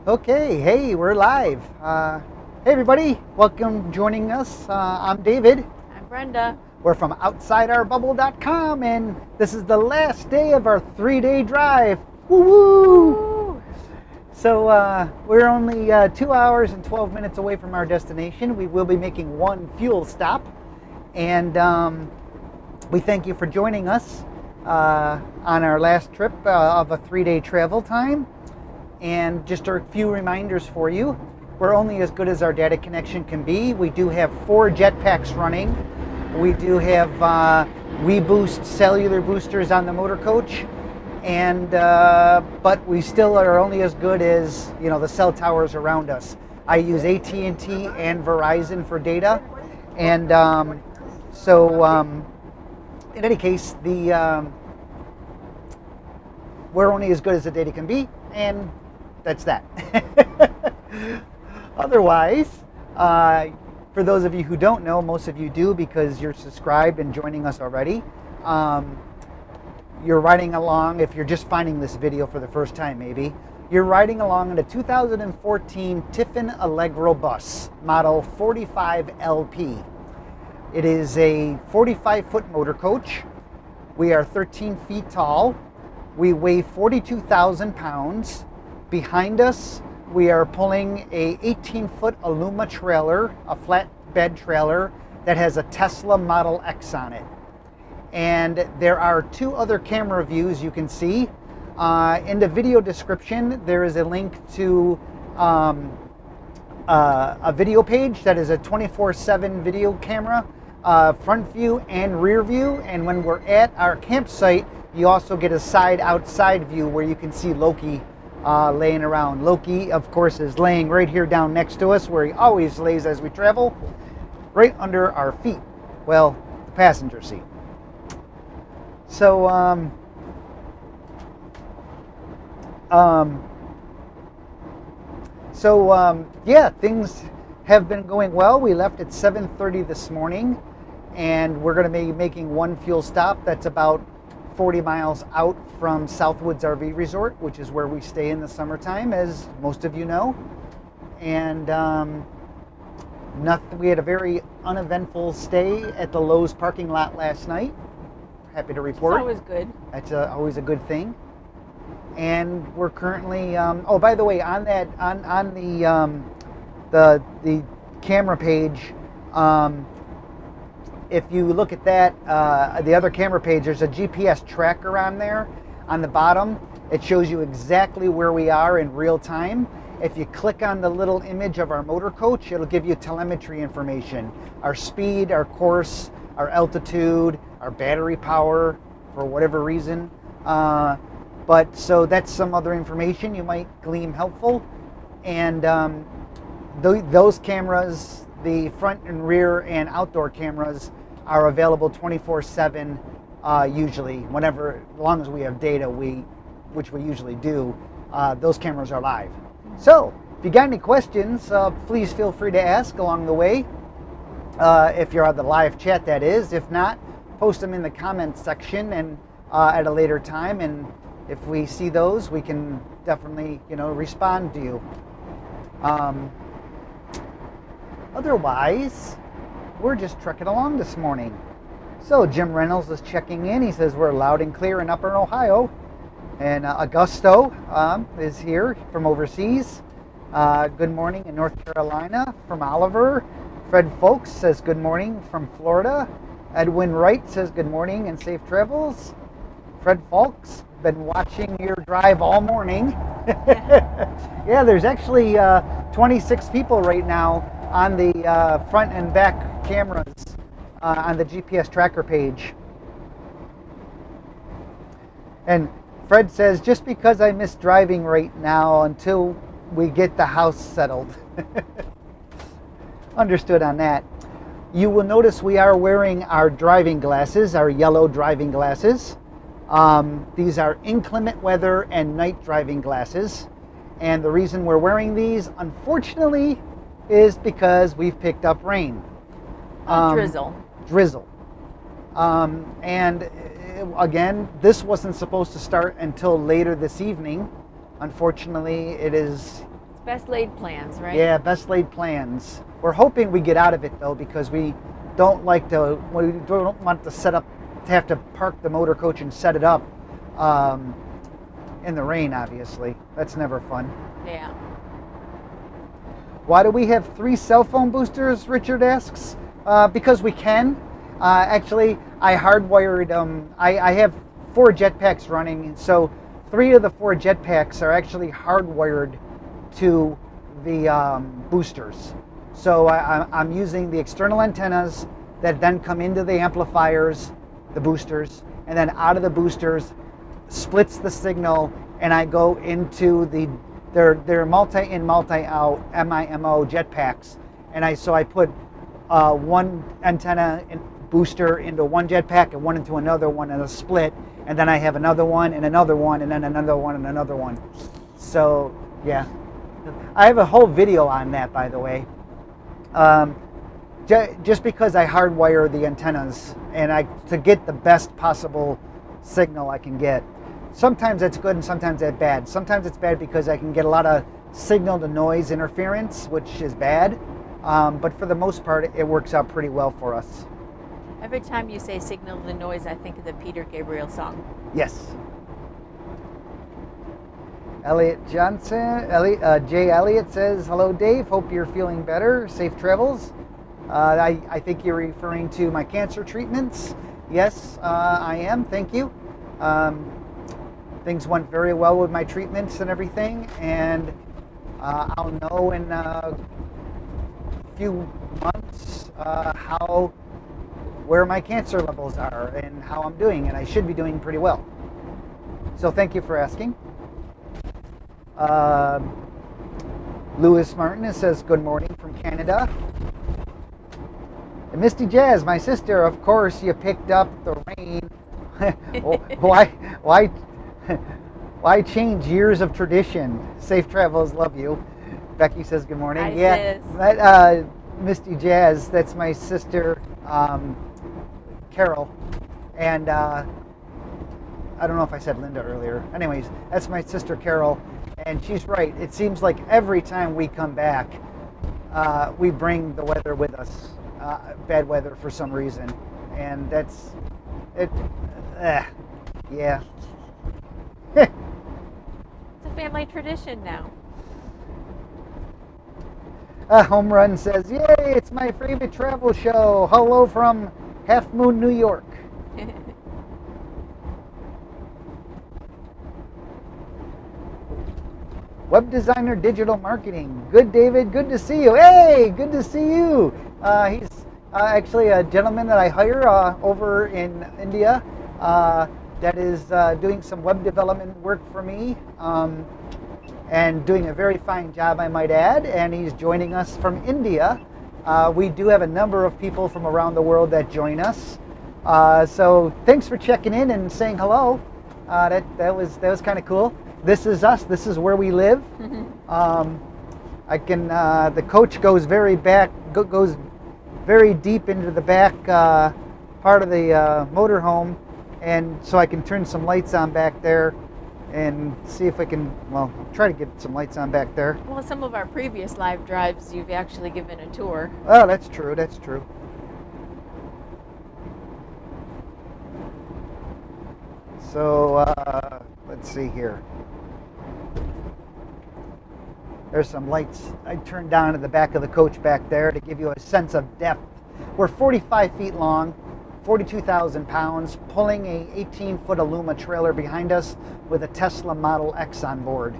Okay, hey, we're live. Hey, everybody, welcome joining us. I'm David. I'm Brenda. We're from OutsideOurBubble.com, and this is the last day of our 3-day drive. Woo-woo! So we're only 2 hours and 12 minutes away from our destination. We will be making one fuel stop, and we thank you for joining us on our last trip of a 3-day travel time. And just a few reminders for you. We're only as good as our data connection can be. We do have 4 jetpacks running. We do have WeBoost cellular boosters on the motor coach. And but we still are only as good as, you know, the cell towers around us. I use AT&T and Verizon for data. And in any case, we're only as good as the data can be. And that's that. Otherwise, for those of you who don't know, most of you do because you're subscribed and joining us already. You're riding along, if you're just finding this video for the first time maybe, you're riding along in a 2014 Tiffin Allegro bus, model 45LP. It is a 45-foot motor coach. We are 13 feet tall. We weigh 42,000 pounds. Behind us, we are pulling a 18-foot Aluma trailer, a flatbed trailer that has a Tesla Model X on it. And there are 2 other camera views you can see. In the video description, there is a link to a video page that is a 24/7 video camera, front view and rear view. And when we're at our campsite, you also get a outside view where you can see Loki laying around. Loki, of course, is laying right here down next to us where he always lays as we travel, right under our feet. Well, the passenger seat. So, yeah, things have been going well. We left at 7:30 this morning, and we're going to be making one fuel stop. That's about 40 miles out from Southwoods RV Resort, which is where we stay in the summertime, as most of you know. And we had a very uneventful stay at the Lowe's parking lot last night. Happy to report. It's always good. That's always a good thing. And we're currently. Oh, by the way, on that, on the camera page. If you look at that, the other camera page, there's a GPS tracker on there. On the bottom, it shows you exactly where we are in real time. If you click on the little image of our motor coach, it'll give you telemetry information. Our speed, our course, our altitude, our battery power, for whatever reason. But so that's some other information you might glean helpful. And those cameras, the front and rear and outdoor cameras, are available 24/7 usually. Whenever, as long as we have data, which we usually do, those cameras are live. So, if you got any questions, please feel free to ask along the way. If you're on the live chat, that is. If not, post them in the comments section and at a later time. And if we see those, we can definitely, respond to you. Otherwise, we're just trekking along this morning. So Jim Reynolds is checking in. He says we're loud and clear in Upper Ohio. And Augusto is here from overseas. Good morning in North Carolina from Oliver. Fred Folks says good morning from Florida. Edwin Wright says good morning and safe travels. Fred Folks, been watching your drive all morning. Yeah, there's actually 26 people right now on the front and back cameras on the GPS tracker page. And Fred says, just because I miss driving right now until we get the house settled. Understood on that. You will notice we are wearing our driving glasses, our yellow driving glasses. These are inclement weather and night driving glasses. And the reason we're wearing these, unfortunately, is because we've picked up rain. Drizzle. Drizzle. And again, this wasn't supposed to start until later this evening. Unfortunately, it is Best laid plans, right? Yeah, best laid plans. We're hoping we get out of it though, because we don't want to have to park the motor coach and set it up in the rain, obviously. That's never fun. Yeah. Why do we have 3 cell phone boosters, Richard asks? Because we can. Actually, I hardwired them. I have 4 jetpacks running, so 3 of the 4 jetpacks are actually hardwired to the boosters. So I'm using the external antennas that then come into the amplifiers, the boosters, and then out of the boosters splits the signal, and I go into they're multi-in, multi-out MIMO jetpacks, and I put one antenna booster into one jetpack and one into another one in a split, and then I have another one and another one and then another one and another one. So yeah, I have a whole video on that, by the way. Just because I hardwire the antennas and to get the best possible signal I can get. Sometimes that's good and sometimes that's bad. Sometimes it's bad because I can get a lot of signal to noise interference, which is bad. But for the most part, it works out pretty well for us. Every time you say signal to noise, I think of the Peter Gabriel song. Yes. Elliot Johnson, Jay Elliott says, hello Dave, hope you're feeling better. Safe travels. I think you're referring to my cancer treatments. Yes, I am, thank you. Things went very well with my treatments and everything, and I'll know in a few months where my cancer levels are and how I'm doing, and I should be doing pretty well. So thank you for asking. Lewis Martin says, good morning from Canada. And Misty Jazz, my sister, of course you picked up the rain. Why change years of tradition? Safe travels, love you. Becky says good morning. Hi, sis. That Misty Jazz, that's my sister Carol, and I don't know if I said Linda earlier. Anyways, that's my sister Carol, and she's right. It seems like every time we come back, we bring the weather with us, bad weather for some reason, and that's it. Yeah. It's a family tradition now. Home Run says, yay, it's my favorite travel show. Hello from Half Moon, New York. Web designer, digital marketing. Good, David. Good to see you. Hey, good to see you. He's actually a gentleman that I hire over in India that is doing some web development work for me. And doing a very fine job, I might add, and he's joining us from India. We do have a number of people from around the world that join us. So thanks for checking in and saying hello. That was kind of cool. This is us. This is where we live. The coach goes goes very deep into the back part of the motorhome, and so I can turn some lights on back there and see if I can, try to get some lights on back there. Well, some of our previous live drives, you've actually given a tour. Oh, that's true. That's true. So, let's see here. There's some lights I turned down at the back of the coach back there to give you a sense of depth. We're 45 feet long, 42,000 pounds, pulling a 18-foot Aluma trailer behind us with a Tesla Model X on board.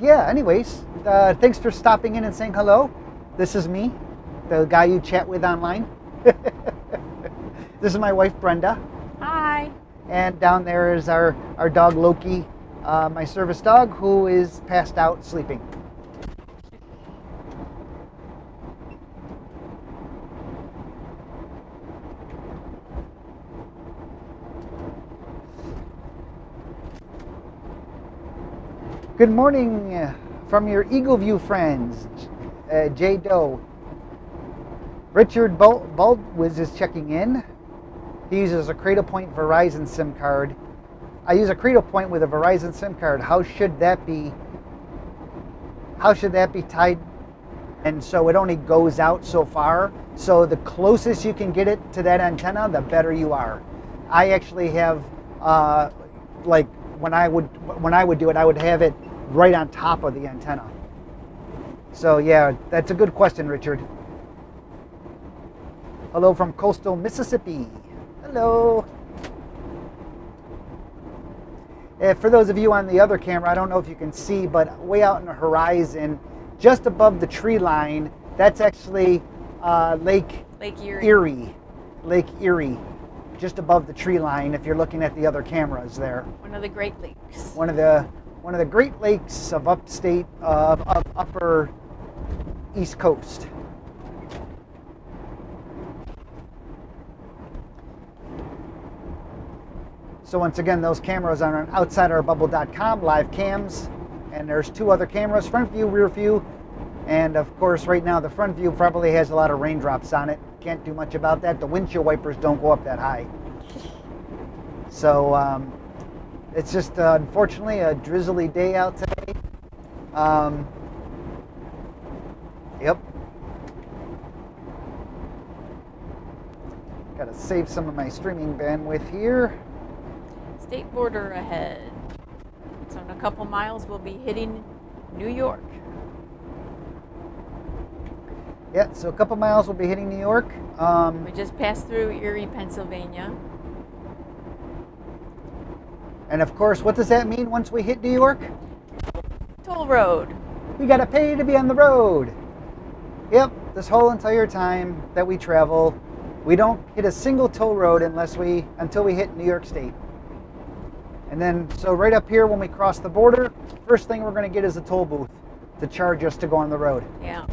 Yeah, anyways, thanks for stopping in and saying hello. This is me, the guy you chat with online. This is my wife, Brenda. Hi. And down there is our dog, Loki, my service dog, who is passed out sleeping. Good morning from your Eagle View friends, Jay Doe. Richard Baldwiz is checking in. He uses a Cradle Point Verizon SIM card I use a Cradle Point with a Verizon SIM card. How should that be tied? And so it only goes out so far. So the closest you can get it to that antenna, the better you are. I actually have, like when I would do it, I would have it right on top of the antenna. So yeah, that's a good question, Richard. Hello from coastal Mississippi. Hello. For those of you on the other camera, I don't know if you can see, but way out in the horizon, just above the tree line, that's actually Lake Erie. Lake Erie, just above the tree line. If you're looking at the other cameras there. One of the Great Lakes. One of the Great Lakes of upstate of upper East Coast. So once again, those cameras are on OutsiderBubble.com, live cams. And there's 2 other cameras, front view, rear view. And of course, right now, the front view probably has a lot of raindrops on it. Can't do much about that. The windshield wipers don't go up that high. So it's just, unfortunately, a drizzly day out today. Yep. Got to save some of my streaming bandwidth here. State border ahead. So in a couple miles, we'll be hitting New York. Yeah, so a couple miles we'll be hitting New York. We just passed through Erie, Pennsylvania. And of course, what does that mean once we hit New York? Toll road. We gotta pay to be on the road. Yep, this whole entire time that we travel, we don't hit a single toll road until we hit New York State. And then, so right up here when we cross the border, first thing we're gonna get is a toll booth to charge us to go on the road. Yeah.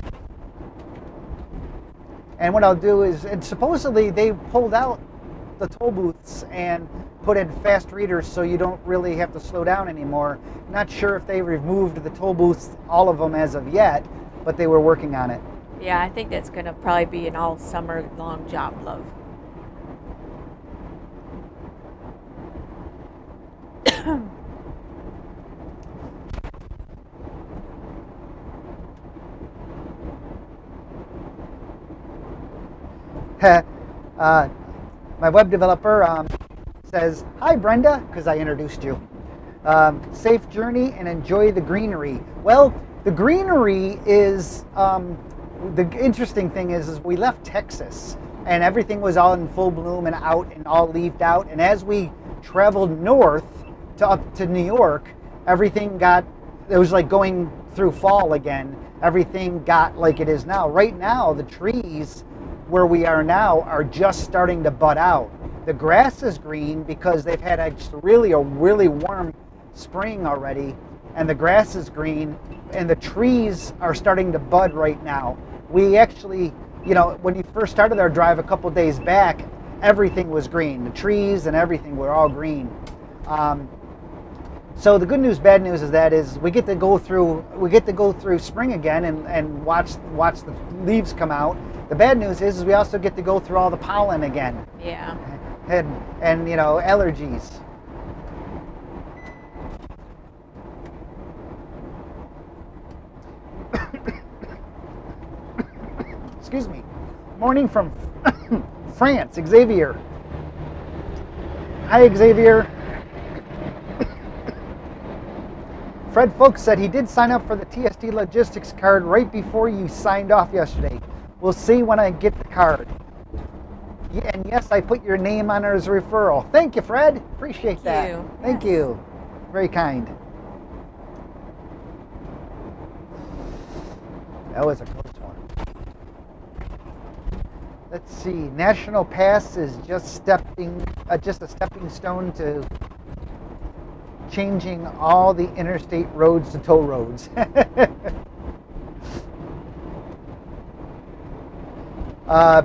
And what I'll do is, and supposedly they pulled out the toll booths and put in fast readers so you don't really have to slow down anymore. Not sure if they removed the toll booths, all of them as of yet, but they were working on it. Yeah, I think that's going to probably be an all summer long job, love. My web developer says, "Hi Brenda," because I introduced you. Safe journey and enjoy the greenery. Well, the greenery is, the interesting thing is we left Texas and everything was all in full bloom and out and all leafed out. And as we traveled north to up to New York, everything got, it was like going through fall again. Everything got like it is now. Right now, the trees where we are now are just starting to bud out. The grass is green because they've had a really warm spring already, and the grass is green, and the trees are starting to bud right now. We actually, you know, when you first started our drive a couple days back, everything was green. The trees and everything were all green. So the good news, bad news is we get to go through spring again and watch the leaves come out. The bad news is we also get to go through all the pollen again. Yeah. And you know, allergies. Excuse me. Morning from France, Xavier. Hi, Xavier. Fred Folks said he did sign up for the TSD logistics card right before you signed off yesterday. We'll see when I get the card. Yeah, and yes, I put your name on as a referral. Thank you, Fred. Appreciate that. Thank you. Very kind. That was a close one. Let's see. National Pass is just a stepping stone to changing all the interstate roads to toll roads.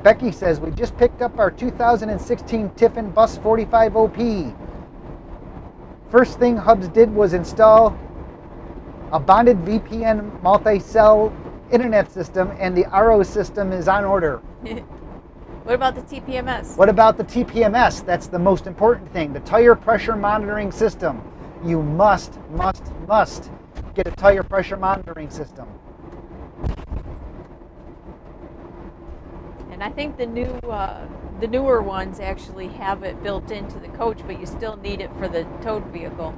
Becky says, we just picked up our 2016 Tiffin Bus 45 OP. First thing Hubs did was install a bonded VPN multi-cell internet system, and the RO system is on order. What about the TPMS? What about the TPMS? That's the most important thing. The tire pressure monitoring system. You must get a tire pressure monitoring system. And I think the newer ones actually have it built into the coach, but you still need it for the towed vehicle.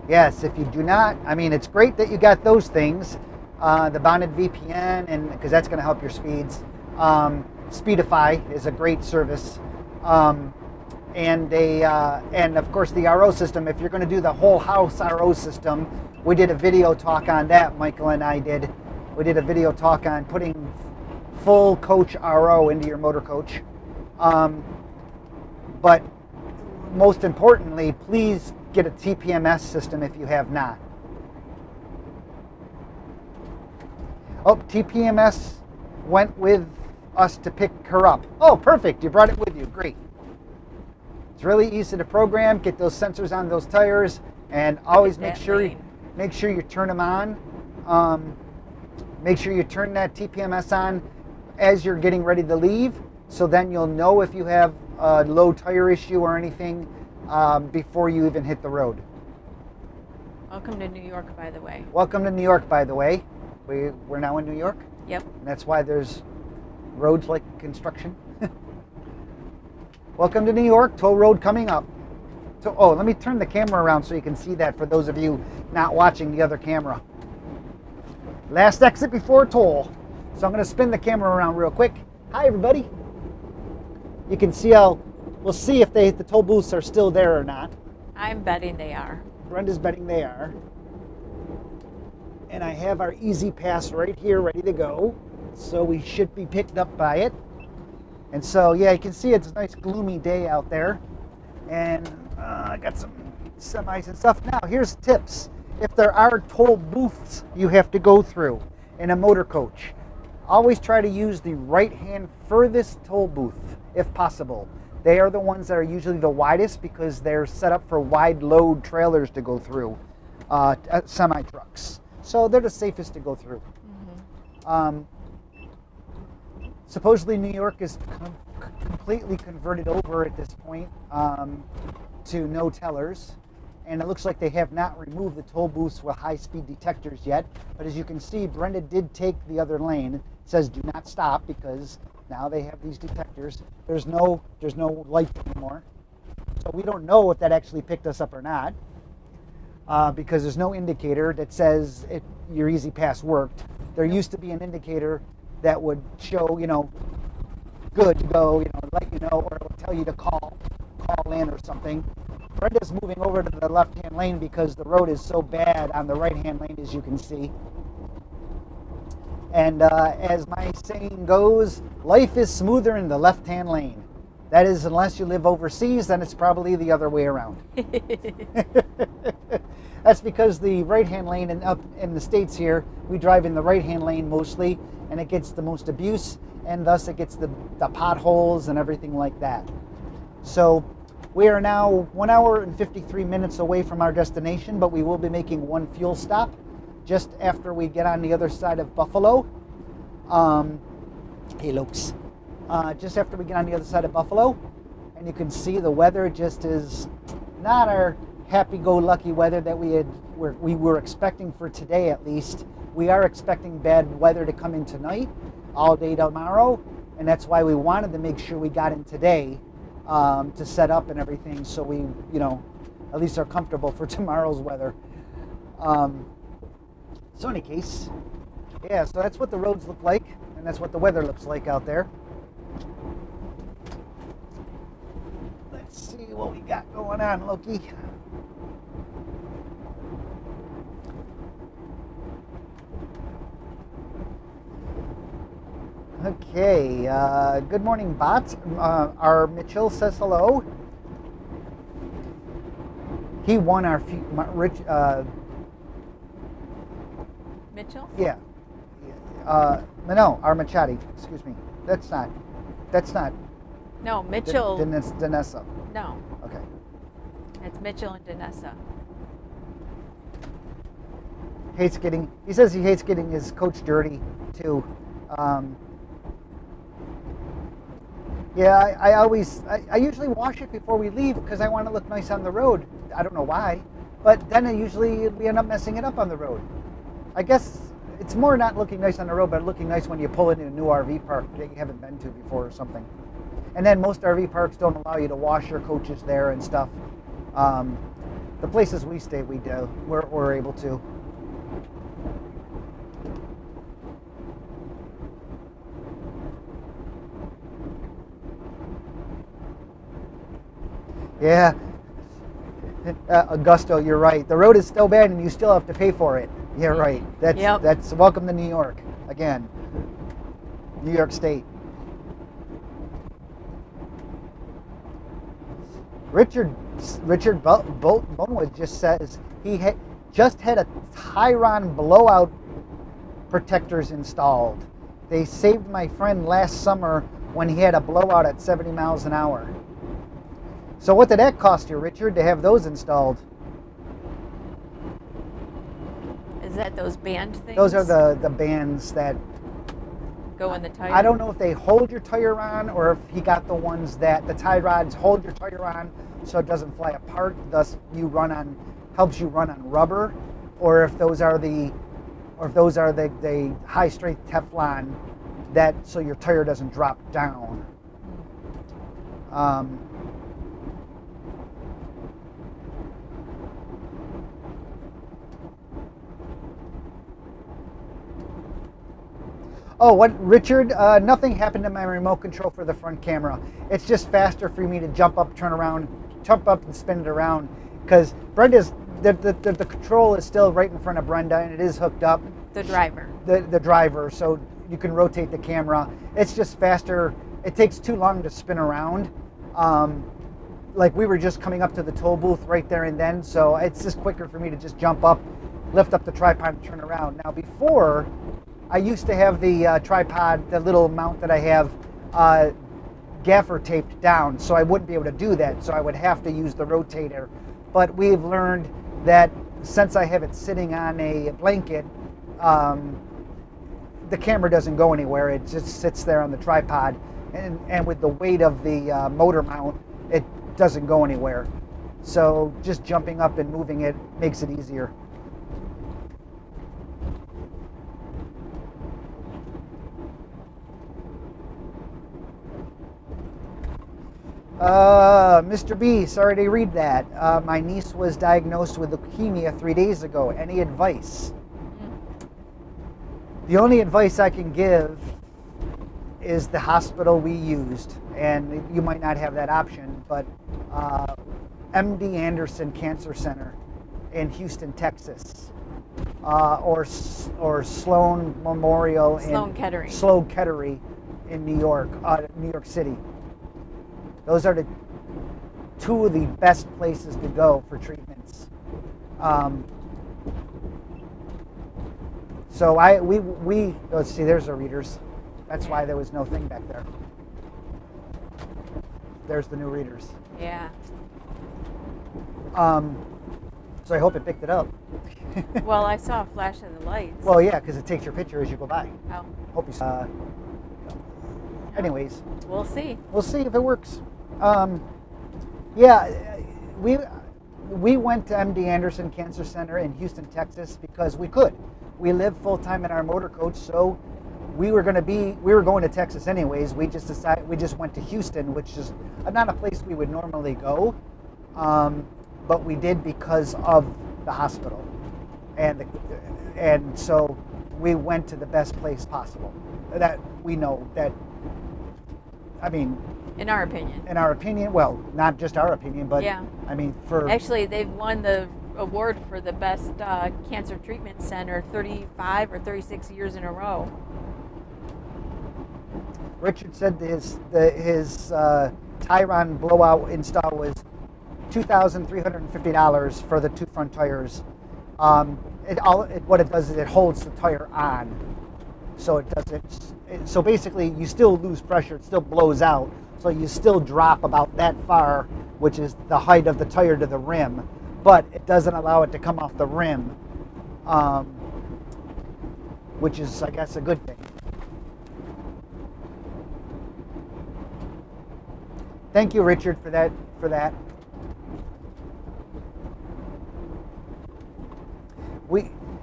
Yes, if you do not, I mean, it's great that you got those things, the bonded VPN, and because that's going to help your speeds. Speedify is a great service, and of course the RO system. If you're going to do the whole house RO system, we did a video talk on that. Michael and I did. We did a video talk on putting full coach RO into your motor coach. But most importantly, please get a TPMS system if you have not. Oh, TPMS went with us to pick her up. Oh, perfect. You brought it with you. Great. It's really easy to program. Get those sensors on those tires, and always make sure you turn them on. Make sure you turn that TPMS on as you're getting ready to leave, so then you'll know if you have a low tire issue or anything before you even hit the road. Welcome to New York, by the way. Welcome to New York, by the way. We're now in New York. Yep. And that's why there's roads like construction. Welcome to New York. Toll road coming up. So, oh, let me turn the camera around so you can see that for those of you not watching the other camera. Last exit before toll. So I'm going to spin the camera around real quick. Hi, everybody. You can see we'll see if the toll booths are still there or not. I'm betting they are. Brenda's betting they are. And I have our Easy Pass right here ready to go. So we should be picked up by it. And so, yeah, you can see it's a nice gloomy day out there. And I got some semis and stuff. Now, here's tips. If there are toll booths you have to go through in a motor coach, always try to use the right-hand furthest toll booth, if possible. They are the ones that are usually the widest because they're set up for wide load trailers to go through, semi-trucks. So they're the safest to go through. Mm-hmm. Supposedly New York is completely converted over at this point to no tellers. And it looks like they have not removed the toll booths with high-speed detectors yet. But as you can see, Brenda did take the other lane. It says do not stop because now they have these detectors. There's no light anymore. So we don't know if that actually picked us up or not because there's no indicator that says your Easy Pass worked. There used to be an indicator that would show, good to go, let you know, or it would tell you to call in or something. Brenda's moving over to the left-hand lane because the road is so bad on the right-hand lane, as you can see. And as my saying goes, life is smoother in the left-hand lane. That is, unless you live overseas, then it's probably the other way around. That's because the right-hand lane up in the States here, we drive in the right-hand lane mostly, and it gets the most abuse, and thus it gets the potholes and everything like that. So we are now 1 hour and 53 minutes away from our destination, but we will be making one fuel stop just after we get on the other side of Buffalo. Hey, Lokes. Just after we get on the other side of Buffalo, and you can see the weather just is not our happy-go-lucky weather that we were expecting for today, at least. We are expecting bad weather to come in tonight, all day tomorrow, and that's why we wanted to make sure we got in today to set up and everything, so we, at least are comfortable for tomorrow's weather. So in any case, yeah, so that's what the roads look like, and that's what the weather looks like out there. Let's see what we got going on, Loki. Okay, good morning, bots. Our Mitchell says hello. He won our Mitchell? Yeah. No, our Machadi. Excuse me. That's not. No, Mitchell. Danessa. No. Okay. It's Mitchell and Danessa. He says he hates getting his coach dirty too. Yeah, I usually wash it before we leave because I want to look nice on the road. I don't know why, but then we end up messing it up on the road. I guess it's more not looking nice on the road, but looking nice when you pull into a new RV park that you haven't been to before or something. And then most RV parks don't allow you to wash your coaches there and stuff. The places we stay, we do. We're able to. Yeah, Augusto, you're right. The road is still bad, and you still have to pay for it. Yeah, right. That's welcome to New York again. New York State. Richard Bonewood just says he just had a Tyron blowout protectors installed. They saved my friend last summer when he had a blowout at 70 miles an hour. So what did that cost you, Richard, to have those installed? Is that those band things? Those are the bands that go in the tire. I don't know if they hold your tire on or if he got the ones that the tie rods hold your tire on so it doesn't fly apart, thus helps you run on rubber, or if those are the high strength Teflon that so your tire doesn't drop down. Oh, what, Richard? Nothing happened to my remote control for the front camera. It's just faster for me to jump up and spin it around, because Brenda's the control is still right in front of Brenda, and it is hooked up. The driver. The driver, so you can rotate the camera. It's just faster. It takes too long to spin around. Like we were just coming up to the toll booth right there and then, so it's just quicker for me to just jump up, lift up the tripod, and turn around. Now before, I used to have the tripod, the little mount that I have, gaffer taped down, so I wouldn't be able to do that, so I would have to use the rotator. But we've learned that since I have it sitting on a blanket, the camera doesn't go anywhere. It just sits there on the tripod, and with the weight of the motor mount, it doesn't go anywhere. So just jumping up and moving it makes it easier. Mr. B, sorry to read that. My niece was diagnosed with leukemia 3 days ago. Any advice? The only advice I can give is the hospital we used, and you might not have that option, but MD Anderson Cancer Center in Houston, Texas, or Sloan Memorial Sloan Kettering. Sloan Kettering in New York City. Those are the two of the best places to go for treatments. So let's see, there's the readers. That's why there was no thing back there. There's the new readers. Yeah. So I hope it picked it up. Well, I saw a flash of the lights. Well, yeah, because it takes your picture as you go by. Oh. Hope you saw. Anyways. We'll see. We'll see if it works. Yeah, we went to MD Anderson Cancer Center in Houston, Texas because we could. We live full time in our motor coach, so we were going to Texas anyways. We just went to Houston, which is not a place we would normally go, but we did because of the hospital, and so we went to the best place possible that we know that. I mean, in our opinion, well, not just our opinion, but yeah. I mean, actually, they've won the award for the best cancer treatment center 35 or 36 years in a row. Richard said his Tyron blowout install was $2,350 for the two front tires. What it does is it holds the tire on, so it doesn't. So basically, you still lose pressure. It still blows out. So you still drop about that far, which is the height of the tire to the rim, but it doesn't allow it to come off the rim, which is, I guess, a good thing. Thank you, Richard, for that.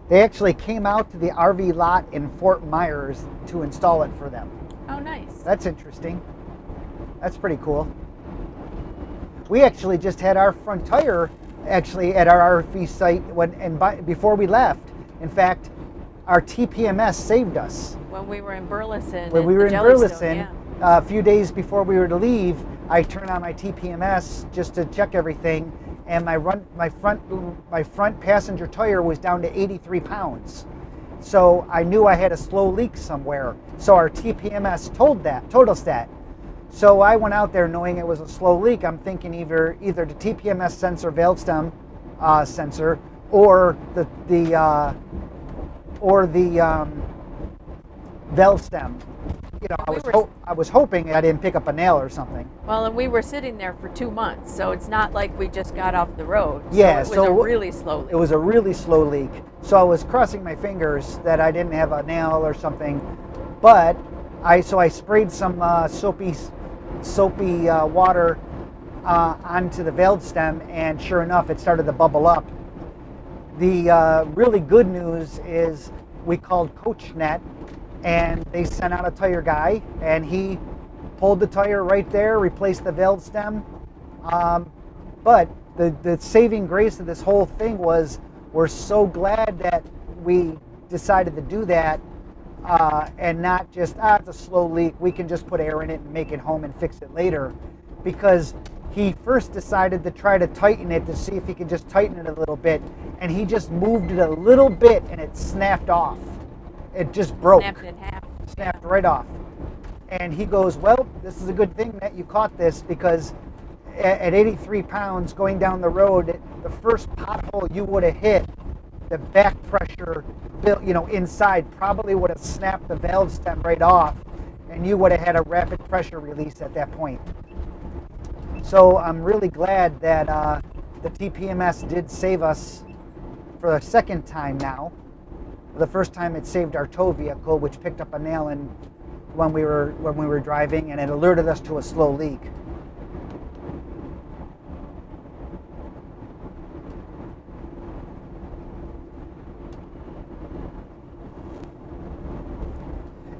They actually came out to the RV lot in Fort Myers to install it for them. Oh, nice. That's interesting. That's pretty cool. We actually just had our front tire actually at our RV site before we left. In fact, our TPMS saved us. When we were in Burleson. When we were in Burleson, a few days before we were to leave, I turned on my TPMS just to check everything, and my front passenger tire was down to 83 pounds. So I knew I had a slow leak somewhere. So our TPMS told us that. So I went out there knowing it was a slow leak. I'm thinking either the TPMS sensor, valve stem sensor, or the valve stem. You know, I was hoping I didn't pick up a nail or something. Well, and we were sitting there for 2 months, so it's not like we just got off the road. Yeah, so it was a really slow leak. It was a really slow leak. So I was crossing my fingers that I didn't have a nail or something. But I sprayed some soapy water onto the valve stem, and sure enough, it started to bubble up. The really good news is we called CoachNet, and they sent out a tire guy, and he pulled the tire right there, replaced the valve stem. But the saving grace of this whole thing was we're so glad that we decided to do that and not just, it's a slow leak, we can just put air in it and make it home and fix it later. Because he first decided to try to tighten it to see if he could just tighten it a little bit, and he just moved it a little bit and it snapped off. It just broke. Snapped in half. Snapped right off. And he goes, well, this is a good thing that you caught this, because at 83 pounds going down the road, the first pothole you would have hit, the back pressure built, inside probably would have snapped the valve stem right off, and you would have had a rapid pressure release at that point. So I'm really glad that the TPMS did save us for a second time now. The first time it saved our tow vehicle, which picked up a nail when we were driving, and it alerted us to a slow leak.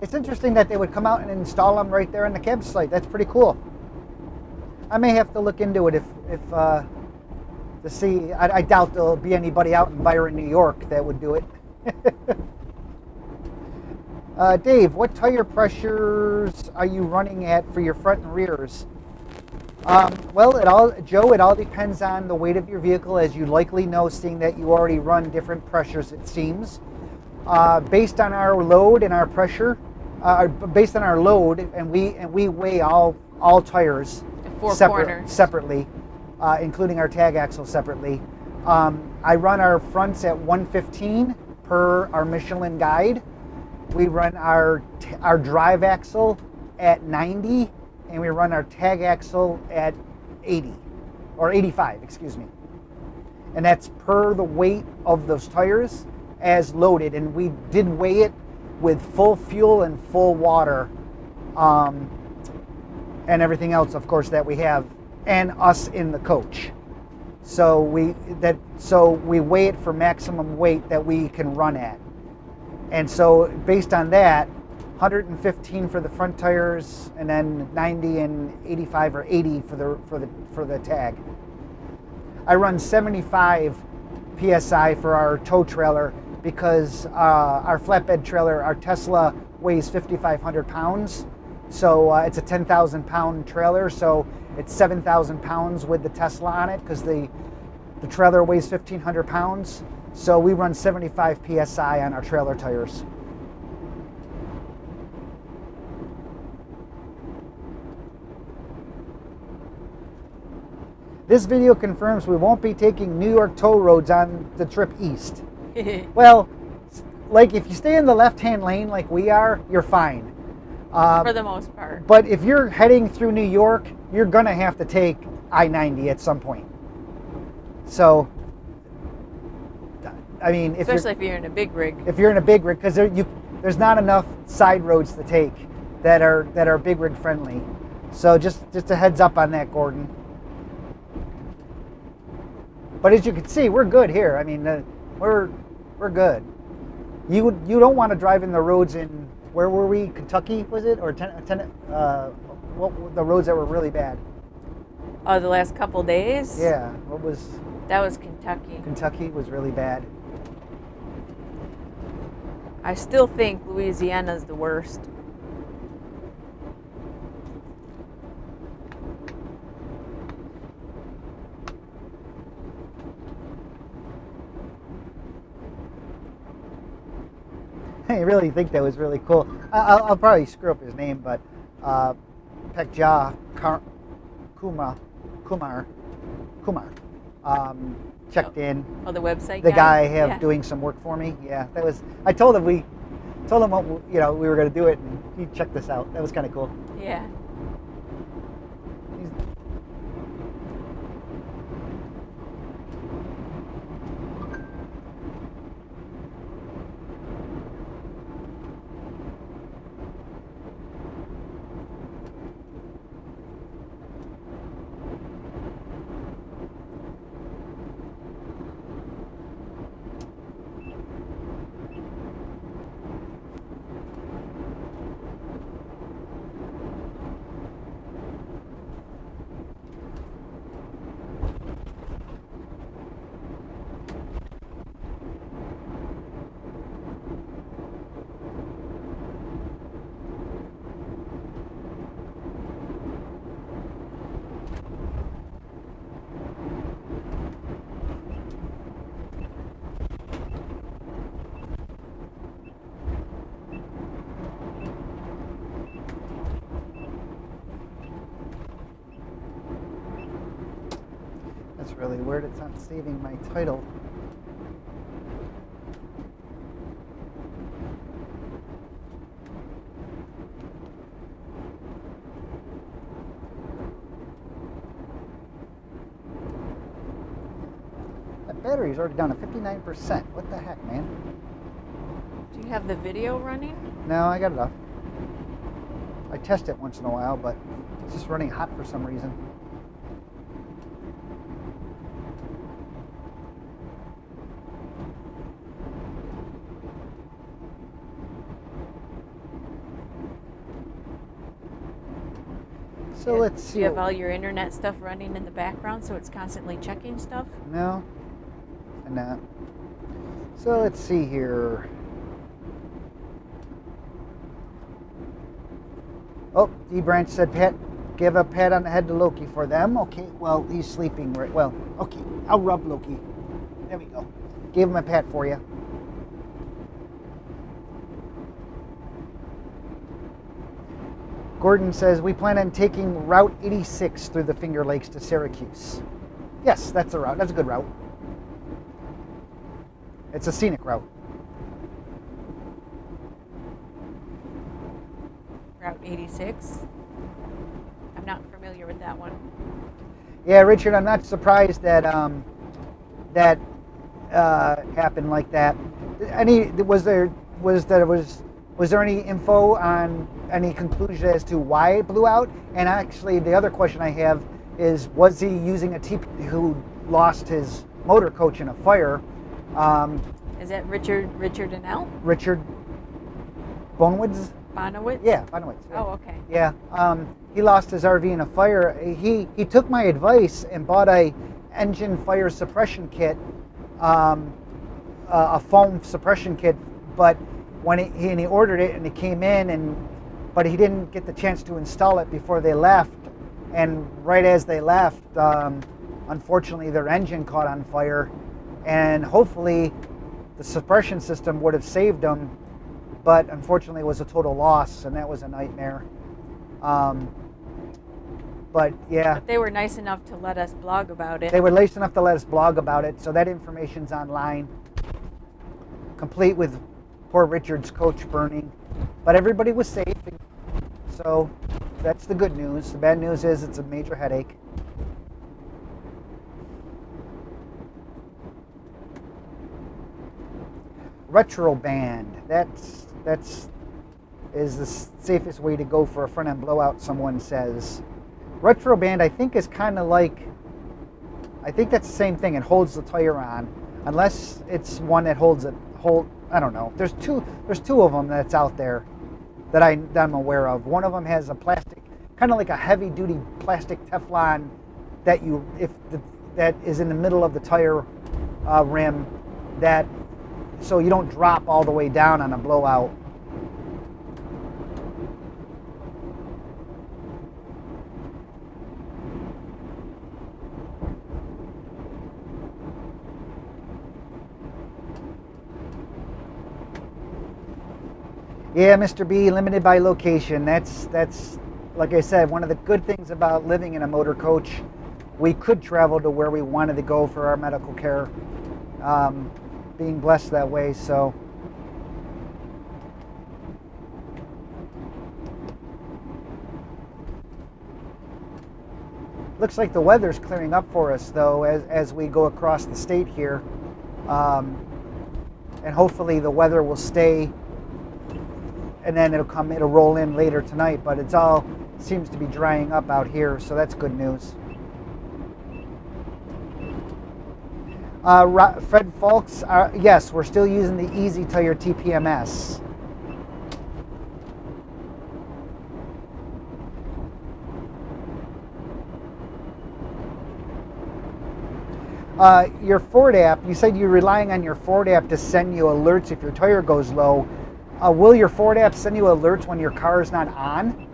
It's interesting that they would come out and install them right there in the campsite. That's pretty cool. I may have to look into it if to see. I doubt there'll be anybody out in Byron, New York that would do it. Dave, what tire pressures are you running at for your front and rears? Well, it all depends on the weight of your vehicle, as you likely know, seeing that you already run different pressures, it seems. Based on our load and our pressure, based on our load, and we weigh all tires separately, including our tag axle separately. I run our fronts at 115 per our Michelin guide. We run our drive axle at 90, and we run our tag axle at 80, or 85, excuse me. And that's per the weight of those tires as loaded. And we did weigh it with full fuel and full water, and everything else, of course, that we have, and us in the coach. So we weigh it for maximum weight that we can run at. And so based on that, 115 for the front tires, and then 90 and 85 or 80 for the tag. I run 75 PSI for our tow trailer because our flatbed trailer, our Tesla, weighs 5,500 pounds. So it's a 10,000 pound trailer, so it's 7,000 pounds with the Tesla on it, because the trailer weighs 1,500 pounds. So we run 75 PSI on our trailer tires. This video confirms we won't be taking New York toll roads on the trip east. Well, like if you stay in the left-hand lane like we are, you're fine. For the most part. But if you're heading through New York, you're going to have to take I-90 at some point. So, I mean, especially if you're in a big rig. If you're in a big rig, because there's not enough side roads to take that are big rig friendly. So just a heads up on that, Gordon. But as you can see, we're good here. I mean, we're good. You don't want to drive in the roads in, where were we? Kentucky, was it? Or what were the roads that were really bad? Oh, the last couple days? Yeah. What was? That was Kentucky. Kentucky was really bad. I still think Louisiana's the worst. I really think that was really cool. I'll probably screw up his name, but Pekja Kumar checked in. Oh, the website The guy I have yeah. doing some work for me. Yeah, that was. I told him what we were going to do it, and he checked this out. That was kind of cool. Yeah. That's really weird. It's not saving my title. That battery's already down to 59%. What the heck, man? Do you have the video running? No, I got it off. I test it once in a while, but it's just running hot for some reason. So Yeah. let's see. Do you have all your internet stuff running in the background so it's constantly checking stuff? No, I'm not. So let's see here. Oh, D-Branch said, Pat, give a pat on the head to Loki for them. Okay, well, he's sleeping right. Well, okay, I'll rub Loki. There we go. Gave him a pat for you. Gordon says, we plan on taking Route 86 through the Finger Lakes to Syracuse. Yes, that's a route. That's a good route. It's a scenic route. Route 86? I'm not familiar with that one. Yeah, Richard, I'm not surprised that that happened like that. Was there any info on any conclusion as to why it blew out? And actually, the other question I have is, was he using a TP who lost his motor coach in a fire? Is that Richard and L? Richard Bonewoods? Bonowitz? Yeah, Bonewoods. Yeah. Oh, okay. Yeah, he lost his RV in a fire. He took my advice and bought a engine fire suppression kit, a foam suppression kit. But when he ordered it and it came in, but he didn't get the chance to install it before they left. And right as they left, unfortunately, their engine caught on fire, and hopefully, the suppression system would have saved them. But unfortunately, it was a total loss, and that was a nightmare. But yeah. But they were nice enough to let us blog about it. They were nice enough to let us blog about it, so that information's online, complete with poor Richard's coach burning. But everybody was safe, so that's the good news. The bad news is it's a major headache. Retro band. That's is the safest way to go for a front end blowout, someone says. Retro band, I think, is kind of like, I think that's the same thing. It holds the tire on, unless it's one that holds it. I don't know. There's two of them that's out there that I'm aware of. One of them has a plastic, kind of like a heavy duty plastic Teflon that that is in the middle of the tire rim, that so you don't drop all the way down on a blowout. Yeah, Mr. B, limited by location. That's like I said, one of the good things about living in a motor coach. We could travel to where we wanted to go for our medical care, being blessed that way. So looks like the weather's clearing up for us, though, as we go across the state here, and hopefully the weather will stay. And then it'll roll in later tonight, but it's all seems to be drying up out here, so that's good news. Fred Fulks, yes, we're still using the Easy Tire TPMS. Your Ford app, you said you're relying on your Ford app to send you alerts if your tire goes low. Will your Ford app send you alerts when your car is not on?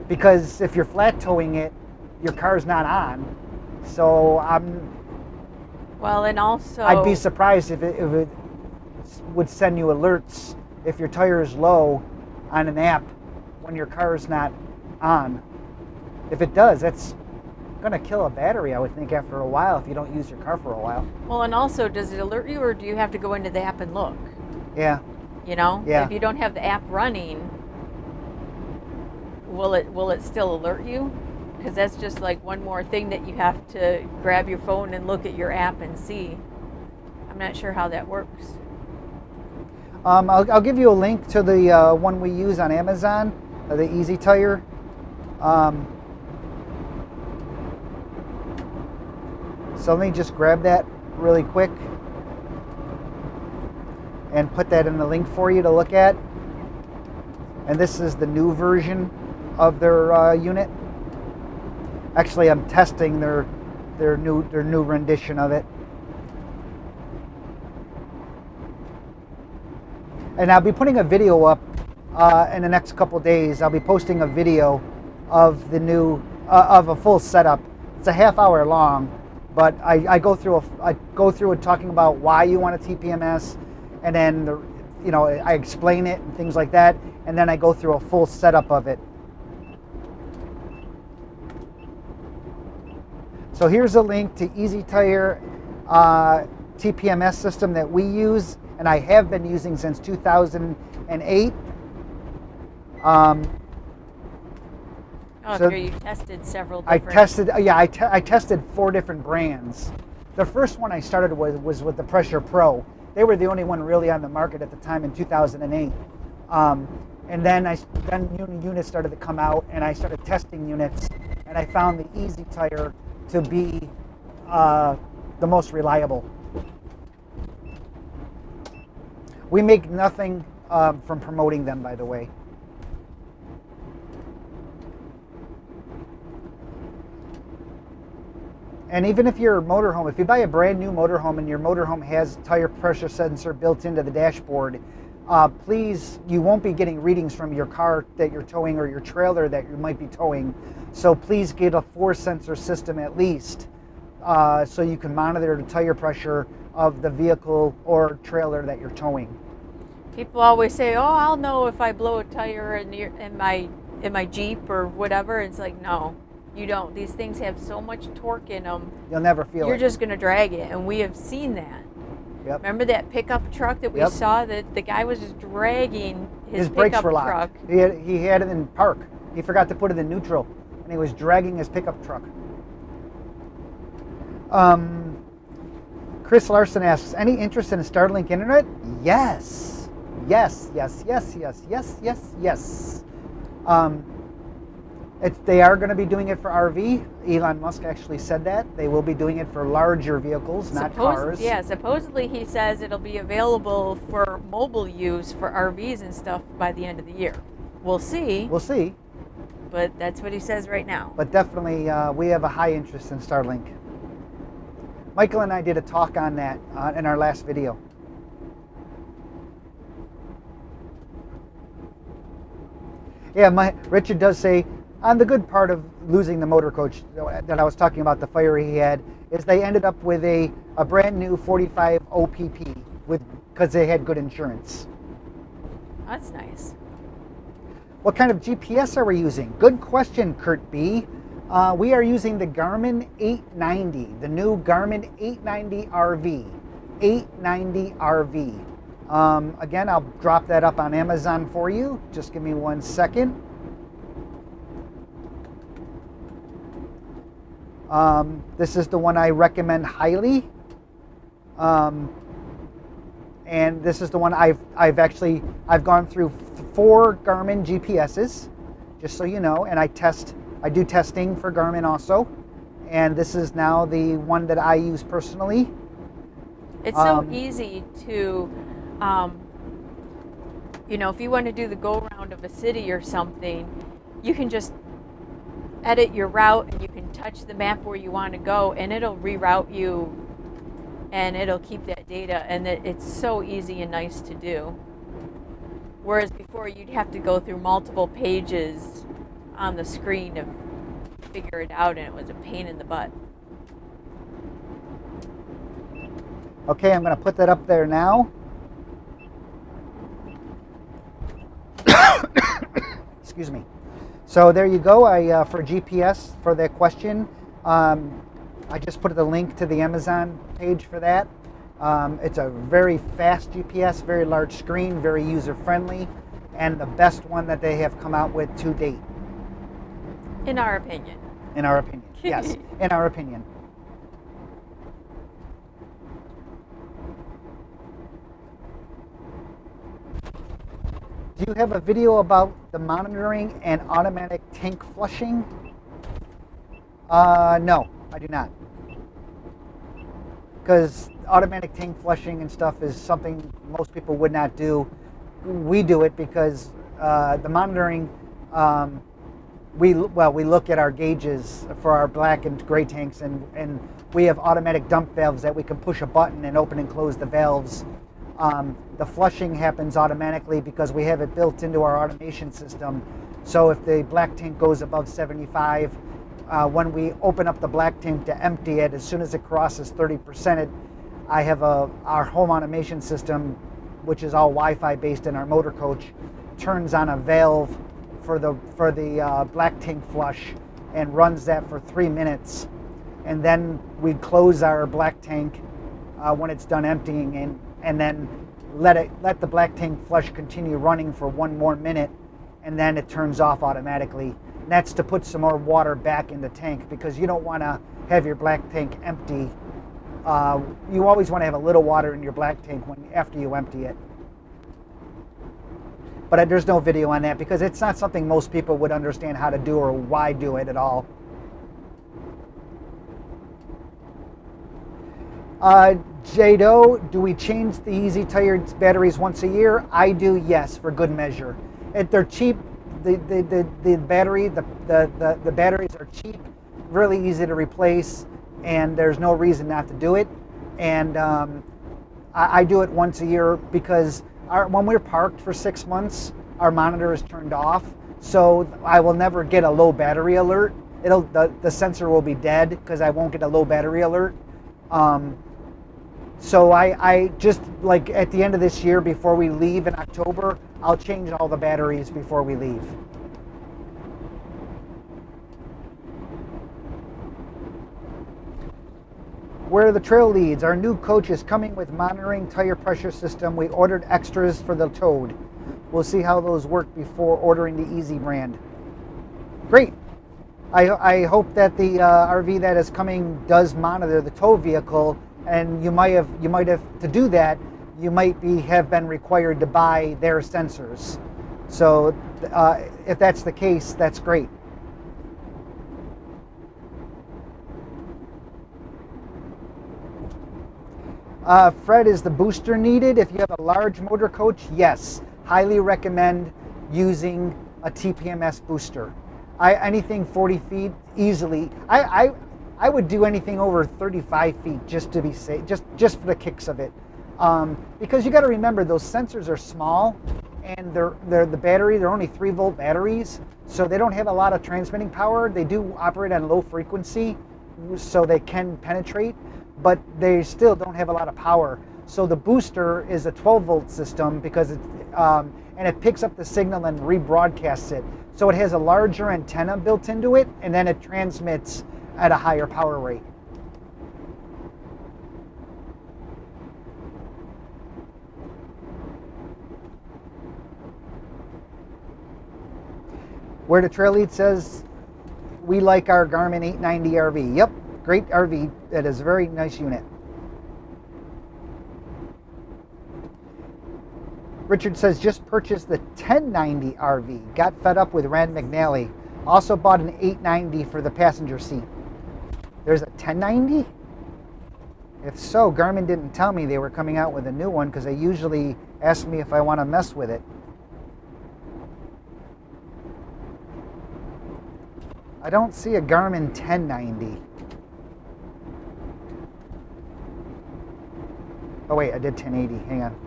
Because if you're flat towing it, your car's not on. So well, and also I'd be surprised if it would send you alerts if your tire is low on an app when your car is not on. If it does, that's going to kill a battery, I would think, after a while if you don't use your car for a while. Well, and also, does it alert you, or do you have to go into the app and look? Yeah. You know? Yeah. If you don't have the app running, will it still alert you? Because that's just like one more thing that you have to grab your phone and look at your app and see. I'm not sure how that works. I'll give you a link to the one we use on Amazon, the Easy Tire. So let me just grab that really quick and put that in the link for you to look at. And this is the new version of their unit. Actually, I'm testing their new rendition of it. And I'll be putting a video up in the next couple days. I'll be posting a video of the new of a full setup. It's a half hour long, but I go through it talking about why you want a TPMS. And then, I explain it and things like that, and then I go through a full setup of it. So here's a link to Easy Tire TPMS system that we use, and I have been using since 2008. So you tested several different... I tested 4 different brands. The first one I started was with the Pressure Pro. They were the only one really on the market at the time in 2008. And then new units started to come out, and I started testing units, and I found the Easy Tire to be the most reliable. We make nothing from promoting them, by the way. And even if you're a motorhome, if you buy a brand new motorhome and your motorhome has tire pressure sensor built into the dashboard, please, you won't be getting readings from your car that you're towing or your trailer that you might be towing. So please get a 4-sensor system at least, so you can monitor the tire pressure of the vehicle or trailer that you're towing. People always say, "Oh, I'll know if I blow a tire in my Jeep or whatever." It's like, no. You don't. These things have so much torque in them. You'll never feel it. You're just going to drag it, and we have seen that. Yep. Remember that pickup truck that we saw? That the guy was just dragging his brakes pickup were locked. truck. He had it in park. He forgot to put it in neutral, and he was dragging his pickup truck. Chris Larson asks, any interest in Starlink internet? Yes. Yes. They are going to be doing it for RV. Elon Musk actually said that. They will be doing it for larger vehicles, not cars. Yeah, supposedly he says it'll be available for mobile use for RVs and stuff by the end of the year. We'll see. We'll see. But that's what he says right now. But definitely, we have a high interest in Starlink. Michael and I did a talk on that in our last video. Yeah, Richard does say, on the good part of losing the motor coach that I was talking about, the fire he had, is they ended up with a brand new 45 OPP because they had good insurance. That's nice. What kind of GPS are we using? Good question, Kurt B. We are using the Garmin 890, the new Garmin 890 RV. 890 RV. Again, I'll drop that up on Amazon for you. Just give me 1 second. This is the one I recommend highly. And this is the one I've gone through 4 Garmin GPSs, just so you know, and I do testing for Garmin also, and this is now the one that I use personally. It's so easy to, if you want to do the go round of a city or something, you can just edit your route and you can touch the map where you want to go, and it'll reroute you, and it'll keep that data, and it's so easy and nice to do. Whereas before you'd have to go through multiple pages on the screen to figure it out, and it was a pain in the butt. Okay, I'm going to put that up there now. Excuse me. So there you go. For GPS, for that question, I just put the link to the Amazon page for that. It's a very fast GPS, very large screen, very user-friendly, and the best one that they have come out with to date. In our opinion. In our opinion, yes. In our opinion. Do you have a video about the monitoring and automatic tank flushing? No, I do not. Because automatic tank flushing and stuff is something most people would not do. We do it because the monitoring, we look at our gauges for our black and gray tanks, and we have automatic dump valves that we can push a button and open and close the valves. The flushing happens automatically because we have it built into our automation system. So if the black tank goes above 75, when we open up the black tank to empty it, as soon as it crosses 30%, I have our home automation system, which is all Wi-Fi based in our motor coach, turns on a valve for the black tank flush and runs that for 3 minutes, and then we close our black tank when it's done emptying, and then let the black tank flush continue running for 1 more minute, and then it turns off automatically. And that's to put some more water back in the tank, because you don't want to have your black tank empty. You always want to have a little water in your black tank after you empty it. But there's no video on that because it's not something most people would understand how to do or why do it at all. Jado, do we change the Easy Tire batteries once a year? I do, yes, for good measure. They're cheap. The batteries are cheap, really easy to replace, and there's no reason not to do it. And I do it once a year because when we're parked for 6 months, our monitor is turned off, so I will never get a low battery alert. The sensor will be dead because I won't get a low battery alert. So I just, like, at the end of this year, before we leave in October, I'll change all the batteries before we leave. Where are the trail leads? Our new coach is coming with monitoring tire pressure system. We ordered extras for the Toad. We'll see how those work before ordering the Easy brand. Great. I hope that the RV that is coming does monitor the tow vehicle, and you might have to do that. you might have been required to buy their sensors. So if that's the case, that's great. Fred, is the booster needed if you have a large motor coach? Yes. Highly recommend using a TPMS booster. Anything 40 feet easily. I would do anything over 35 feet just to be safe, just for the kicks of it. Because you got to remember, those sensors are small, and they're the battery. They're only 3-volt batteries, so they don't have a lot of transmitting power. They do operate on low frequency, so they can penetrate, but they still don't have a lot of power. So the booster is a 12-volt system because and it picks up the signal and rebroadcasts it. So it has a larger antenna built into it, and then it transmits at a higher power rate. Where the Trail Lead says, we like our Garmin 890 RV. Yep, great RV. That is a very nice unit. Richard says, just purchased the 1090 RV. Got fed up with Rand McNally. Also bought an 890 for the passenger seat. There's a 1090? If so, Garmin didn't tell me they were coming out with a new one, because they usually ask me if I want to mess with it. I don't see a Garmin 1090. Oh wait, I did 1080. Hang on.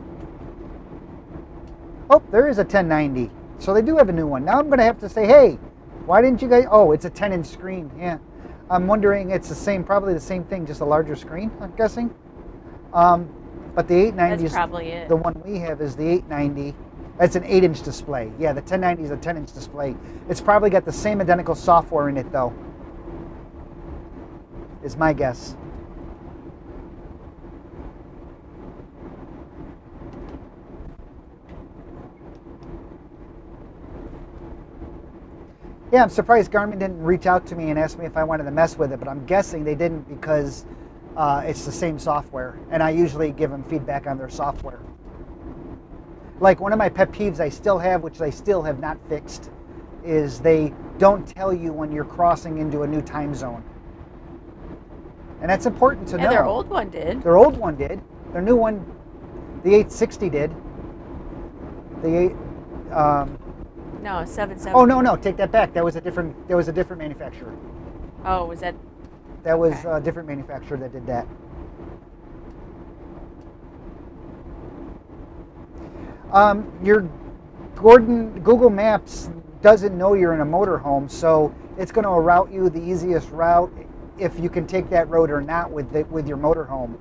Oh, there is a 1090. So they do have a new one. Now I'm going to have to say, hey, why didn't you guys... Oh, it's a 10-inch screen. Yeah. I'm wondering, it's the same, probably the same thing, just a larger screen, I'm guessing. But the 890 That's probably it. The one we have is the 890. It's an 8-inch display. Yeah, the 1090 is a 10-inch display. It's probably got the same identical software in it, though, is my guess. Yeah, I'm surprised Garmin didn't reach out to me and ask me if I wanted to mess with it, but I'm guessing they didn't because it's the same software, and I usually give them feedback on their software. Like, one of my pet peeves I still have, which they still have not fixed, is they don't tell you when you're crossing into a new time zone. And that's important to know. Their old one did. Their old one did. Their new one, the 860 did. The No, 770. Oh no, take that back. That was a different manufacturer. Oh, was that? That was a different manufacturer that did that. Your Google Maps doesn't know you're in a motorhome, so it's going to route you the easiest route if you can take that road or not with your motorhome.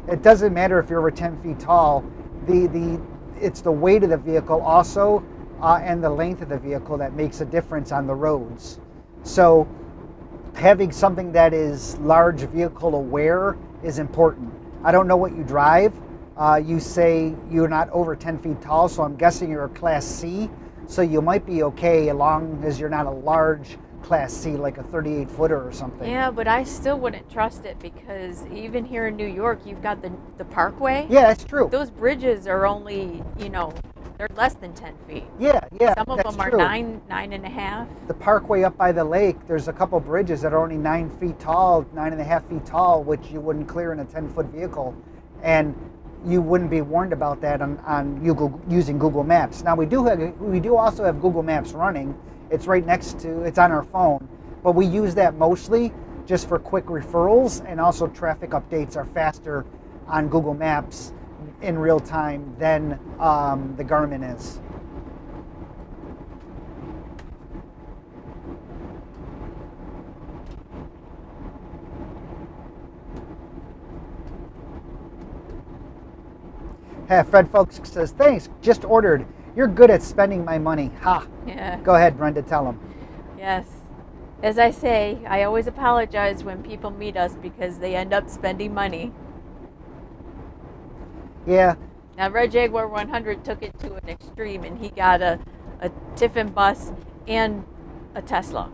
It doesn't matter if you're over 10 feet tall. It's the weight of the vehicle also and the length of the vehicle that makes a difference on the roads. So having something that is large vehicle aware is important. I don't know what you drive. You say you're not over 10 feet tall, so I'm guessing you're a Class C. So you might be okay as long as you're not a large Class C, like a 38-footer or something. Yeah, but I still wouldn't trust it because even here in New York, you've got the Parkway. Yeah, that's true. Those bridges are only, they're less than 10 feet. Yeah. Some of them are true. 9.5. The Parkway up by the lake, there's a couple bridges that are only 9 feet tall, 9.5 feet tall, which you wouldn't clear in a 10-foot vehicle. And you wouldn't be warned about that using Google Maps. Now we do also have Google Maps running. It's right next to, it's on our phone, but we use that mostly just for quick referrals, and also traffic updates are faster on Google Maps in real time than the Garmin is. Hey, Fred Folks says, thanks, just ordered. You're good at spending my money. Ha. Yeah. Go ahead, Brenda, tell them. Yes. As I say, I always apologize when people meet us because they end up spending money. Yeah. Now, Red Jaguar 100 took it to an extreme, and he got a Tiffin bus and a Tesla.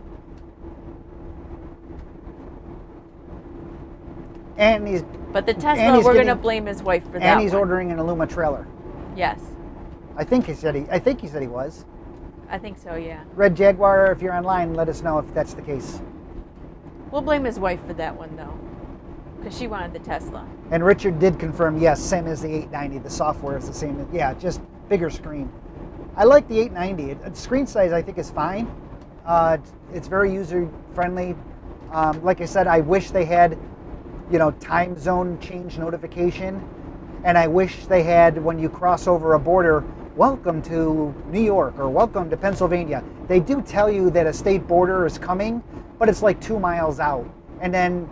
And he's But the and Tesla, he's we're going to getting- blame his wife for that and he's one. ordering an Aluma trailer. Yes. I think he said he was. I think so, yeah. Red Jaguar, if you're online, let us know if that's the case. We'll blame his wife for that one, though, because she wanted the Tesla. And Richard did confirm, yes, same as the 890. The software is the same. Yeah, just bigger screen. I like the 890. Screen size, I think, is fine. It's very user friendly. Like I said, I wish they had, time zone change notification, and I wish they had, when you cross over a border, welcome to New York or welcome to Pennsylvania. They do tell you that a state border is coming, but it's like 2 miles out, and then,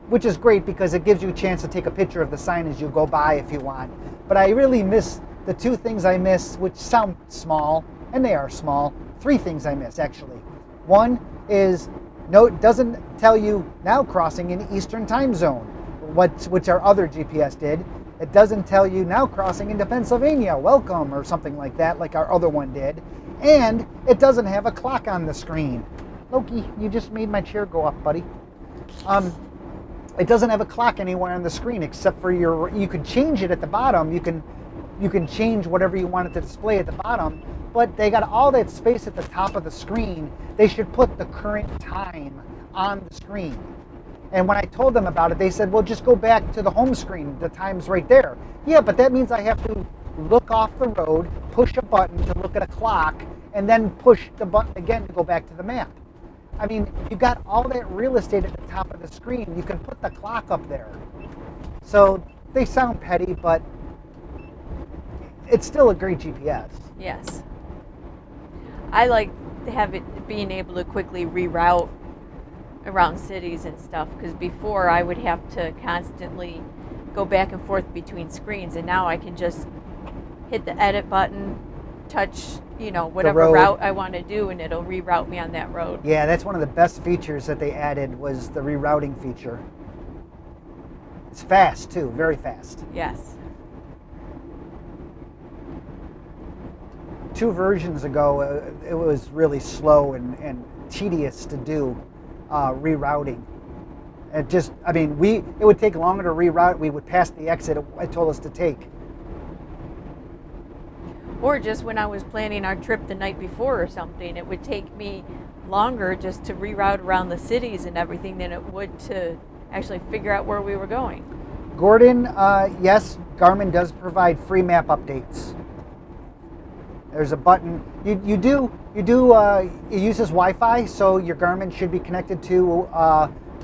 which is great because it gives you a chance to take a picture of the sign as you go by if you want. But I really miss the two things I miss, which sound small, and they are small. 3 things I miss, actually. One is, no, it doesn't tell you now crossing in Eastern time zone, which our other GPS did. It doesn't tell you now crossing into Pennsylvania, welcome, or something like that, like our other one did. And it doesn't have a clock on the screen. Loki, you just made my chair go up, buddy. It doesn't have a clock anywhere on the screen except for you can change it at the bottom. You can change whatever you want it to display at the bottom, but they got all that space at the top of the screen. They should put the current time on the screen. And when I told them about it, they said, well, just go back to the home screen. The time's right there. Yeah, but that means I have to look off the road, push a button to look at a clock, and then push the button again to go back to the map. I mean, you got all that real estate at the top of the screen. You can put the clock up there. So they sound petty, but it's still a great GPS. Yes. I like to have it being able to quickly reroute around cities and stuff, because before I would have to constantly go back and forth between screens, and now I can just hit the edit button, touch whatever route I want to do, and it'll reroute me on that road. Yeah, that's one of the best features that they added, was the rerouting feature. It's fast too, very fast. Yes. 2 versions ago, it was really slow and tedious to do rerouting. It would take longer to reroute. We would pass the exit it told us to take. Or just when I was planning our trip the night before or something, it would take me longer just to reroute around the cities and everything than it would to actually figure out where we were going. Gordon, yes, Garmin does provide free map updates. There's a button. It uses Wi-Fi, so your Garmin should be connected to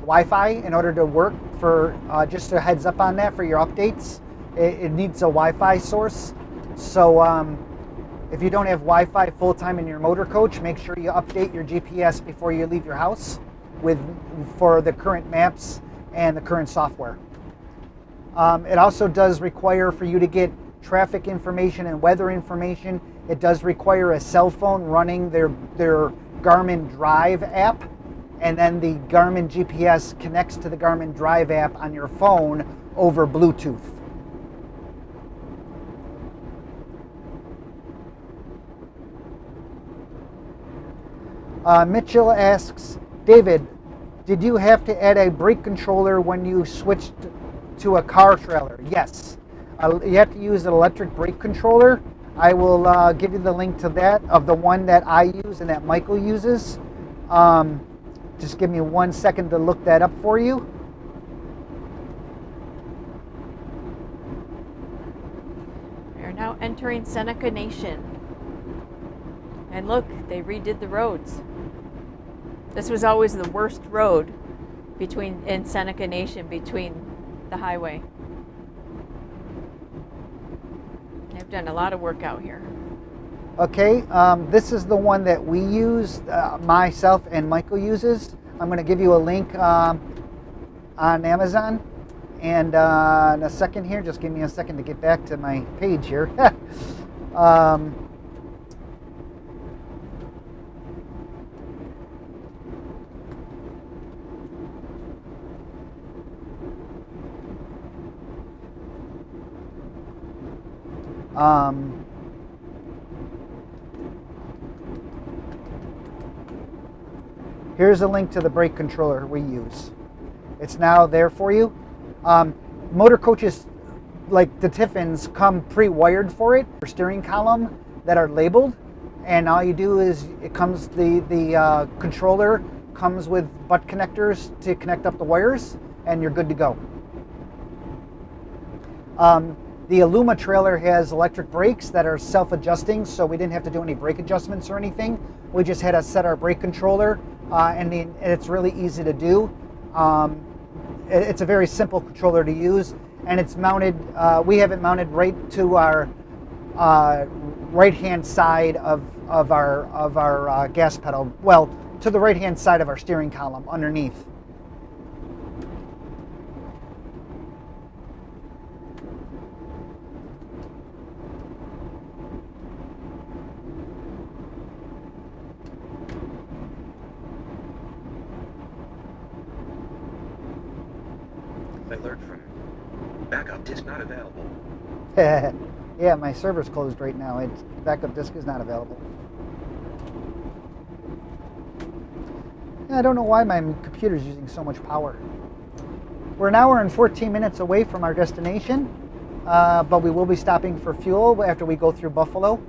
Wi-Fi in order to work. For just a heads up on that for your updates, it needs a Wi-Fi source. So if you don't have Wi-Fi full-time in your motor coach, make sure you update your GPS before you leave your house for the current maps and the current software. It also does require for you to get traffic information and weather information. It does require a cell phone running their Garmin Drive app, and then the Garmin GPS connects to the Garmin Drive app on your phone over Bluetooth. Mitchell asks, David, did you have to add a brake controller when you switched to a car trailer? Yes. You have to use an electric brake controller. I will give you the link to that, of the one that I use and that Michael uses. Just give me 1 second to look that up for you. We are now entering Seneca Nation. And look, they redid the roads. This was always the worst road in Seneca Nation, between the highway. They've done a lot of work out here. Okay, this is the one that we use, myself and Michael uses. I'm going to give you a link on Amazon. And in a second here, just give me a second to get back to my page here. Here's a link to the brake controller we use. It's now there for you. Motor coaches like the Tiffins come pre-wired for it, for steering column that are labeled, and all you do is it comes the controller comes with butt connectors to connect up the wires, and you're good to go. The Aluma trailer has electric brakes that are self-adjusting, so we didn't have to do any brake adjustments or anything. We just had to set our brake controller, and it's really easy to do. It's a very simple controller to use, and it's mounted. We have it mounted right to our right-hand side of our gas pedal. Well, to the right-hand side of our steering column underneath. Alert from backup disk not available. Yeah, my server's closed right now. Its backup disk is not available. I don't know why my computer's using so much power. We're an hour and 14 minutes away from our destination, but we will be stopping for fuel after we go through Buffalo.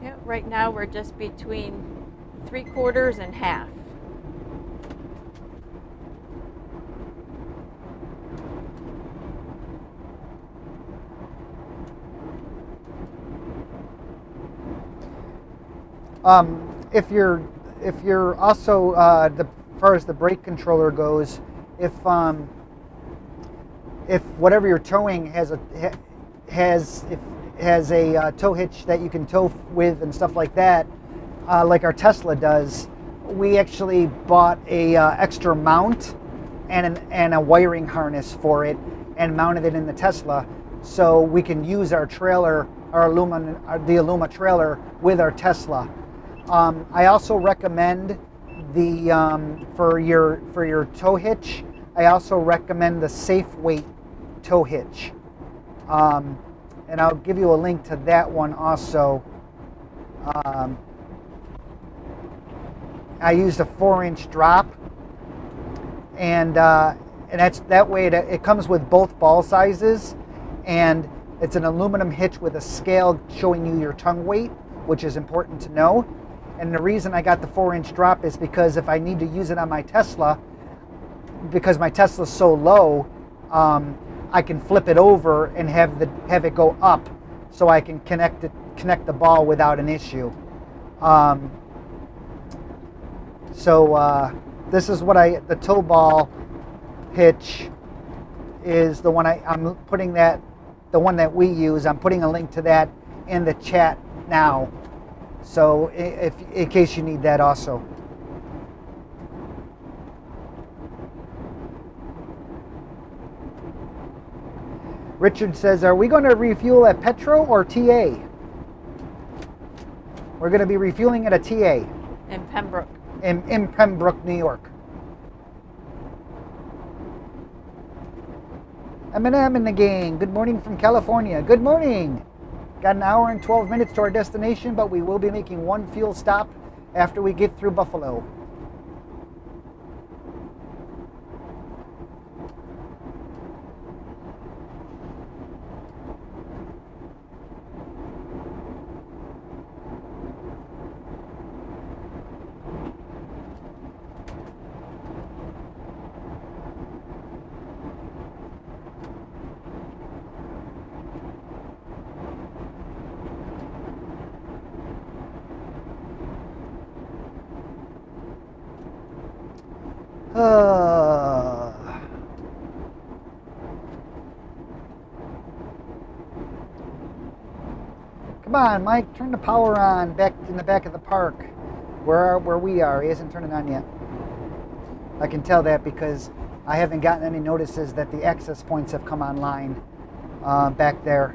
Yeah, right now we're just between 3/4 and half. If you're also as far as the brake controller goes, if whatever you're towing has a tow hitch that you can tow with and stuff like that, like our Tesla does, we actually bought a extra mount and a wiring harness for it and mounted it in the Tesla, so we can use our trailer, the Aluma trailer with our Tesla. I also recommend for your tow hitch, I also recommend the Safe Weight tow hitch, and I'll give you a link to that one also. I used a 4-inch drop, and that's that way it comes with both ball sizes, and it's an aluminum hitch with a scale showing you your tongue weight, which is important to know. And the reason I got the 4-inch drop is because if I need to use it on my Tesla, because my Tesla's so low, I can flip it over and have it go up, so I can connect the ball without an issue. This is what the tow ball hitch is the one I'm putting the one that we use. I'm putting a link to that in the chat now. So in case you need that also. Richard says, are we going to refuel at Petro or TA? We're going to be refueling at a TA. In Pembroke. In Pembroke, New York. Eminem and the gang. Good morning from California. Good morning. Got an hour and 12 minutes to our destination, but we will be making one fuel stop after we get through Buffalo. Come on, Mike, turn the power on back in the back of the park where we are. He hasn't turned it on yet. I can tell that because I haven't gotten any notices that the access points have come online back there.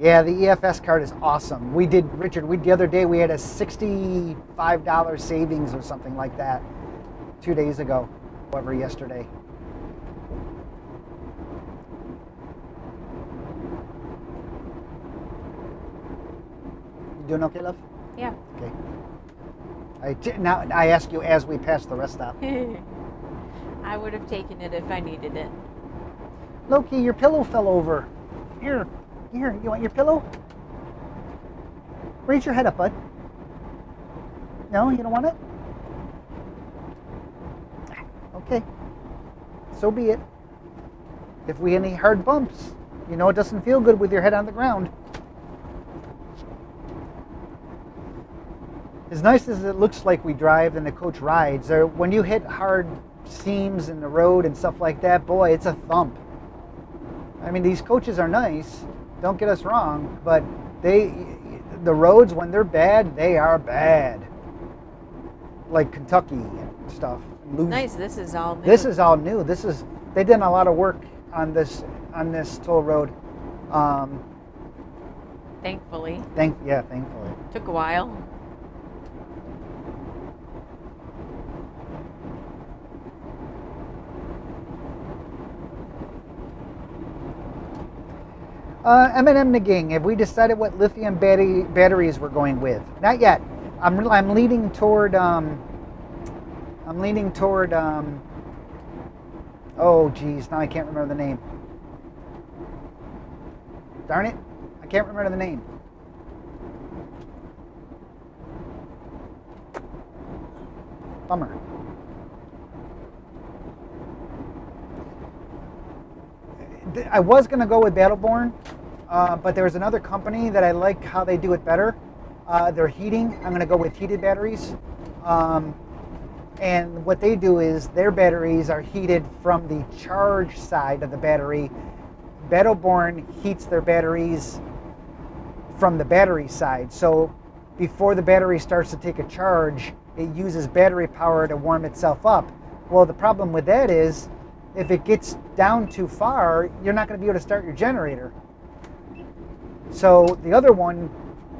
Yeah, the EFS card is awesome. Richard, the other day we had a $65 savings or something like that. 2 days ago, however, yesterday. You doing okay, love? Yeah. Okay. Now I ask you as we pass the rest stop. I would have taken it if I needed it. Loki, your pillow fell over. Here, you want your pillow? Raise your head up, bud. No, you don't want it? Okay. So be it. If we any hard bumps, you know it doesn't feel good with your head on the ground. As nice as it looks like we drive and the coach rides, when you hit hard seams in the road and stuff like that, boy, it's a thump. I mean, these coaches are nice, don't get us wrong, but the roads, when they're bad, they are bad. Like Kentucky and stuff. Nice, this is all new. This is all new. They did a lot of work on this toll road. Thankfully. Thankfully. Took a while. M&M Naging, have we decided what lithium batteries we're going with? Not yet. I'm leaning toward. Oh geez, now I can't remember the name. Darn it, I can't remember the name. Bummer. I was going to go with Battleborn, but there's another company that I like how they do it better. Their heating, I'm going to go with heated batteries. And what they do is their batteries are heated from the charge side of the battery. Battleborn heats their batteries from the battery side. So before the battery starts to take a charge, it uses battery power to warm itself up. Well, the problem with that is if it gets down too far, you're not going to be able to start your generator. So the other one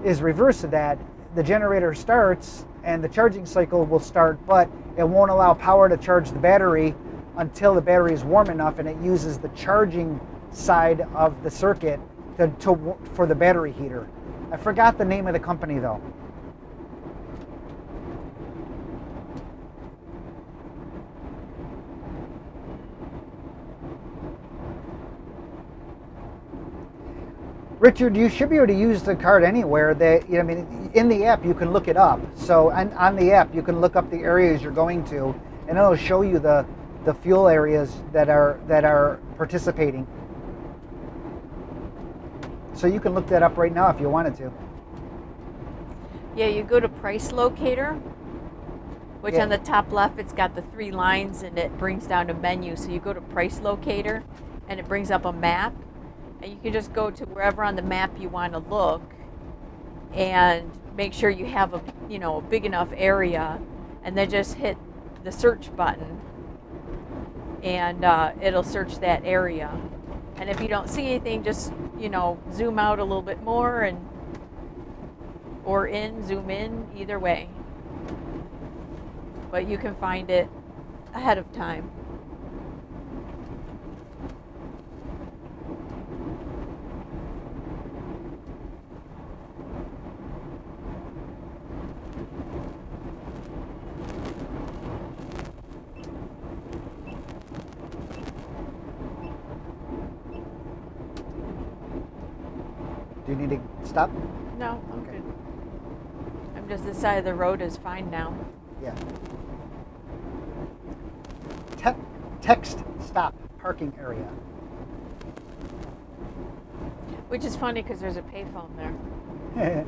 is reverse of that. The generator starts and the charging cycle will start, but it won't allow power to charge the battery until the battery is warm enough, and it uses the charging side of the circuit for the battery heater. I forgot the name of the company though. Richard, you should be able to use the card anywhere. In the app you can look it up. So on the app you can look up the areas you're going to, and it'll show you the fuel areas that are participating. So you can look that up right now if you wanted to. Yeah, you go to Price Locator, which on the top left it's got the 3 lines and it brings down a menu. So you go to Price Locator and it brings up a map. And you can just go to wherever on the map you want to look and make sure you have a big enough area, and then just hit the search button and it'll search that area. And if you don't see anything, just zoom out a little bit more or zoom in, either way. But you can find it ahead of time. Do you need to stop? No, I'm good. I'm just this side of the road is fine now. Yeah. Text stop parking area. Which is funny because there's a payphone there.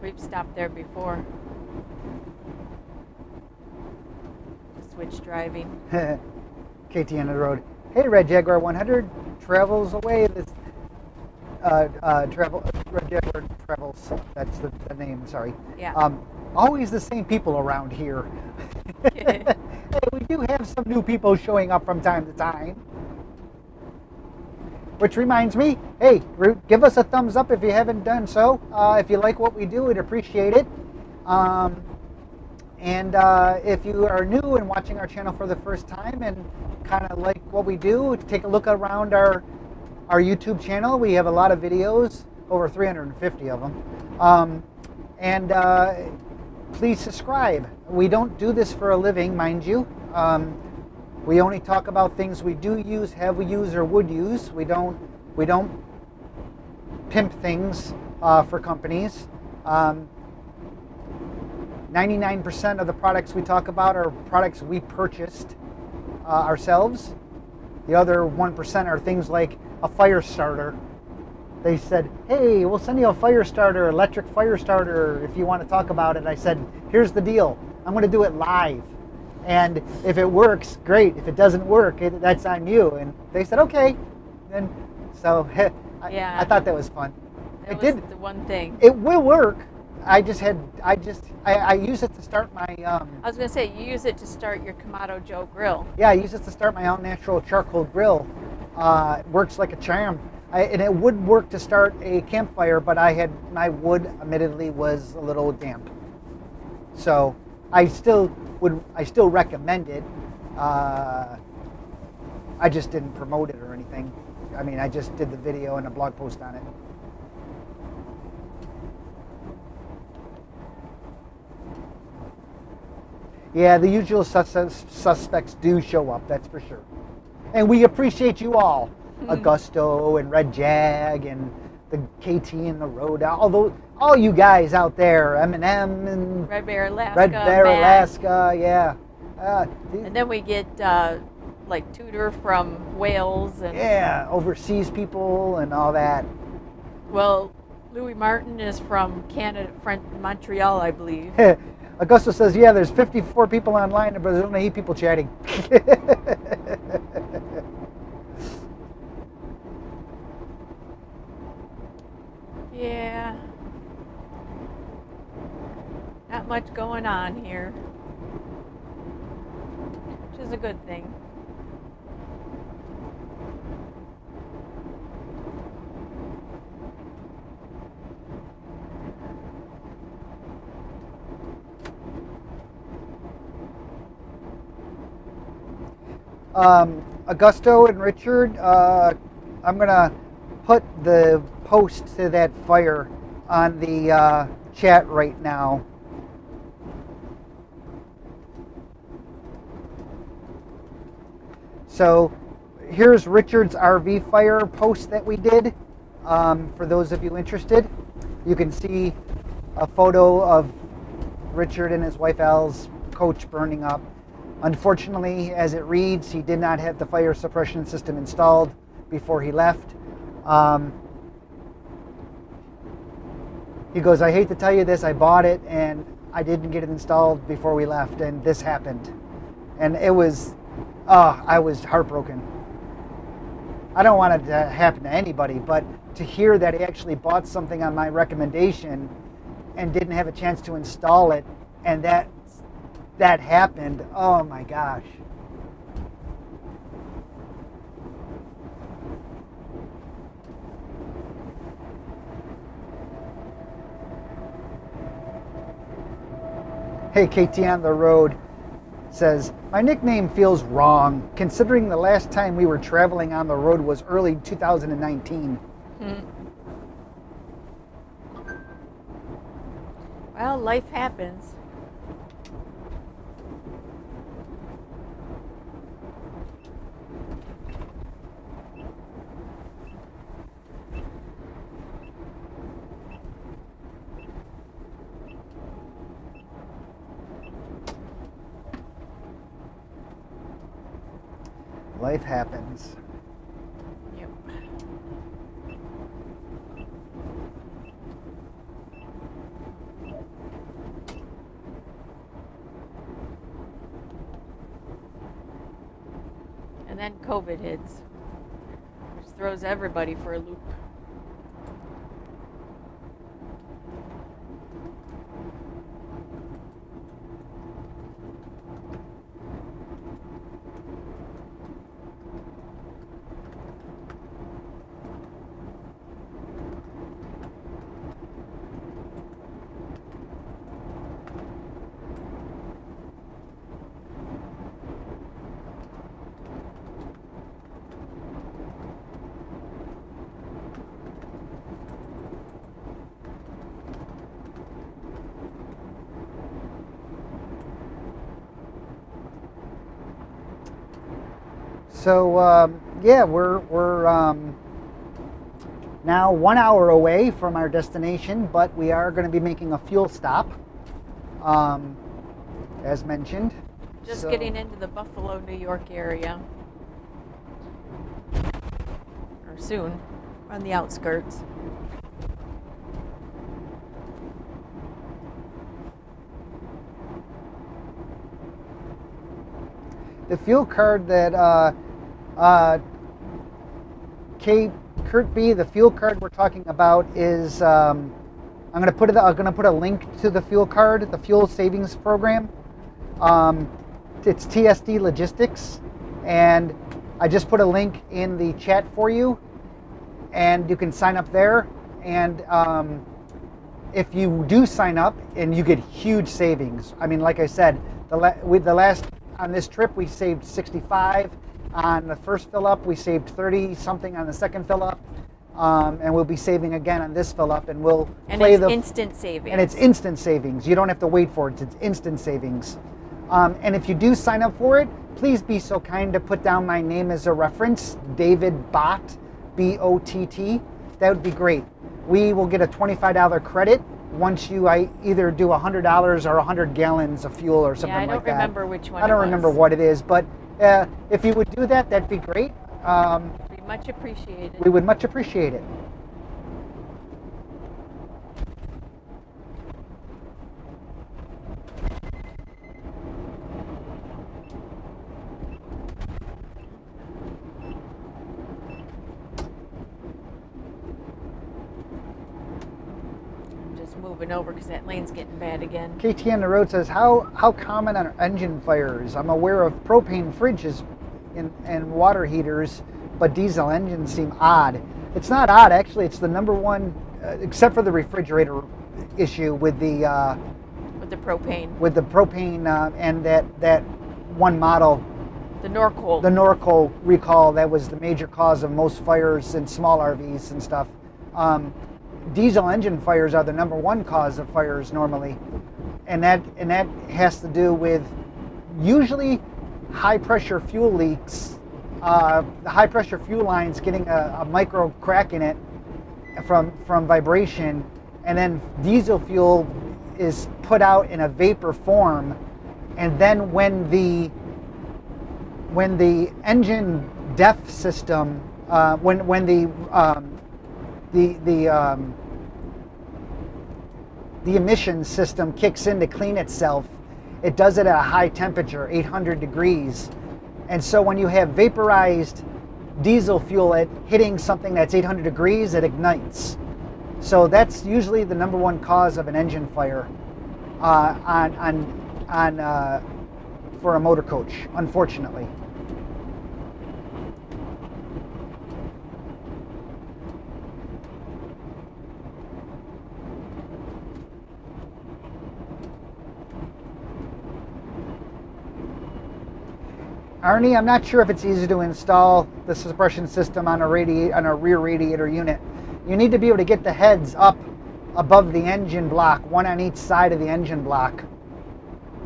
We've stopped there before. Switch driving. KT on the road. Hey, Red Jaguar 100 travels away. Red Jaguar travels. That's the name. Sorry. Yeah. Always the same people around here. Hey, we do have some new people showing up from time to time. Which reminds me, hey, give us a thumbs up if you haven't done so. If you like what we do, we'd appreciate it. And if you are new and watching our channel for the first time and kind of like what we do, take a look around our YouTube channel. We have a lot of videos, over 350 of them. And please subscribe. We don't do this for a living, mind you. We only talk about things we do use, have used, or would use. We don't pimp things for companies. 99% of the products we talk about are products we purchased ourselves. The other 1% are things like a fire starter. They said, hey, we'll send you a fire starter, electric fire starter, if you want to talk about it. I said, here's the deal. I'm going to do it live. And if it works, great. If it doesn't work, that's on you. And they said, okay. And so I thought that was fun. It was the one thing. It will work. I use it to start my... I was going to say, you use it to start your Kamado Joe grill. Yeah, I use it to start my all natural charcoal grill. It works like a charm. And it would work to start a campfire, but my wood admittedly was a little damp. So I still recommend it. I just didn't promote it or anything. I mean, I just did the video and a blog post on it. Yeah, the usual suspects do show up, that's for sure. And we appreciate you all. Augusto and Red Jag and the KT and the Road. All you guys out there, M&M and Red Bear Alaska. Red Bear Alaska, yeah. And then we get like Tudor from Wales. And yeah, overseas people and all that. Well, Louis Martin is from Canada, Montreal, I believe. Augusto says, yeah, there's 54 people online, but there's only 8 people chatting. Yeah. Not much going on here, which is a good thing. Augusto and Richard, I'm going to put the post to that fire on the chat right now. So here's Richard's RV fire post that we did. For those of you interested, you can see a photo of Richard and his wife Al's coach burning up. Unfortunately, as it reads, he did not have the fire suppression system installed before he left. He goes, I hate to tell you this, I bought it and I didn't get it installed before we left, and this happened. And it was, I was heartbroken. I don't want it to happen to anybody, but to hear that he actually bought something on my recommendation and didn't have a chance to install it, and that happened, oh my gosh. Hey, KT on the Road says, my nickname feels wrong considering the last time we were traveling on the road was early 2019. Well, life happens. Life happens. Yep. And then COVID hits, which throws everybody for a loop. So yeah, we're now 1 hour away from our destination, but we are going to be making a fuel stop, as mentioned. Just getting into the Buffalo, New York area. Or soon, on the outskirts. The fuel card that Kurt B, the fuel card we're talking about is I'm going to put a link to the fuel card, the fuel savings program. It's TSD Logistics, and I just put a link in the chat for you, and you can sign up there. And if you do sign up, and you get huge savings. I mean, like I said, on this trip we saved 65 on the first fill up. We saved 30 something on the second fill up, and we'll be saving again on this fill up. And we'll play the instant savings. And it's instant savings. You don't have to wait for it. It's instant savings. And if you do sign up for it, please be so kind to put down my name as a reference, David Bott, B-O-T-T. That would be great. We will get a $25 credit once you either do $100 or 100 gallons of fuel or something like that. I don't remember which one. I don't remember what it is, but if you would do that, that'd be great. It'd be much appreciated. We would much appreciate it. Moving over because that lane's getting bad again. KT on the road says, how common are engine fires? I'm aware of propane fridges and water heaters, but diesel engines seem odd. It's not odd, actually. It's the number one, except for the refrigerator issue with the propane. With the propane and that one model. The Norco. The Norco recall, that was the major cause of most fires in small RVs and stuff. Diesel engine fires are the number one cause of fires normally, and that has to do with usually high pressure fuel leaks, the high pressure fuel lines getting a micro crack in it from vibration, and then diesel fuel is put out in a vapor form, and then when the engine DEF system, when the emission system kicks in to clean itself, it does it at a high temperature, 800 degrees. And so when you have vaporized diesel fuel hitting something that's 800 degrees, it ignites. So that's usually the number one cause of an engine fire for a motor coach, unfortunately. Arnie, I'm not sure if it's easy to install the suppression system on a rear radiator unit. You need to be able to get the heads up above the engine block, one on each side of the engine block.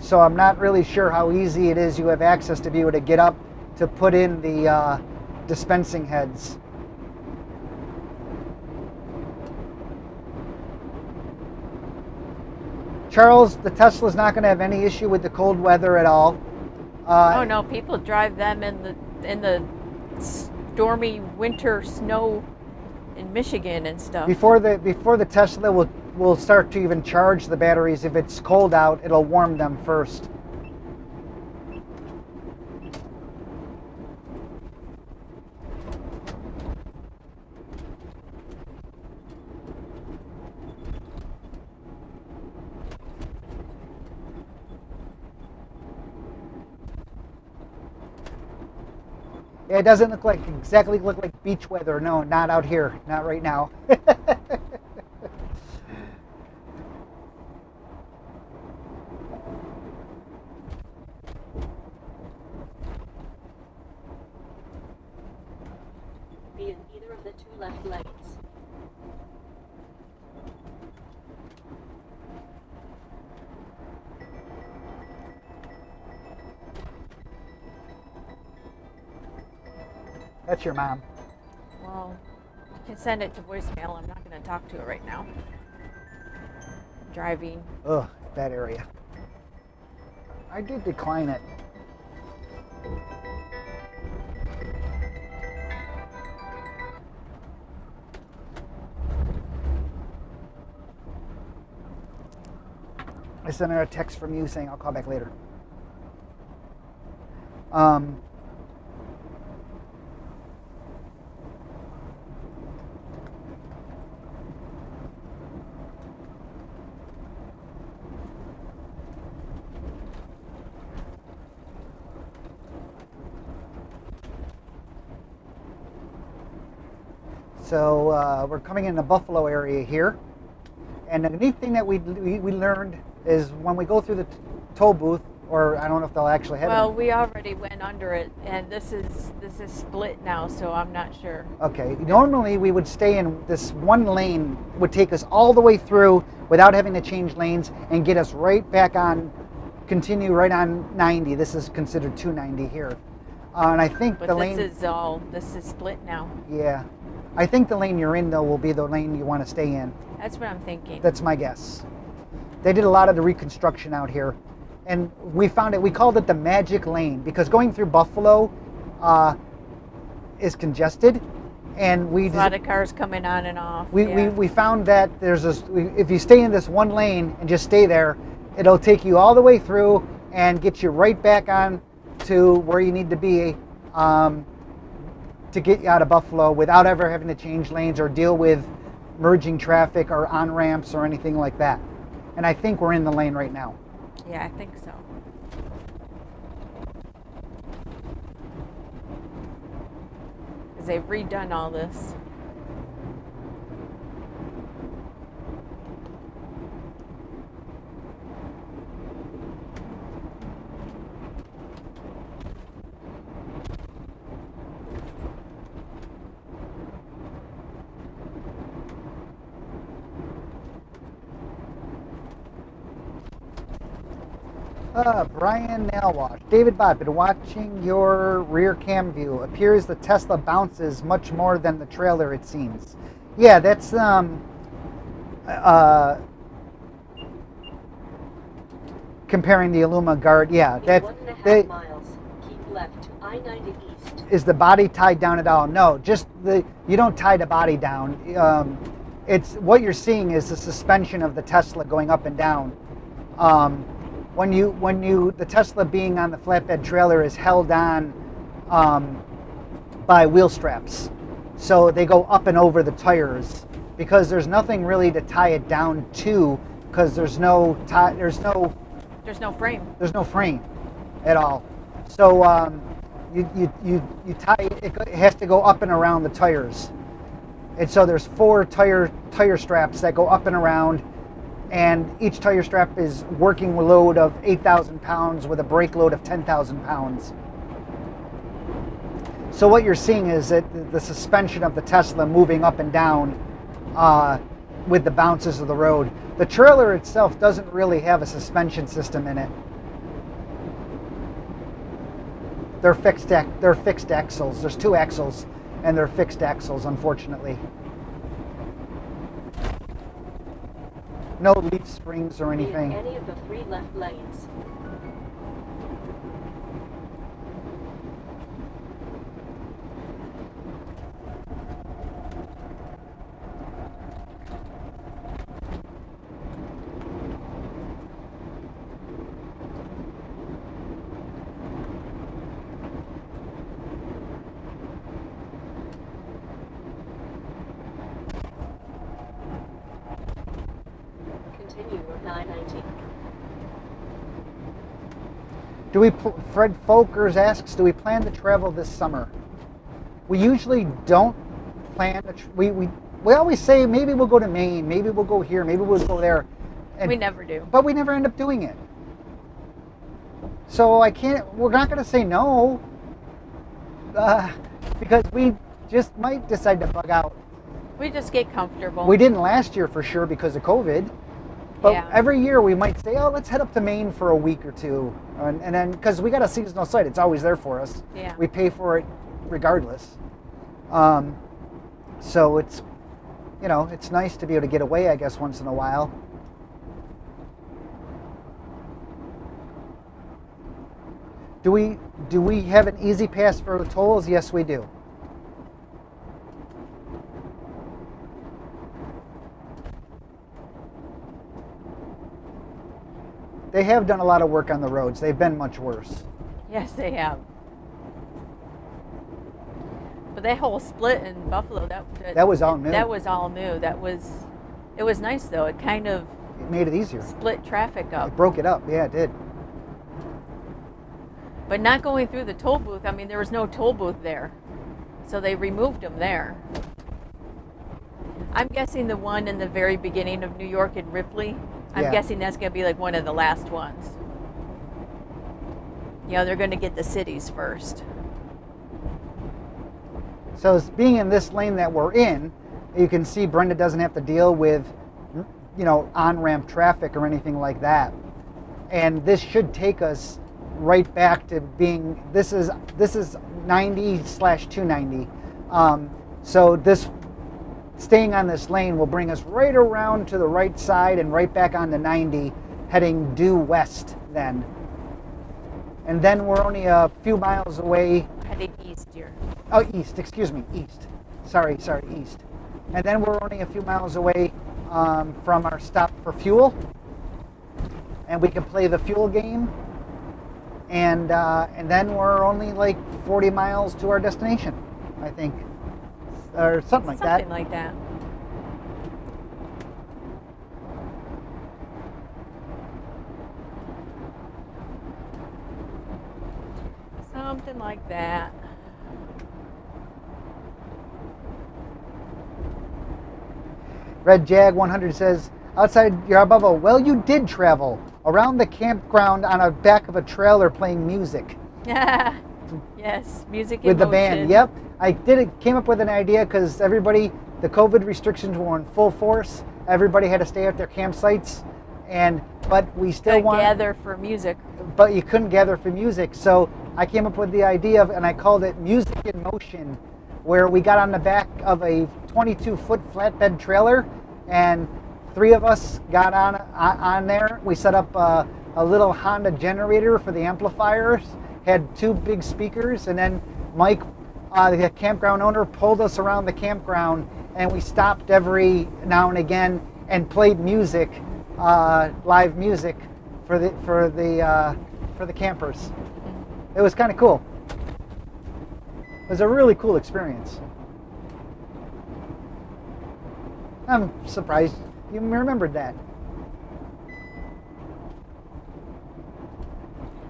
So I'm not really sure how easy it is you have access to be able to get up to put in the dispensing heads. Charles, the Tesla's not going to have any issue with the cold weather at all. Oh no, people drive them in the stormy winter snow in Michigan and stuff. Before the Tesla will start to even charge the batteries, if it's cold out, it'll warm them first. Yeah, it doesn't exactly look like beach weather. No, not out here. Not right now. Be in either of the two left lanes. That's your mom. Well, you can send it to voicemail. I'm not going to talk to it right now. Driving. Ugh, bad area. I did decline it. I sent her a text from you saying I'll call back later. So we're coming in the Buffalo area here, and the neat thing that we learned is when we go through the toll booth, or I don't know if they'll actually have Well, it. we already went under it, and this is split now, so I'm not sure. Okay, normally we would stay in this one lane, would take us all the way through without having to change lanes and get us right back on, continue right on 90. This is considered 290 here. And I think But the lane... this is split now. Yeah. I think the lane you're in, though, will be the lane you want to stay in. That's what I'm thinking. That's my guess. They did a lot of the reconstruction out here. And we found it, we called it the magic lane because going through Buffalo is congested. And There's a lot of cars coming on and off. we found that if you stay in this one lane and just stay there, it'll take you all the way through and get you right back on to where you need to be to get you out of Buffalo without ever having to change lanes or deal with merging traffic or on ramps or anything like that. And I think we're in the lane right now. Yeah, I think so. Because they've redone all this. Brian Nailwash. David Bott, been watching your rear cam view. Appears the Tesla bounces much more than the trailer, it seems. Yeah, that's comparing the Aluma guard. Yeah, that 1.5 miles. Keep left to I-90 East. Is the body tied down at all? No, just you don't tie the body down. It's what you're seeing is the suspension of the Tesla going up and down. When the Tesla being on the flatbed trailer is held on by wheel straps, so they go up and over the tires because there's nothing really to tie it down to because there's no frame at all. So you tie it has to go up and around the tires, and so there's 4 tire straps that go up and around. And each tire strap is working with a load of 8,000 pounds with a brake load of 10,000 pounds. So what you're seeing is that the suspension of the Tesla moving up and down with the bounces of the road. The trailer itself doesn't really have a suspension system in it. They're fixed axles. There's 2 axles, and they're fixed axles, unfortunately. No leaf springs or anything. In any of the 3 left lanes. Fred Folkers asks, do we plan to travel this summer? We usually don't plan to. We always say maybe we'll go to Maine, maybe we'll go here, maybe we'll go there. We never do. But we never end up doing it. So we're not going to say no because we just might decide to bug out. We just get comfortable. We didn't last year for sure because of COVID. But yeah. Every year we might say, oh, let's head up to Maine for a week or 2. And then, because we got a seasonal site, it's always there for us. Yeah. We pay for it regardless. So it's, it's nice to be able to get away, I guess, once in a while. Do we have an easy pass for the tolls? Yes, we do. They have done a lot of work on the roads. They've been much worse. Yes, they have. But that whole split in Buffalo, that was all new. That was all new. It was nice though. It kind of made it easier. Split traffic up. It broke it up. Yeah, it did. But not going through the toll booth. I mean, there was no toll booth there, so they removed them there. I'm guessing the one in the very beginning of New York in Ripley. I'm guessing that's going to be like one of the last ones. They're going to get the cities first. So being in this lane that we're in, you can see Brenda doesn't have to deal with, on-ramp traffic or anything like that. And this should take us right back to being, this is 90/290. So this, staying on this lane will bring us right around to the right side and right back onto 90, heading due west then. And then we're only a few miles away. Heading east here. Oh, east, excuse me, east. Sorry, east. And then we're only a few miles away from our stop for fuel. And we can play the fuel game. And then we're only like 40 miles to our destination, I think. Or something like that. Something like that. Something like that. Red Jag 100 says, outside you're above a, well, you did travel around the campground on the back of a trailer playing music. Yes, music with the band. Yep, I came up with an idea because the COVID restrictions were in full force. Everybody had to stay at their campsites, but we still want gather for music. But you couldn't gather for music, so I came up with the idea and I called it Music in Motion, where we got on the back of a 22-foot flatbed trailer, and 3 of us got on there. We set up a little Honda generator for the amplifiers, had 2 big speakers, and then Mike, the campground owner, pulled us around the campground, and we stopped every now and again and played music, live music for the campers. It was kind of cool. It was a really cool experience. I'm surprised you remembered that.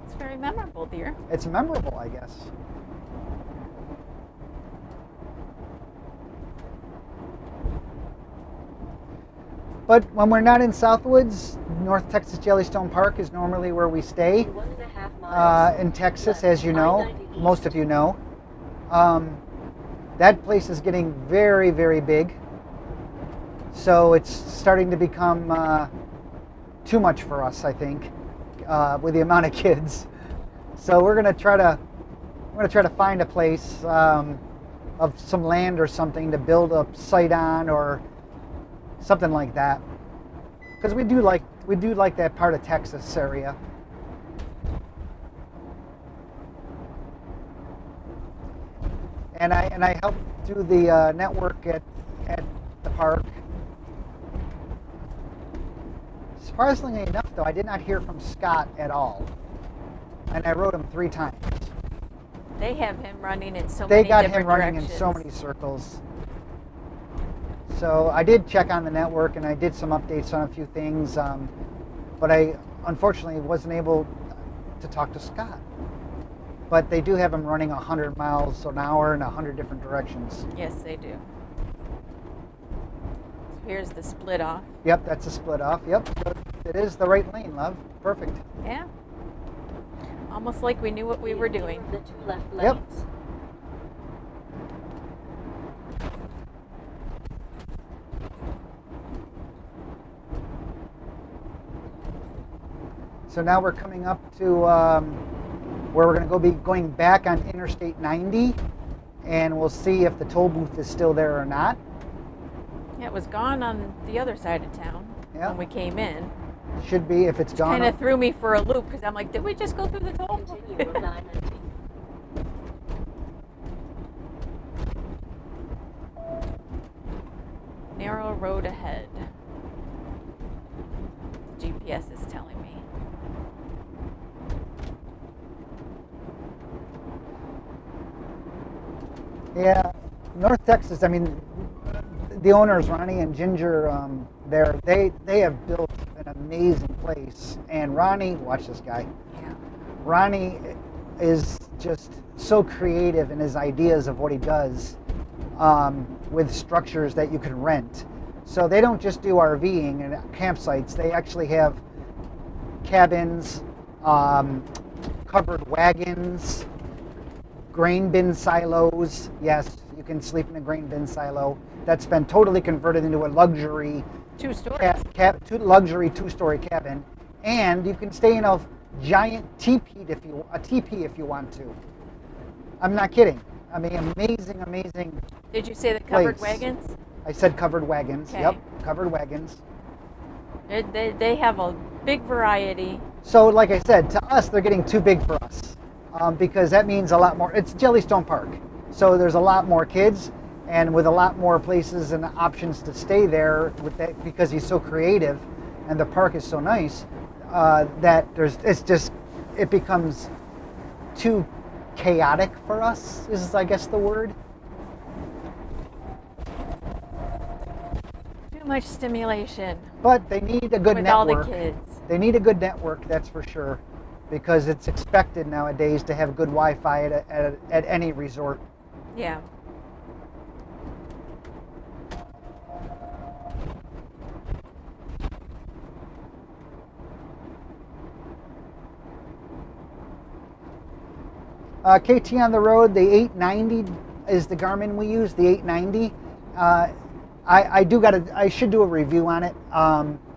It's very memorable, dear. It's memorable, I guess. But when we're not in Southwoods, North Texas Jellystone Park is normally where we stay. 1.5 miles. In Texas, as you know, most of you know. That place is getting very, very big. So it's starting to become too much for us, I think, with the amount of kids. So we're gonna try to find a place of some land or something to build a site on, or something like that, because we do like that part of Texas area. And I helped do the network at the park. Surprisingly enough, though, I did not hear from Scott at all, and I wrote him 3 times. They have him running in so many different directions. They got him running in so many circles. So I did check on the network, and I did some updates on a few things, but I unfortunately wasn't able to talk to Scott. But they do have him running 100 miles an hour in 100 different directions. Yes, they do. So here's the split off. Yep, that's a split off. Yep, so it is the right lane, love. Perfect. Yeah. Almost like we knew what we were doing. The 2 left lanes. Yep. So now we're coming up to where we're going to be going back on Interstate 90, and we'll see if the toll booth is still there or not. Yeah, it was gone on the other side of town Yeah. when we came in. Should be if it's gone. Kind of threw me for a loop because I'm like, did we just go through the toll? Continue Route 919. Narrow road ahead. GPS is telling me. Yeah, North Texas. I mean, the owners, Ronnie and Ginger, they have built an amazing place. And Ronnie, watch this guy. Yeah. Ronnie is just so creative in his ideas of what he does with structures that you can rent. So they don't just do RVing and campsites. They actually have cabins, covered wagons, grain bin silos. Yes, you can sleep in a grain bin silo. That's been totally converted into a luxury luxury two-story cabin, and you can stay in a giant teepee if you want to. I'm not kidding. I mean, amazing. Did you say the covered place. wagons? I said covered wagons. Okay. Yep, covered wagons. They have a big variety. So, like I said, to us, they're getting too big for us because that means a lot more. It's Jellystone Park, so there's a lot more kids, and with a lot more places and options to stay there with that, because he's so creative, and the park is so nice that it becomes too chaotic for us. Is I guess the word. Too much stimulation But they need a good with network. all the kids. They need a good network, that's for sure, because it's expected nowadays to have good Wi-Fi at any resort. Yeah. KT on the road, the 890 is the Garmin we use, the 890. I should do a review on it.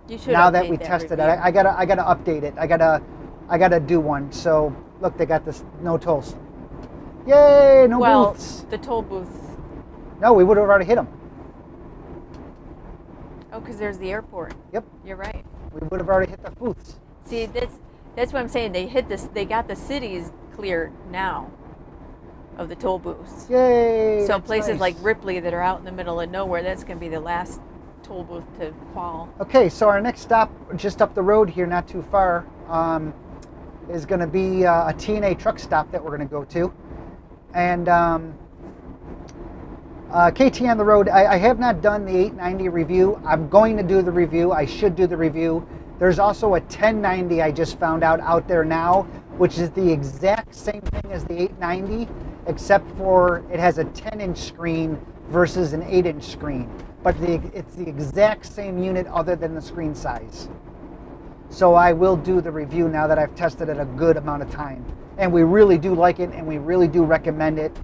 You should Now that update we that tested review. it, I gotta update it. I gotta do one. So look, they got this no tolls. Yay, no Well, booths. the toll booths. No, we would have already hit them. Oh, because there's the airport. Yep, You're right. we would have already hit the booths. See, that's what I'm saying. They got the cities cleared now of the toll booths. Yay! So that's places nice. like Ripley that are out in the middle of nowhere, that's going to be the last toll booth to fall. Okay, so our next stop, just up the road here, not too far, is going to be a TNA truck stop that we're going to go to. And KT on the road, I have not done the 890 review. I'm going to do the review. I should do the review. There's also a 1090 I just found out there now, which is the exact same thing as the 890, except for it has a 10-inch screen versus an 8-inch screen. But it's the exact same unit other than the screen size. So I will do the review now that I've tested it a good amount of time. And we really do like it, and we really do recommend it.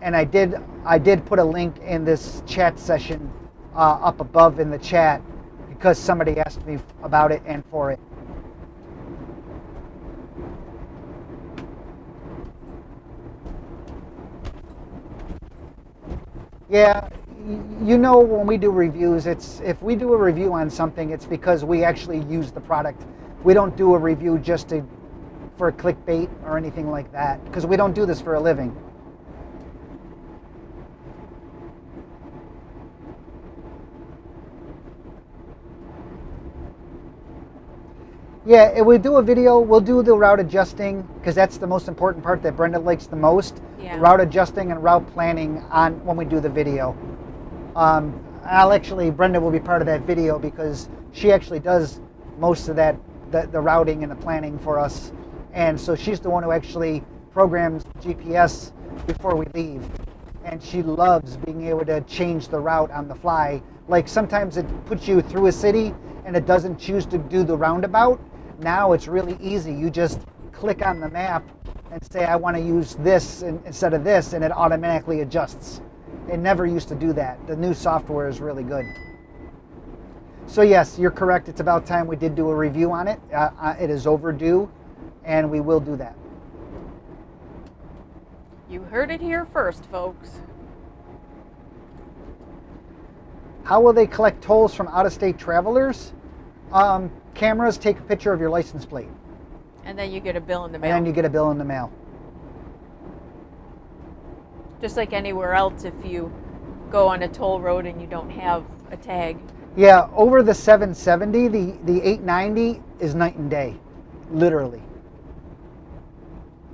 And I did put a link in this chat session up above in the chat because somebody asked me about it and for it. Yeah, you know, when we do reviews, if we do a review on something, it's because we actually use the product. We don't do a review just for clickbait or anything like that, because we don't do this for a living. Yeah, if we do a video, we'll do the route adjusting, because that's the most important part that Brenda likes the most. Yeah. Route adjusting and route planning on when we do the video. Brenda will be part of that video because she actually does most of that, the routing and the planning for us. And so she's the one who actually programs GPS before we leave. And she loves being able to change the route on the fly. Like sometimes it puts you through a city and it doesn't choose to do the roundabout. Now it's really easy. You just click on the map and say, I want to use this instead of this, and it automatically adjusts. It never used to do that. The new software is really good. So yes, you're correct. It's about time we did do a review on it. It is overdue, and we will do that. You heard it here first, folks. How will they collect tolls from out-of-state travelers? Cameras take a picture of your license plate. And then you get a bill in the mail. And then you get a bill in the mail. Just like anywhere else, if you go on a toll road and you don't have a tag. Yeah, over the 770, the 890 is night and day, literally.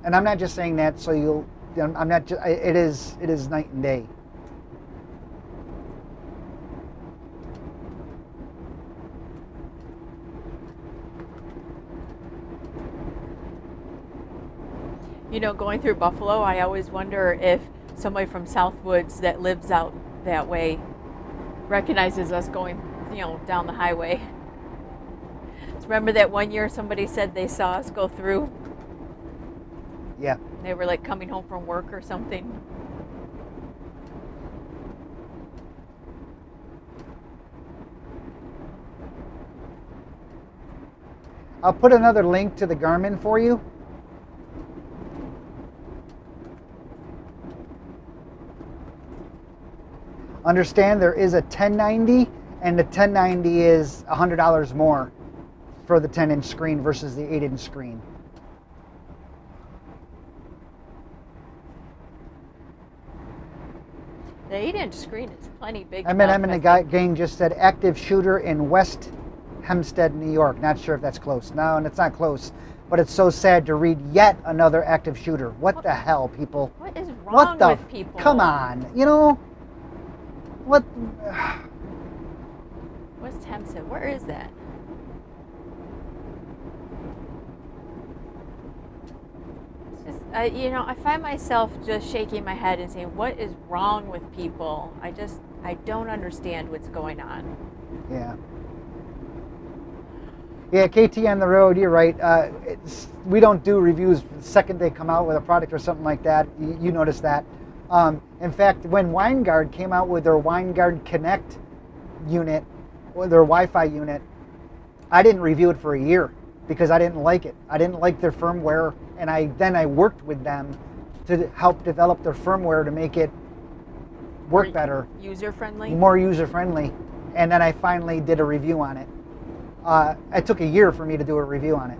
And I'm not just saying that so you'll, I'm not just, it is night and day. You know, going through Buffalo, I always wonder if somebody from Southwoods that lives out that way recognizes us going, you know, down the highway. Remember that one year somebody said they saw us go through? Yeah. They were like coming home from work or something. I'll put another link to the Garmin for you. Understand there is a 1090, and the 1090 is $100 more for the 10-inch screen versus the 8-inch screen. The 8-inch screen is plenty big. M&M and the gang just said active shooter in West Hempstead, New York. Not sure if that's close. No, and it's not close. But it's so sad to read yet another active shooter. What the hell, people? What is wrong with people? Come on, you know? What? West Hempstead, where is that? It's just, you know, I find myself just shaking my head and saying, what is wrong with people? I don't understand what's going on. Yeah. Yeah, KT on the road, you're right. We don't do reviews the second they come out with a product or something like that. You notice that. In fact, when Winegard came out with their Winegard Connect unit, or their Wi-Fi unit, I didn't review it for a year because I didn't like it. I didn't like their firmware, and then I worked with them to help develop their firmware to make it work better. User-friendly? More user-friendly. And then I finally did a review on it. It took a year for me to do a review on it.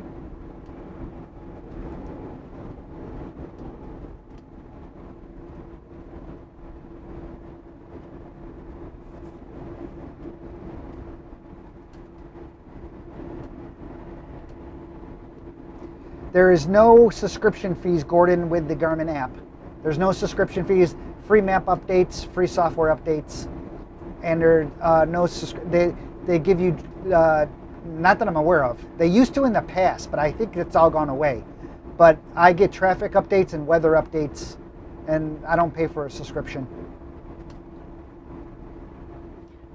There is no subscription fees, Gordon, with the Garmin app. There's no subscription fees, free map updates, free software updates, and they give you, not that I'm aware of. They used to in the past, but I think it's all gone away. But I get traffic updates and weather updates, and I don't pay for a subscription.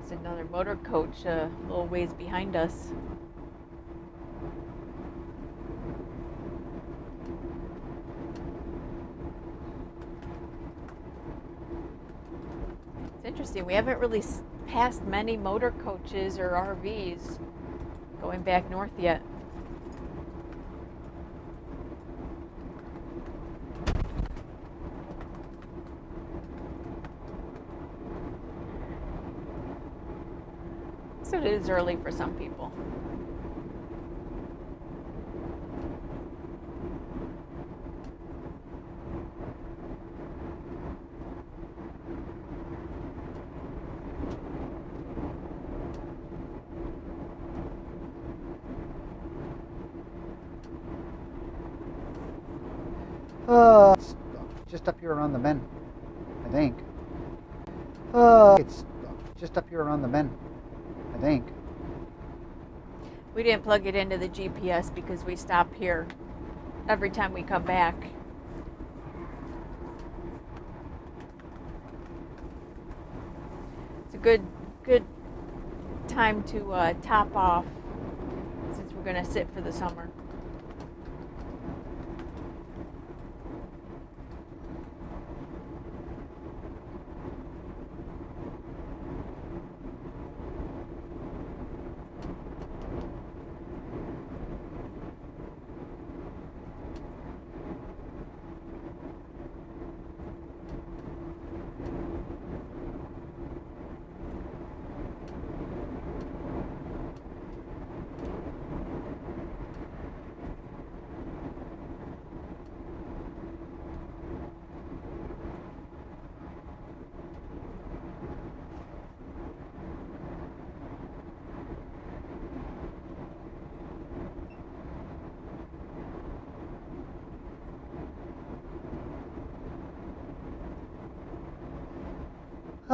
It's another motor coach a little ways behind us. It's interesting. We haven't really passed many motor coaches or RVs going back north yet. So it is early for some people. Just up here around the bend, I think. It's just up here around the bend, I think. We didn't plug it into the GPS because we stop here every time we come back. It's a good time to top off since we're going to sit for the summer.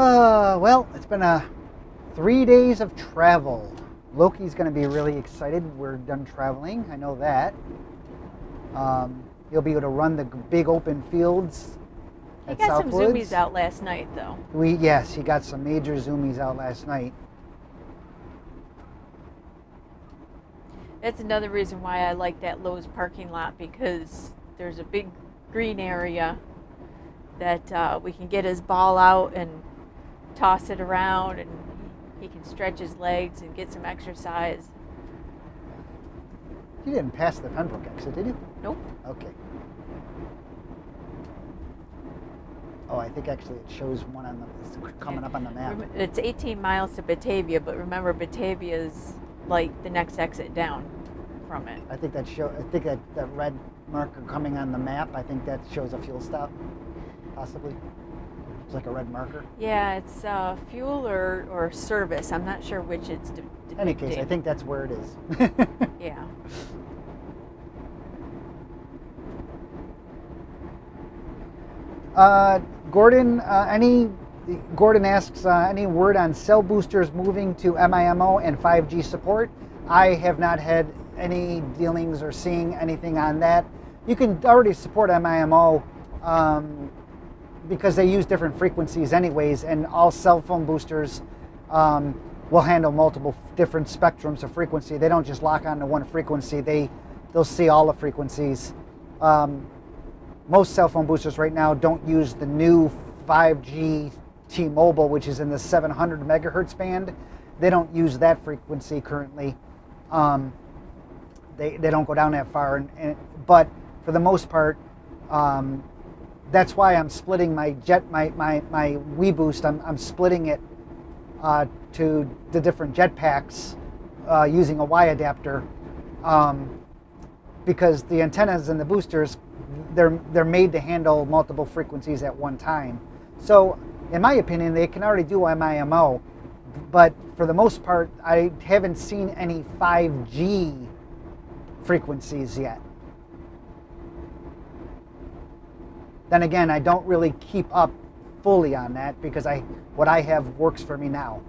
Well, it's been 3 days of travel. Loki's going to be really excited. We're done traveling. I know that. He'll be able to run the big open fields He at got some Southwoods. zoomies out last night, though. Yes, he got some major zoomies out last night. That's another reason why I like that Lowe's parking lot, because there's a big green area that we can get his ball out and toss it around, and he can stretch his legs and get some exercise. You didn't pass the Pembroke exit, did you? Nope. Okay. Oh, I think actually it shows one on it's coming up on the map. It's 18 miles to Batavia, but remember Batavia's like the next exit down from it. I think that red marker coming on the map, I think that shows a fuel stop, possibly. It's like a red marker. Yeah, it's fuel or service. I'm not sure which it's depicting. In any case, I think that's where it is. Yeah. Gordon asks, any word on cell boosters moving to MIMO and 5G support? I have not had any dealings or seeing anything on that. You can already support MIMO because they use different frequencies anyways, and all cell phone boosters will handle multiple different spectrums of frequency. They don't just lock onto one frequency. They'll see all the frequencies. Most cell phone boosters right now don't use the new 5G T-Mobile, which is in the 700 megahertz band. They don't use that frequency currently. They don't go down that far. But for the most part, that's why I'm splitting my Wii Boost. I'm splitting it to the different jetpacks using a Y adapter, because the antennas and the boosters, they're made to handle multiple frequencies at one time. So in my opinion, they can already do MIMO, but for the most part, I haven't seen any 5G frequencies yet. Then again, I don't really keep up fully on that because what I have works for me now.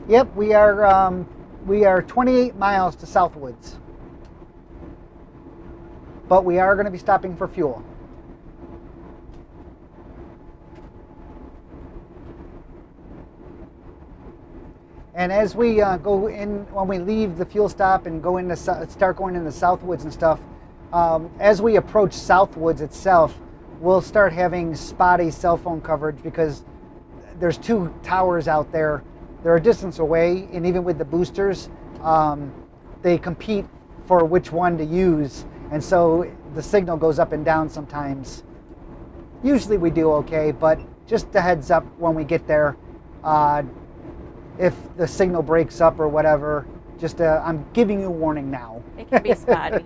Yep, we are 28 miles to Southwoods, but we are going to be stopping for fuel. And as we go in, when we leave the fuel stop and start going into Southwoods and stuff, as we approach Southwoods itself, we'll start having spotty cell phone coverage because there's 2 towers out there. They're a distance away, and even with the boosters, they compete for which one to use, and so the signal goes up and down sometimes. Usually we do okay, but just a heads up when we get there, if the signal breaks up or whatever, I'm giving you a warning now. It can be spotty.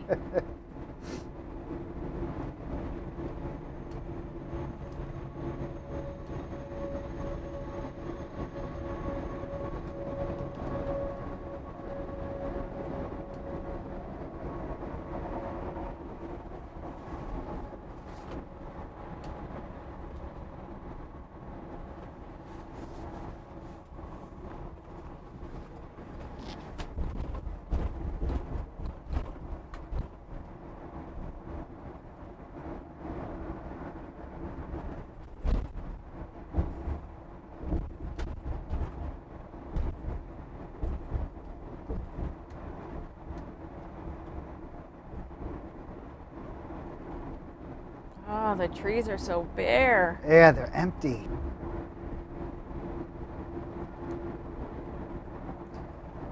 Oh, the trees are so bare. Yeah, they're empty.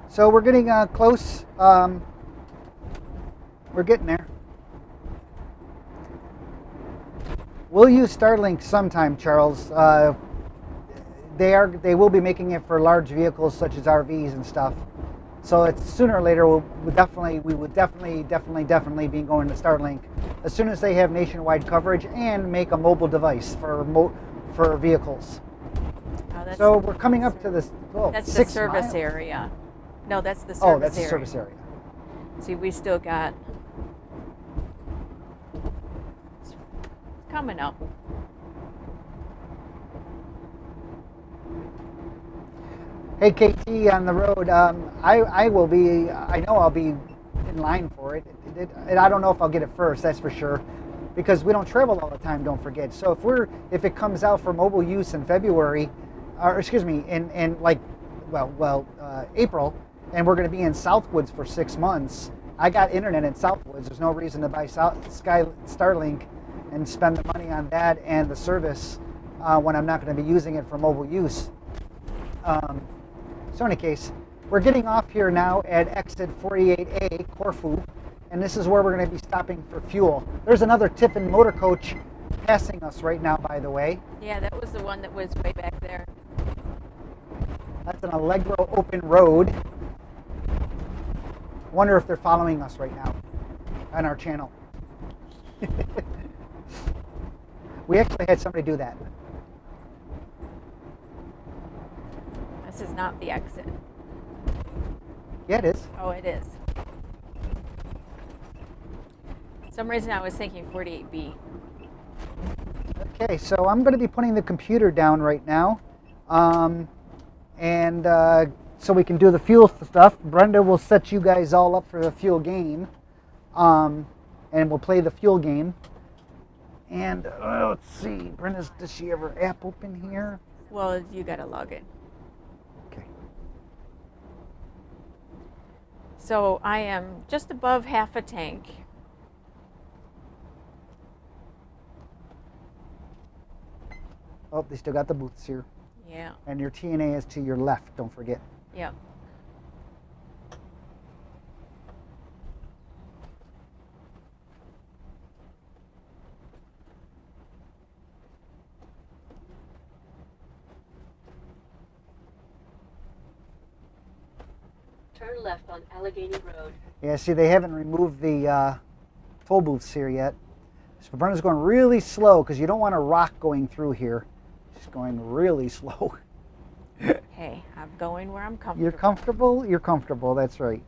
So we're getting close. We're getting there. We'll use Starlink sometime, Charles. They will be making it for large vehicles such as RVs and stuff. So it's sooner or later we would definitely be going to Starlink as soon as they have nationwide coverage and make a mobile device for vehicles. Oh, so we're coming up to this. Oh, that's the 6 service miles. area. No, that's the service Oh, that's area. the service area. See, we still got. It's coming up. Hey, KT on the road. I will be. I know I'll be in line for it. And I don't know if I'll get it first. That's for sure, because we don't travel all the time. Don't forget. So if it comes out for mobile use in February, or excuse me, in like, April, and we're going to be in Southwoods for 6 months. I got internet in Southwoods. There's no reason to buy Starlink and spend the money on that and the service when I'm not going to be using it for mobile use. So in any case, we're getting off here now at exit 48A, Corfu, and this is where we're going to be stopping for fuel. There's another Tiffin motor coach passing us right now, by the way. Yeah, that was the one that was way back there. That's an Allegro open road. Wonder if they're following us right now on our channel. We actually had somebody do that. This is not the exit. Yeah, it is. Oh, it is. For some reason I was thinking 48B. Okay, so I'm going to be putting the computer down right now. So we can do the fuel stuff. Brenda will set you guys all up for the fuel game. And we'll play the fuel game. And let's see, does she have her app open here? Well, you got to log in. Okay. So I am just above half a tank. Oh, they still got the booths here. Yeah. And your TNA is to your left, don't forget. Yep. Turn left on Allegheny Road. Yeah, see, they haven't removed the toll booths here yet. So Brenda's going really slow because you don't want a rock going through here. She's going really slow. Hey, I'm going where I'm comfortable. You're comfortable? You're comfortable, that's right.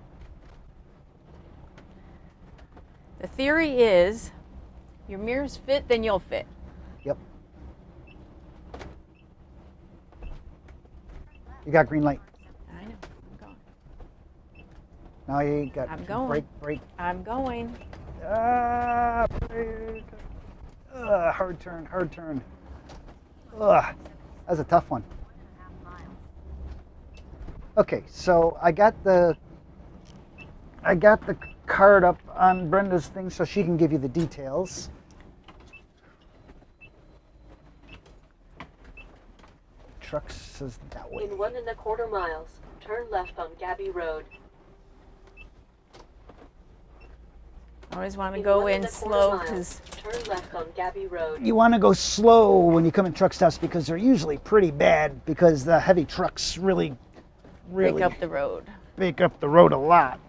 The theory is, your mirrors fit, then you'll fit. Yep. You got green light. I know. I'm going. Now you got I'm going. Brake. I'm going. Brake. Hard turn. That was a tough one. Okay, so I got the card up on Brenda's thing so she can give you the details. Truck says that way. In 1.25 miles, turn left on Gabby Road. I always want to go in 1.25 slow miles, because turn left on Gabby Road. You want to go slow when you come in truck stops because they're usually pretty bad because the heavy trucks really break up the road. Make up the road a lot.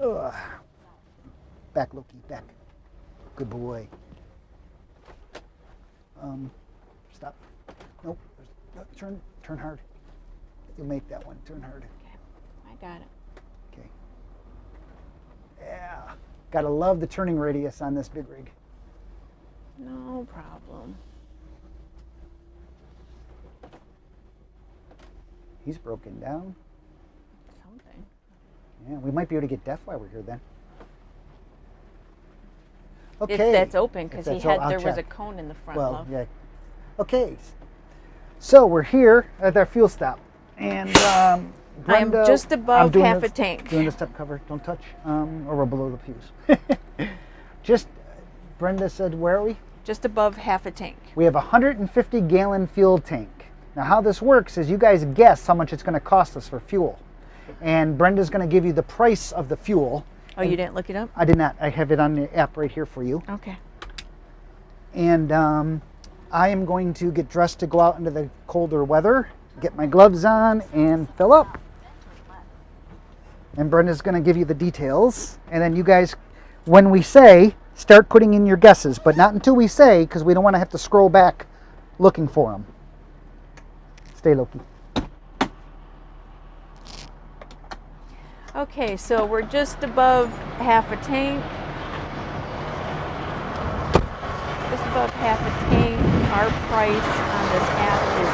Ugh. Back, Loki, back. Good boy. Stop. Nope. Turn hard. You'll make that one. Turn hard. Okay, I got it. Okay. Yeah. Gotta love the turning radius on this big rig. No problem. He's broken down. Something. Yeah, we might be able to get deaf while we're here then. Okay. If that's open, because If there that's was a check. cone in the front. Well, love. yeah. Okay. So we're here at our fuel stop, and Brenda, I'm just above doing half this- a tank. Doing the step cover. Don't touch, or we're below the fuse. Just, Brenda said, where are we? Just above half a tank. We have a 150-gallon fuel tank. Now, how this works is you guys guess how much it's going to cost us for fuel, and Brenda's going to give you the price of the fuel. Oh, you didn't look it up? I did not. I have it on the app right here for you. Okay. And I am going to get dressed to go out into the colder weather, get my gloves on, and fill up. And Brenda's going to give you the details. And then you guys, when we say, start putting in your guesses, but not until we say, because we don't want to have to scroll back looking for them. Stay Loki. Okay, so we're just above half a tank. Just above half a tank. Our price on this app is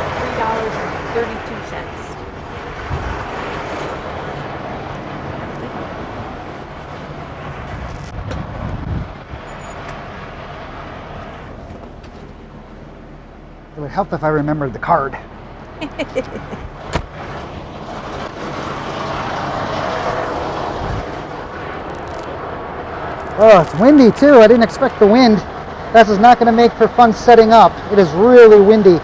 $3.32. It would help if I remembered the card. Oh, it's windy too. I didn't expect the wind. This is not going to make for fun setting up. It is really windy.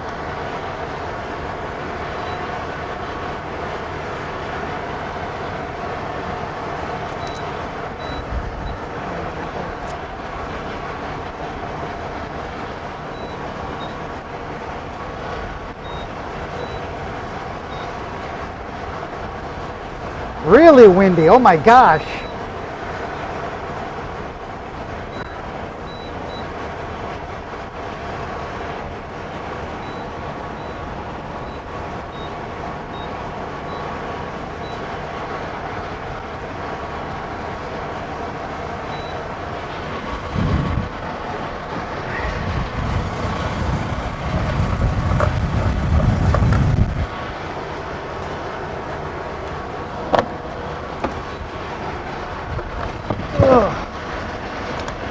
Really windy. Oh my gosh.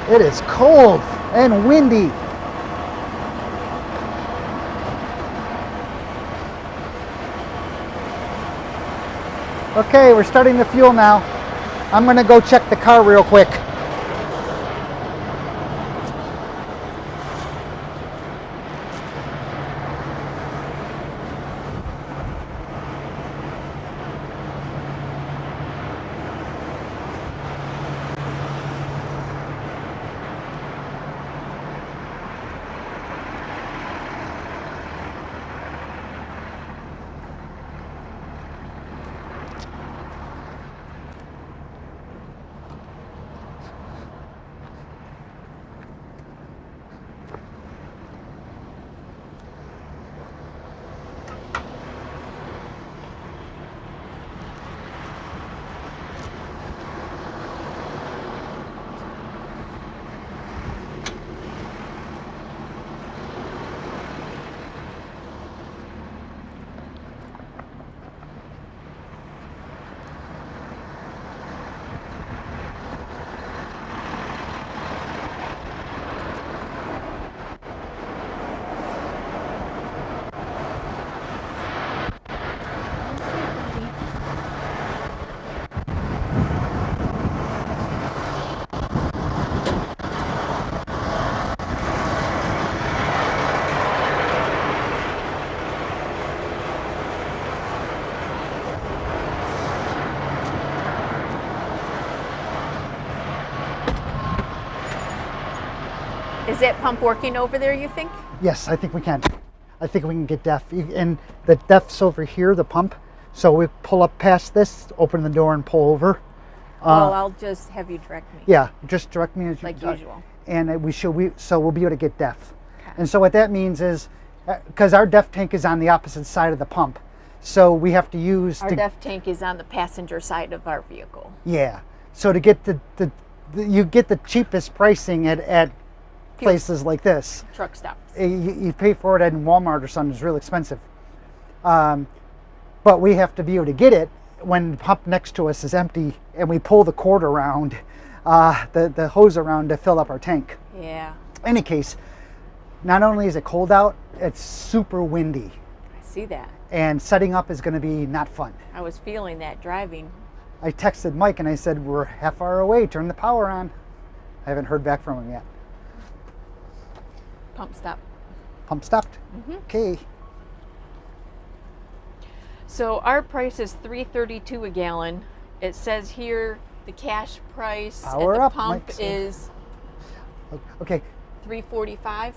It is cold and windy. Okay, we're starting the fuel now. I'm gonna go check the car real quick. Is that pump working over there, you think? Yes, I think we can. I think we can get DEF. And the DEF's over here, the pump. So we pull up past this, open the door and pull over. Well, I'll just have you direct me. Yeah, just direct me as like you usual. And so we'll be able to get DEF. Okay. And so what that means is, because our DEF tank is on the opposite side of the pump, so we have to use... Our DEF tank is on the passenger side of our vehicle. Yeah. So to get you get the cheapest pricing at places like this. Truck stops. You pay for it at Walmart or something. It's real expensive. But we have to be able to get it when the pump next to us is empty and we pull the cord around, the hose around to fill up our tank. Yeah. In any case, not only is it cold out, it's super windy. I see that. And setting up is going to be not fun. I was feeling that driving. I texted Mike and I said, we're half hour away, turn the power on. I haven't heard back from him yet. Pump stop. Pump stopped? Mm-hmm. Okay. So our price is $3.32 a gallon. It says here The cash price Power at the up, pump Mike. is Okay, $3.45.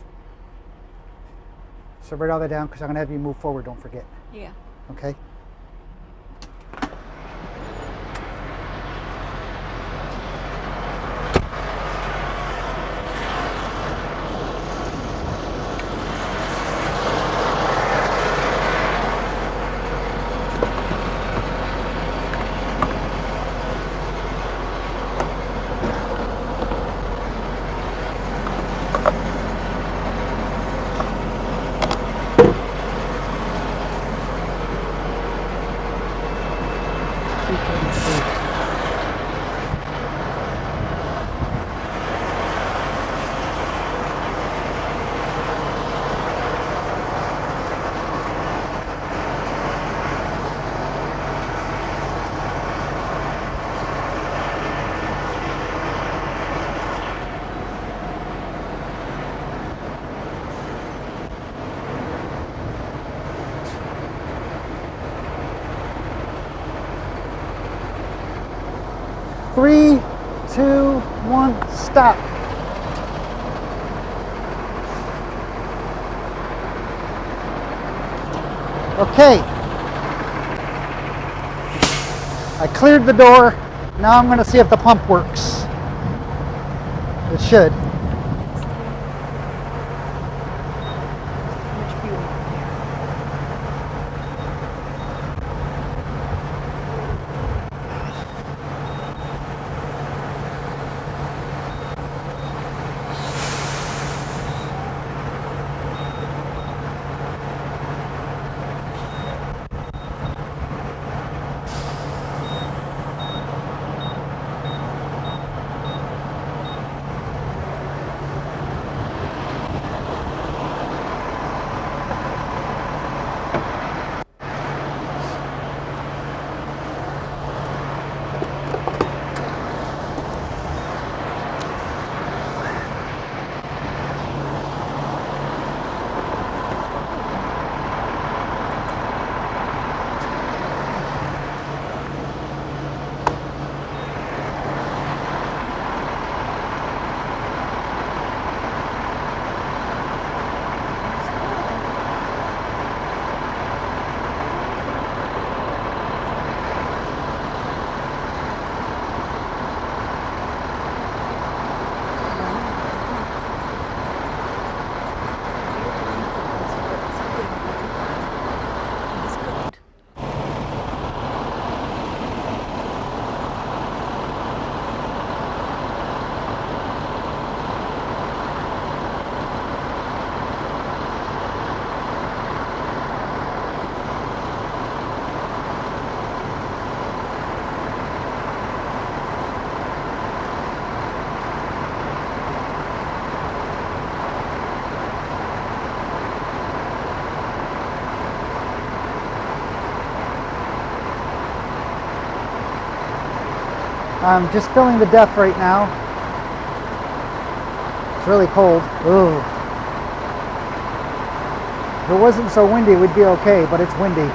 so write all that down because I'm going to have you move forward. Don't forget. Yeah. Okay. Three, two, one, stop. Okay. I cleared the door. Now I'm going to see if the pump works. It should. How much fuel? I'm just feeling the depth right now. It's really cold. Ooh. If it wasn't so windy, we'd be okay, but it's windy.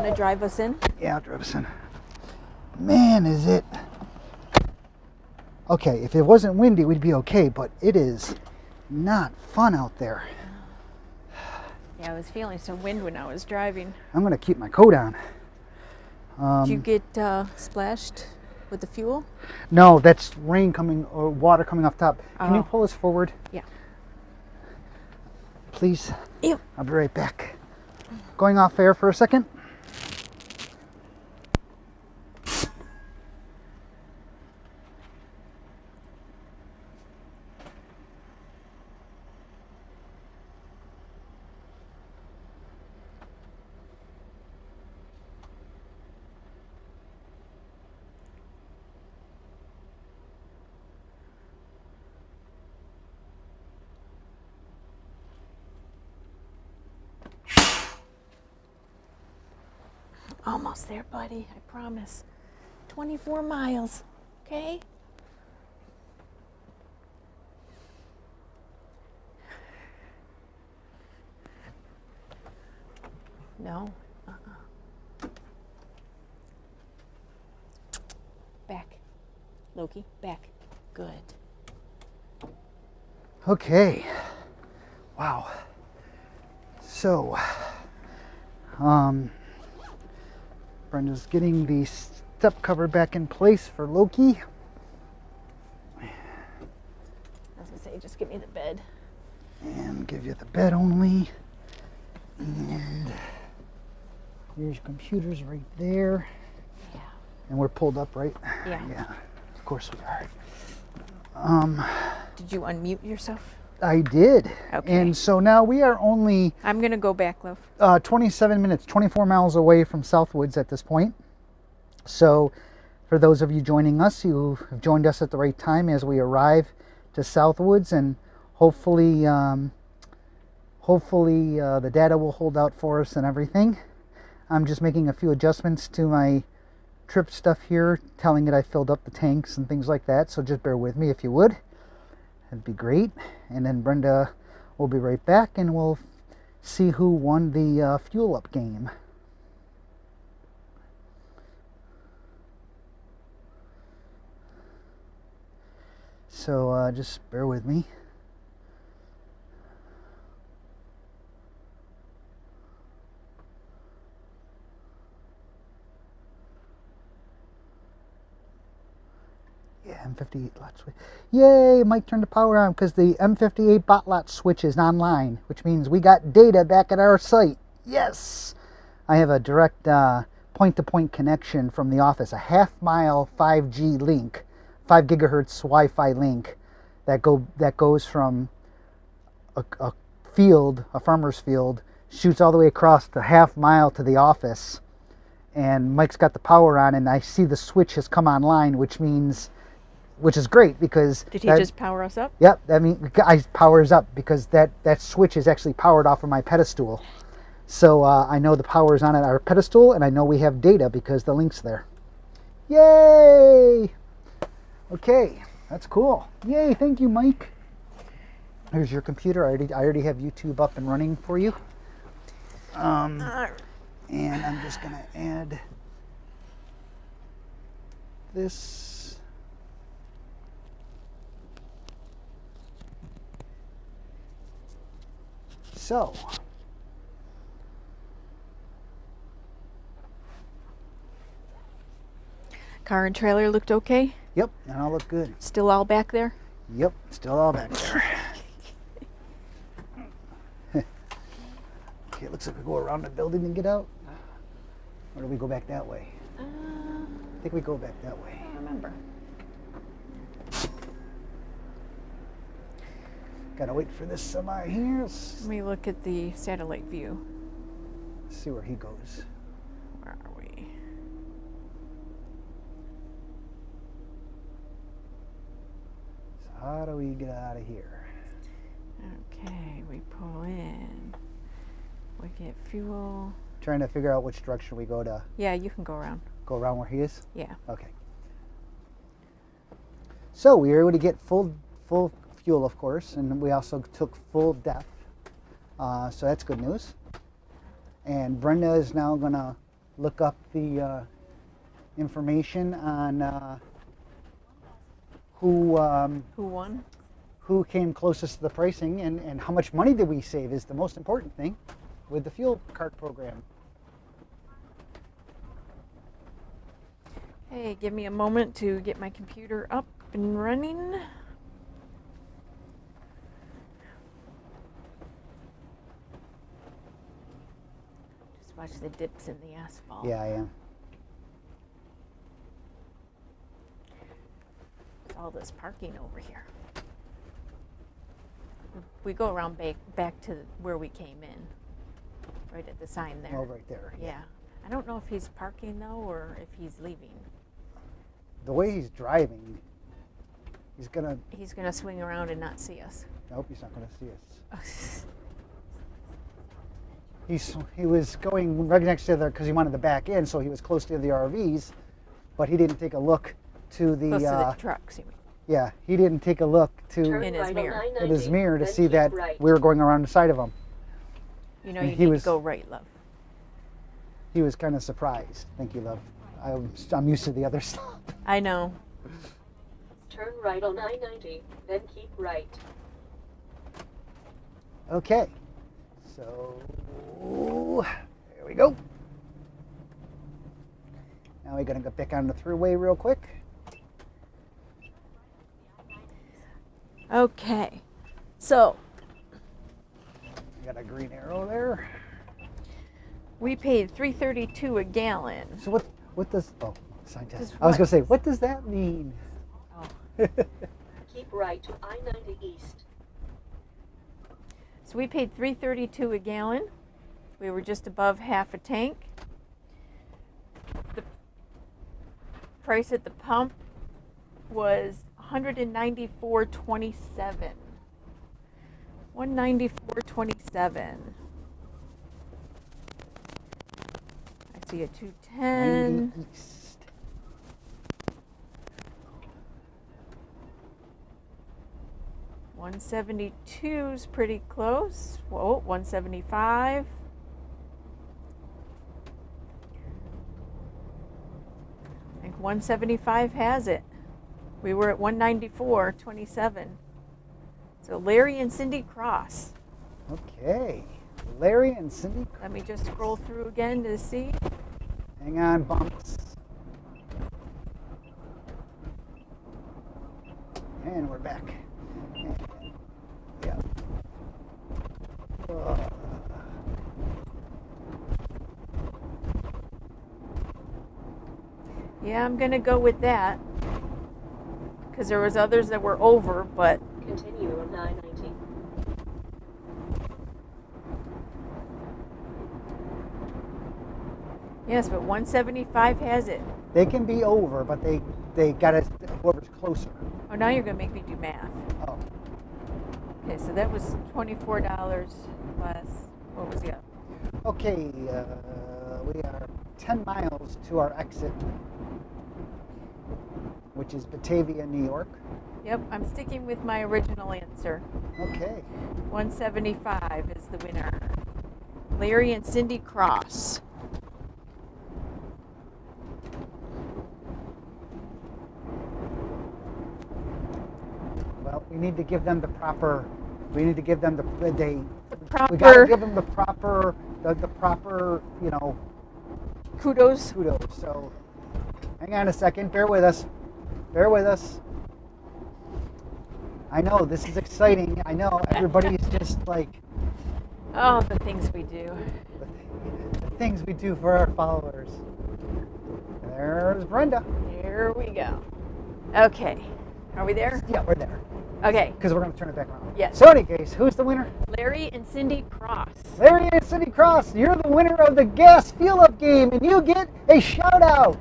want to drive us in? Yeah, I'll drive us in. Man, is it... Okay, if it wasn't windy, we'd be okay, but it is not fun out there. Yeah, I was feeling some wind when I was driving. I'm going to keep my coat on. Did you get splashed with the fuel? No, that's rain coming, or water coming off top. Can you Oh. pull us forward? Yeah. Please? Ew. I'll be right back. Going off air for a second. Almost there, buddy. I promise. 24 miles. Okay? No. Back. Loki, back. Good. Okay. Wow. So, Brenda's getting the step cover back in place for Loki. I was gonna say, just give me the bed. And give you the bed only. And here's your computers right there. Yeah. And we're pulled up, right? Yeah. Yeah, of course we are. Did you unmute yourself? I did. Okay. And so now we are only I'm gonna go back, love. 27 minutes, 24 miles away from Southwoods at this point. So for those of you joining us, you have joined us at the right time as we arrive to Southwoods, and hopefully the data will hold out for us and everything. I'm just making a few adjustments to my trip stuff here, telling it I filled up the tanks and things like that, so just bear with me if you would. That'd be great. And then Brenda will be right back and we'll see who won the fuel up game. So just bear with me. Yeah, M58 lot switch. Yay, Mike turned the power on because the M58 bot lot switch is online, which means we got data back at our site. Yes! I have a direct point-to-point connection from the office, a half-mile 5G link, 5 gigahertz Wi-Fi link that goes from a field, a farmer's field, shoots all the way across the half-mile to the office. And Mike's got the power on, and I see the switch has come online, which is great because... Did he just power us up? Yep, I mean, I powers up because that switch is actually powered off of my pedestal. So I know the power is on at our pedestal, and I know we have data because the link's there. Yay! Okay, that's cool. Yay, thank you, Mike. Here's your computer. I already have YouTube up and running for you. And I'm just going to add this. So, Car and trailer looked okay? yep, and all look good. Still all back there? Yep, still all back there. Okay, it looks like we go around the building and get out. Or do we go back that way? I think we go back that way. I don't remember. Gotta wait for this semi here. Let me look at the satellite view. See where he goes. Where are we? So how do we get out of here? Okay, we pull in. We get fuel. Trying to figure out which direction we go to Yeah, you can go around. go around where he is? Yeah. Okay. So we were able to get full fuel, of course, and we also took full depth. So that's good news. And Brenda is now gonna look up the information on who won? who came closest to the pricing, and how much money did we save is the most important thing with the fuel card program. Hey, give me a moment to get my computer up and running. Just watch the dips in the asphalt. Yeah, I am. There's all this parking over here. We go around back to where we came in, right at the sign there. Oh, right there. Yeah. I don't know if he's parking though or if he's leaving. The way he's driving, he's gonna. He's gonna swing around and not see us. Nope, he's not gonna see us. He was going right next to the, because he wanted to back in, so he was close to the RVs, but he didn't take a look to the. Close to the trucks, you mean? Yeah, he didn't take a look to In his mirror. in his mirror to then see keep that right. we were going around the side of him. You know, And you he need was- to go right, love. He was kind of surprised. Thank you, love. I'm used to the other stuff. I know. Turn right on I-90, then keep right. Okay, so there we go. Now we're gonna go back on the thruway real quick. Okay. So We got a green arrow there. we paid $3.32 a gallon. So what does sign test? Does I was what? gonna say, what does that mean? Oh. Keep right to I-90 East. So we paid $3.32 a gallon. We were just above half a tank. The price at the pump was $194.27. $194.27. I see a 210. 90 East. $172 is pretty close. Whoa, $175. I think $175 has it. We were at $194.27. So Larry and Cindy Cross. Okay, Larry and Cindy. Let me just scroll through again to see. Hang on, bumps. And we're back. And, yeah. Yeah, I'm gonna go with that because there was others that were over, but Continue on I-90. yes, but 175 has it. They can be over, but they got to whoever's closer. Oh, now you're gonna make me do math. Oh, Okay, so that was $24 less. What was the other? okay. We are 10 miles to our exit, which is Batavia, New York. Yep, I'm sticking with my original answer. Okay. 175 is the winner. Larry and Cindy Cross. Well, we need to give them the proper. We need to give them the they. Proper We got to give them the proper you know, kudos. kudos. So, hang on a second. Bear with us. Bear with us. I know this is exciting. I know everybody's just like Oh, the things we do. the things we do for our followers. There's Brenda. Here we go. Okay, are we there? Yeah, we're there. Okay, Because we're going to turn it back around. Yes. So, in any case, who's the winner? Larry and Cindy Cross. Larry and Cindy Cross, you're the winner of the gas fuel-up game, and you get a shout-out.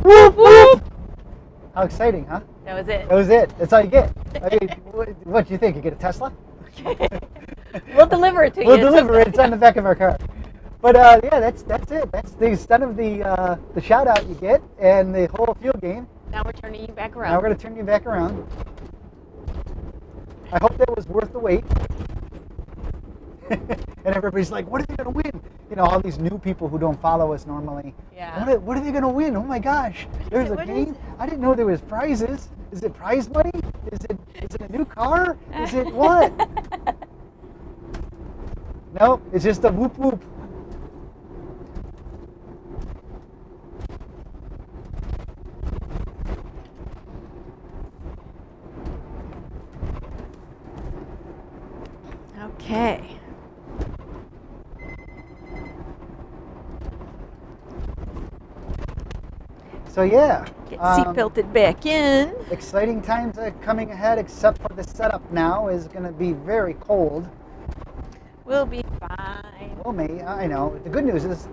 Whoop, whoop! How exciting, huh? That was it. That was it. That's all you get. I mean, what do you think? You get a Tesla? We'll deliver it to you. We'll deliver it. It's on the back of our car. But yeah, that's it. That's the extent of the shout-out you get and the whole fuel game. Now we're turning you back around. Now we're going to turn you back around. I hope that was worth the wait. And everybody's like, what are they going to win? You know, all these new people who don't follow us normally. Yeah. What are they going to win? Oh my gosh, there's a What is game? it? I didn't know there was prizes. Is it prize money? Is it a new car? Is it what? No, it's just a whoop whoop. Okay. So yeah, Get seatbelted back in. exciting times are coming ahead, except for the setup now is going to be very cold. We'll be fine. Well, I know. The good news is,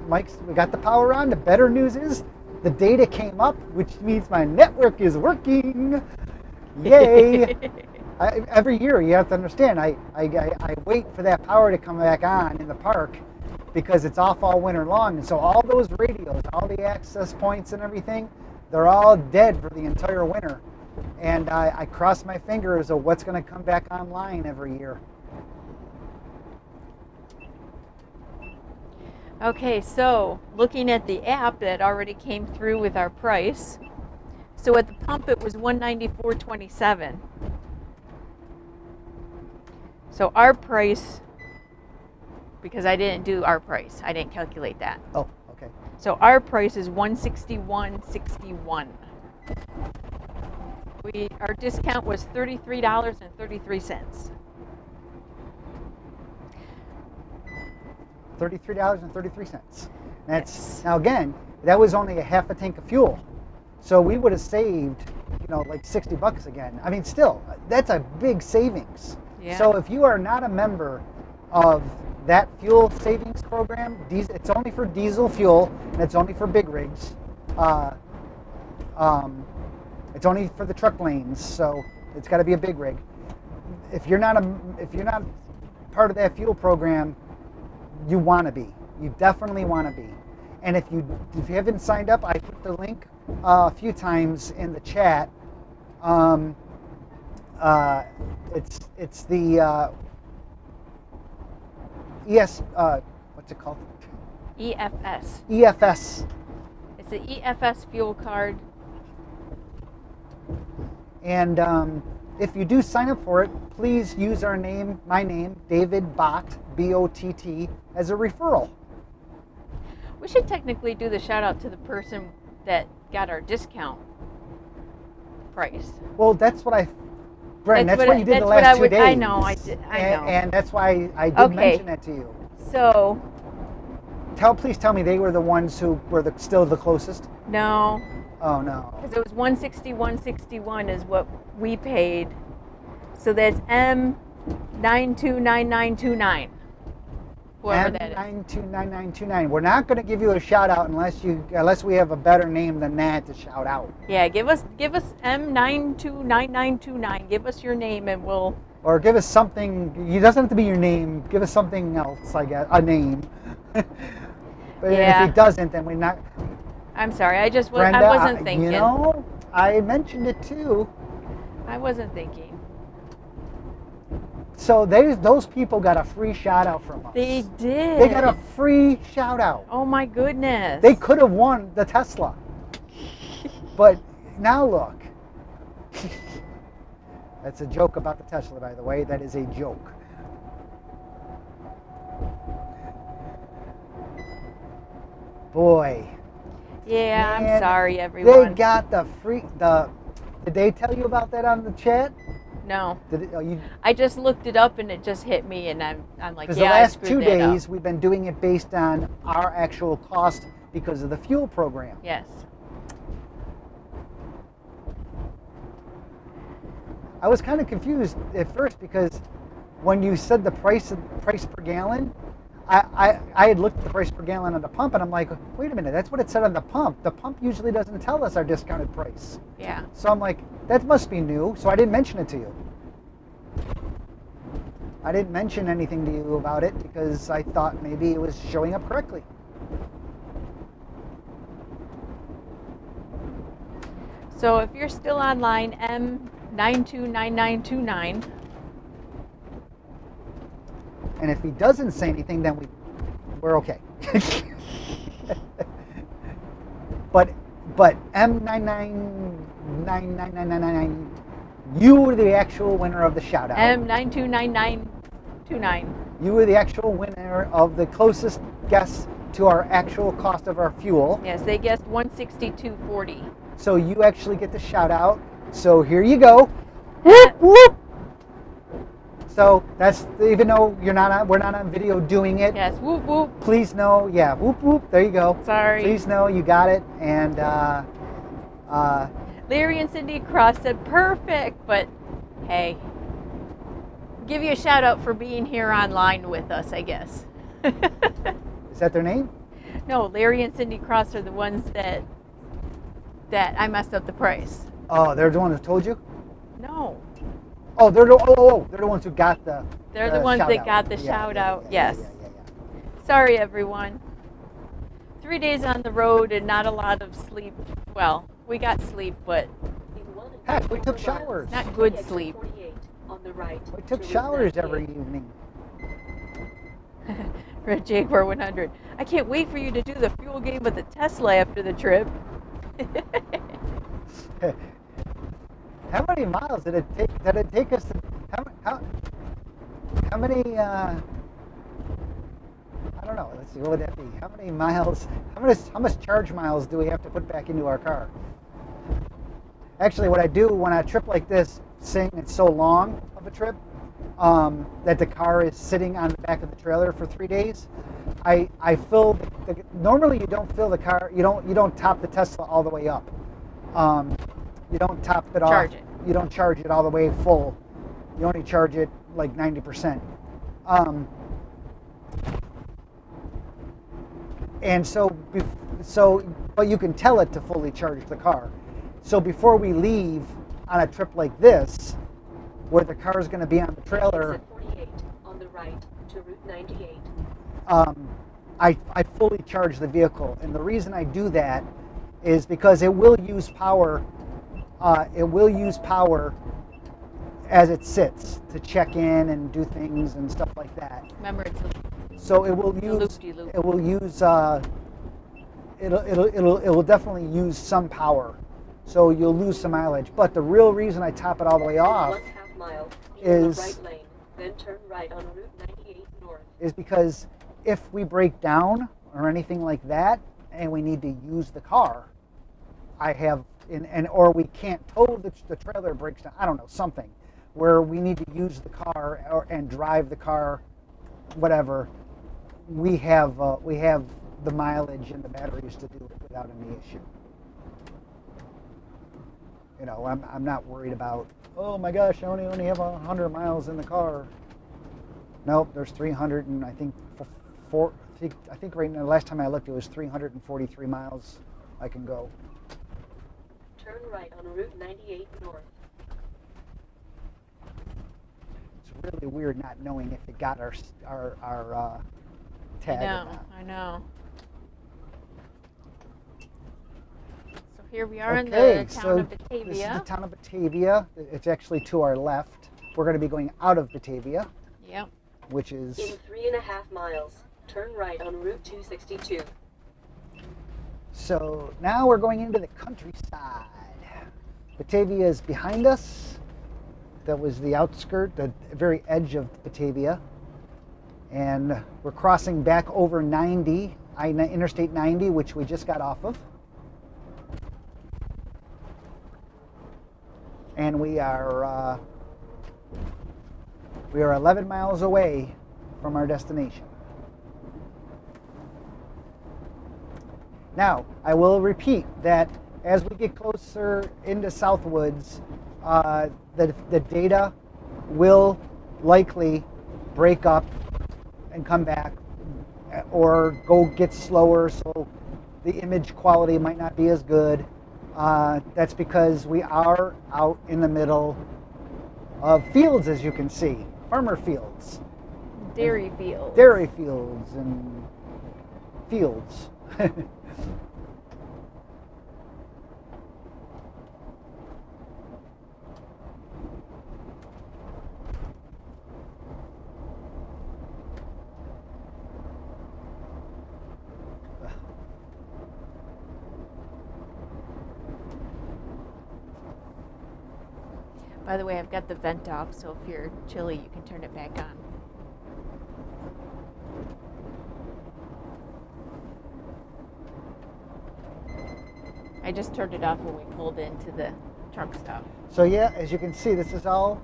we got the power on. The better news is the data came up, which means my network is working. Yay! Every year, you have to understand, I wait for that power to come back on in the park because it's off all winter long. And so all those radios, all the access points and everything, they're all dead for the entire winter. And I cross my fingers of what's going to come back online every year. Okay, so looking at the app that already came through with our price. So at the pump it was $194.27. So our price, because I didn't do our price, I didn't calculate that. Oh, okay. So our price is $161.61. Our discount was $33.33. $33.33. That's Yes. Now again, that was only a half a tank of fuel, so we would have saved, like $60 again. I mean, still, that's a big savings. Yeah. So if you are not a member of that fuel savings program, it's only for diesel fuel and it's only for big rigs. It's only for the truck lanes, so it's got to be a big rig. If you're not part of that fuel program, you want to be. You definitely want to be. And if you haven't signed up, I put the link a few times in the chat. It's the what's it called? EFS. EFS. It's the EFS fuel card. And if you do sign up for it, please use my name, David Bott, B-O-T-T, as a referral. We should technically do the shout out to the person that got our discount price. Well, that's what Brent, that's what you did that's the what last 2 days. I know, I did. I know. And that's why I did Okay. mention that to you. So, Please tell me they were the ones who were still the closest. no, Oh no. because it was $161.61 is what we paid. So that's M929929. Whoever that is. M929929. We're not going to give you a shout out unless we have a better name than that to shout out. Yeah, give us M929929. Give us your name and we'll. Or give us something. It doesn't have to be your name. Give us something else, I guess, a name. But Yeah. if he doesn't, then we're not. I'm sorry, I Brenda, wasn't thinking. I mentioned it too. I wasn't thinking. So those people got a free shout out from us. They did. They got a free shout out. Oh my goodness. They could have won the Tesla. But now look. That's a joke about the Tesla, by the way. That is a joke. Boy. Yeah, Man, I'm sorry, everyone. They got the free. Did they tell you about that on the chat? No. You? I just looked it up and it just hit me, and I'm like, Because yeah, the last I 2 screwed that up. days we've been doing it based on our actual cost because of the fuel program. Yes. I was kind of confused at first because when you said the price per gallon, I had looked at the price per gallon on the pump and I'm like, wait a minute, that's what it said on the pump. The pump usually doesn't tell us our discounted price. Yeah. So I'm like, that must be new. So I didn't mention it to you. I didn't mention anything to you about it because I thought maybe it was showing up correctly. So if you're still online, M929929. And if he doesn't say anything, then we're okay. but M9999999, you were the actual winner of the shout out. M929929. You were the actual winner of the closest guess to our actual cost of our fuel. Yes, they guessed 162.40. So you actually get the shout out. So here you go. Whoop, whoop. So that's, even though we're not on video doing it. Yes, whoop whoop. Please know, yeah, whoop whoop. There you go. Sorry. Please know you got it. And Larry and Cindy Cross said perfect, but hey, give you a shout out for being here online with us, I guess. is that their name? No, Larry and Cindy Cross are the ones that I messed up the price. Oh, they're the ones who told you? No. Oh, they're the ones who got the. They're the ones that got the shout out. Yes. Sorry, everyone. 3 days on the road and not a lot of sleep. Well, we got sleep, but heck, we took showers. not good sleep. On the right. We took showers every evening. Red Jaguar 100. I can't wait for you to do the fuel game with the Tesla after the trip. How many miles did it take us to, how many I don't know, let's see, what would that be? How many miles, how much charge miles do we have to put back into our car? Actually, what I do when I trip like this, saying it's so long of a trip, that the car is sitting on the back of the trailer for 3 days, I fill normally you don't fill the car, you don't top the Tesla all the way up. You don't top it off. You don't charge it all the way full. You only charge it like 90%. And so, but you can tell it to fully charge the car. So before we leave on a trip like this, where the car is going to be on the trailer, Exit 48 on the right to Route 98. I fully charge the vehicle, and the reason I do that is because it will use power. It will use power as it sits to check in and do things and stuff like that. Remember, So it will use. It will use. It will definitely use some power. So you'll lose some mileage. But the real reason I top it all the way off 1/2 mile is the right lane, then turn right on Route 98 north. is because if we break down or anything like that, and we need to use the car, I have or we can't tow the trailer breaks down. I don't know, something where we need to use the car and drive the car, whatever. We have the mileage and the batteries to do it without any issue. You know, I'm not worried about, oh my gosh, I only have 100 miles in the car. Nope, there's 300 and I think I think right now, last time I looked, it was 343 miles I can go. Turn right on Route 98 north. It's really weird not knowing if it got our tag or not. I know. So here we are in the town of Batavia. This is the town of Batavia. It's actually to our left. We're going to be going out of Batavia. Yep. Which is... In 3.5 miles, turn right on Route 262. So now we're going into the countryside. Batavia is behind us. That was the outskirt, the very edge of Batavia. And we're crossing back over 90, Interstate 90, which we just got off of. And we are 11 miles away from our destination. Now, I will repeat that as we get closer into Southwoods, the data will likely break up and come back or go get slower, so the image quality might not be as good. That's because we are out in the middle of fields, as you can see, farmer fields. Dairy fields. Dairy fields and fields. By the way, I've got the vent off, so if you're chilly, you can turn it back on. I just turned it off when we pulled into the truck stop. So yeah, as you can see, this is all,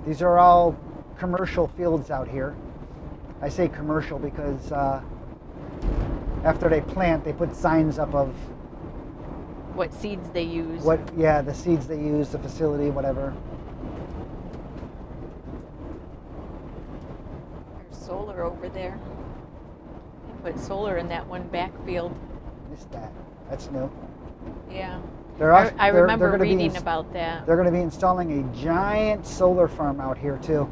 these are all commercial fields out here. I say commercial because after they plant, they put signs up of What seeds they use. the seeds they use, the facility, whatever. There's solar over there. They put solar in that one backfield. Missed that. That's new. Yeah. They're I remember gonna be reading about that. They're going to be installing a giant solar farm out here too.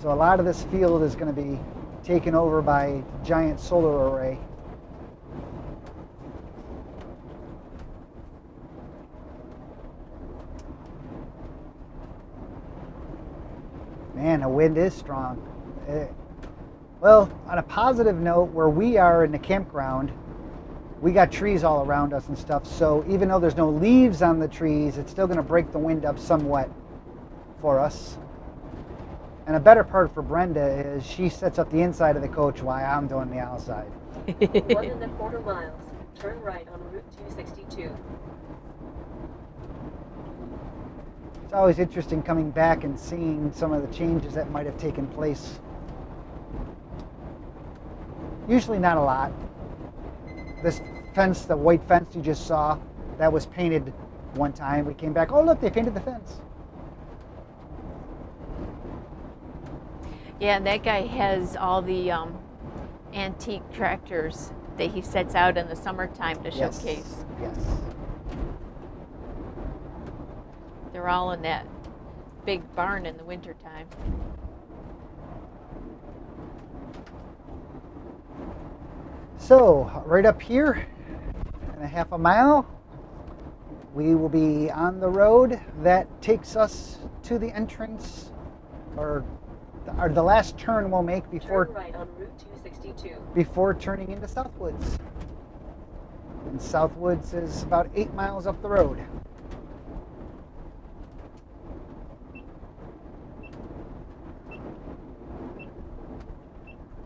So a lot of this field is going to be taken over by a giant solar array. Man, the wind is strong. Well, on a positive note, where we are in the campground, we got trees all around us and stuff, so even though there's no leaves on the trees, it's still going to break the wind up somewhat for us. And a better part for Brenda is she sets up the inside of the coach while I'm doing the outside. 1.25 miles. Turn right on Route 262. It's always interesting coming back and seeing some of the changes that might have taken place. Usually not a lot. This fence, the white fence you just saw, that was painted one time. We came back, oh look, they painted the fence. Yeah, and that guy has all the antique tractors that he sets out in the summertime to Yes. showcase. Yes. They're all in that big barn in the wintertime. So, right up here, in a half a mile, we will be on the road that takes us to the entrance, or the last turn we'll make before Turn right on Route 262. before turning into Southwoods. And Southwoods is about 8 miles up the road.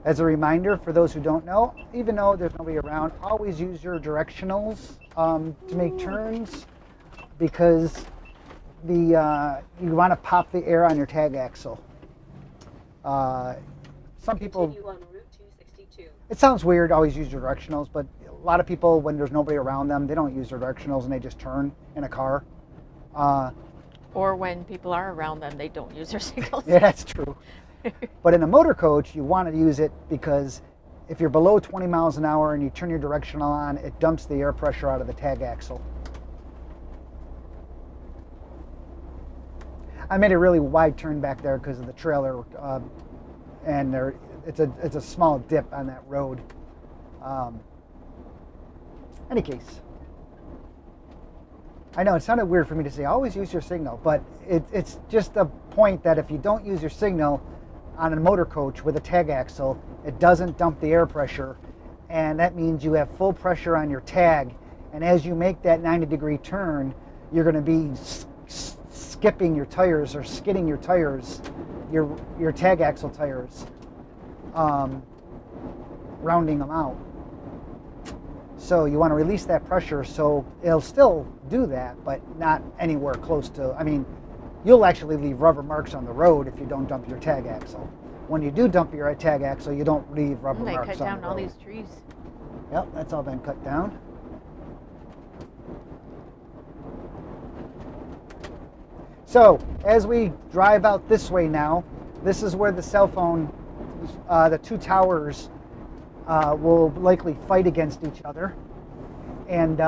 As a reminder, for those who don't know, even though there's nobody around, always use your directionals to make turns, because you want to pop the air on your tag axle. Some people, Continue on Route 262. it sounds weird, always use your directionals, but a lot of people, when there's nobody around them, they don't use their directionals and they just turn in a car. Or when people are around them, they don't use their signals. Yeah, that's true. But in a motor coach, you want to use it because if you're below 20 miles an hour and you turn your directional on, it dumps the air pressure out of the tag axle. I made a really wide turn back there because of the trailer, and it's a small dip on that road. Any case, I know it sounded weird for me to say always use your signal, but it's just a point that if you don't use your signal on a motor coach with a tag axle, it doesn't dump the air pressure, and that means you have full pressure on your tag, and as you make that 90-degree turn, you're going to be skipping your tires or skidding your tires, your tag axle tires, rounding them out. So you want to release that pressure, so it'll still do that, but not anywhere close to, I mean, you'll actually leave rubber marks on the road if you don't dump your tag axle. When you do dump your tag axle, you don't leave rubber They marks cut on down the all road. these trees. Yep, that's all been cut down. So, as we drive out this way now, this is where the cell phone, the two towers will likely fight against each other. And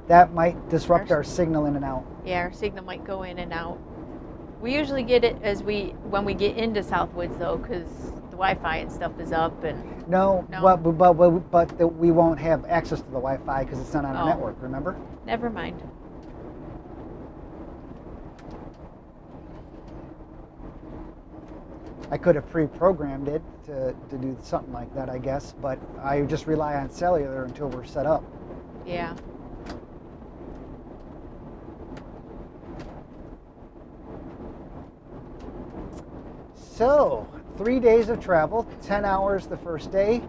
that might disrupt our signal in and out. Yeah, our signal might go in and out. We usually get it when we get into Southwoods though, because the Wi-Fi and stuff is up and. No. But we won't have access to the Wi-Fi because it's not on our Oh. network, remember? Never mind. I could have pre-programmed it to do something like that, I guess, but I just rely on cellular until we're set up. Yeah. So, 3 days of travel, 10 hours the first day.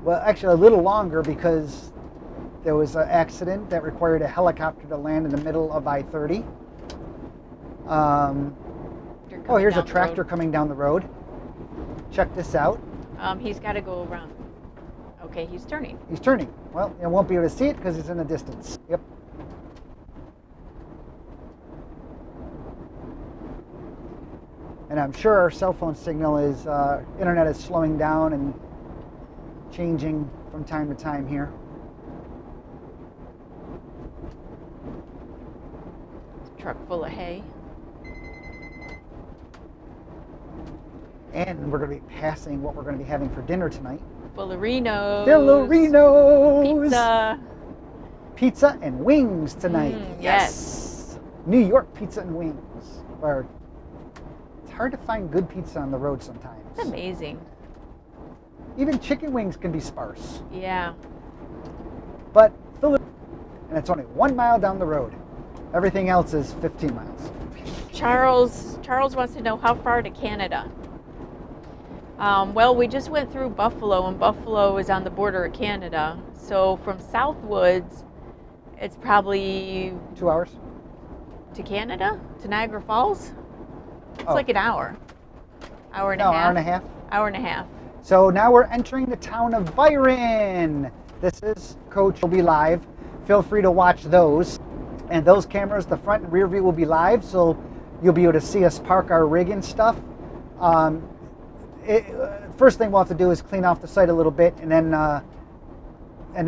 Well, actually a little longer because there was an accident that required a helicopter to land in the middle of I-30. Oh, here's a tractor coming down the road. Check this out. He's got to go around. Okay, he's turning. He's turning. Well, you won't be able to see it because it's in the distance. Yep. And I'm sure our cell phone signal is, internet is slowing down and changing from time to time here. Truck full of hay. And we're going to be passing what we're going to be having for dinner tonight. Fullerinos. Fillerinos. Pizza. Pizza and wings tonight. Yes. New York pizza and wings. Or, it's hard to find good pizza on the road sometimes. It's amazing. Even chicken wings can be sparse. Yeah. But and it's only 1 mile down the road. Everything else is 15 miles. Charles wants to know how far to Canada. Well, we just went through Buffalo, and Buffalo is on the border of Canada. So from Southwoods, it's probably 2 hours. to Canada, to Niagara Falls. It's Oh. like an hour. Hour and a No, half. hour and a half. Hour and a half. So now we're entering the town of Byron. This is Coach will be live. Feel free to watch those. And those cameras, the front and rear view will be live, so you'll be able to see us park our rig and stuff. First thing we'll have to do is clean off the site a little bit, and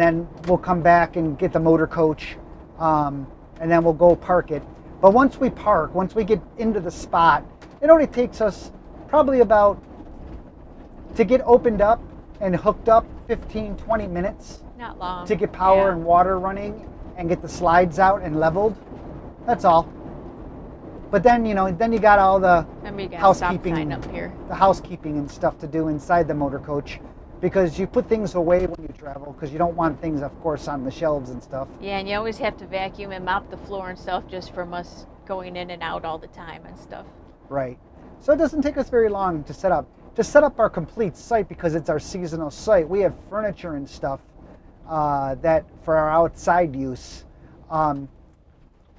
then we'll come back and get the motor coach, and then we'll go park it. But once we get into the spot, it only takes us probably about, to get opened up and hooked up, 15-20 minutes Not long. to get power Yeah. and water running and get the slides out and leveled. That's all. But then, you got all the And we got a stop housekeeping, sign up here. the housekeeping and stuff to do inside the motor coach, because you put things away when you travel, because you don't want things, of course, on the shelves and stuff. Yeah, and you always have to vacuum and mop the floor and stuff just from us going in and out all the time and stuff. Right. So it doesn't take us very long to set up. To set up our complete site, because it's our seasonal site, we have furniture and stuff that for our outside use.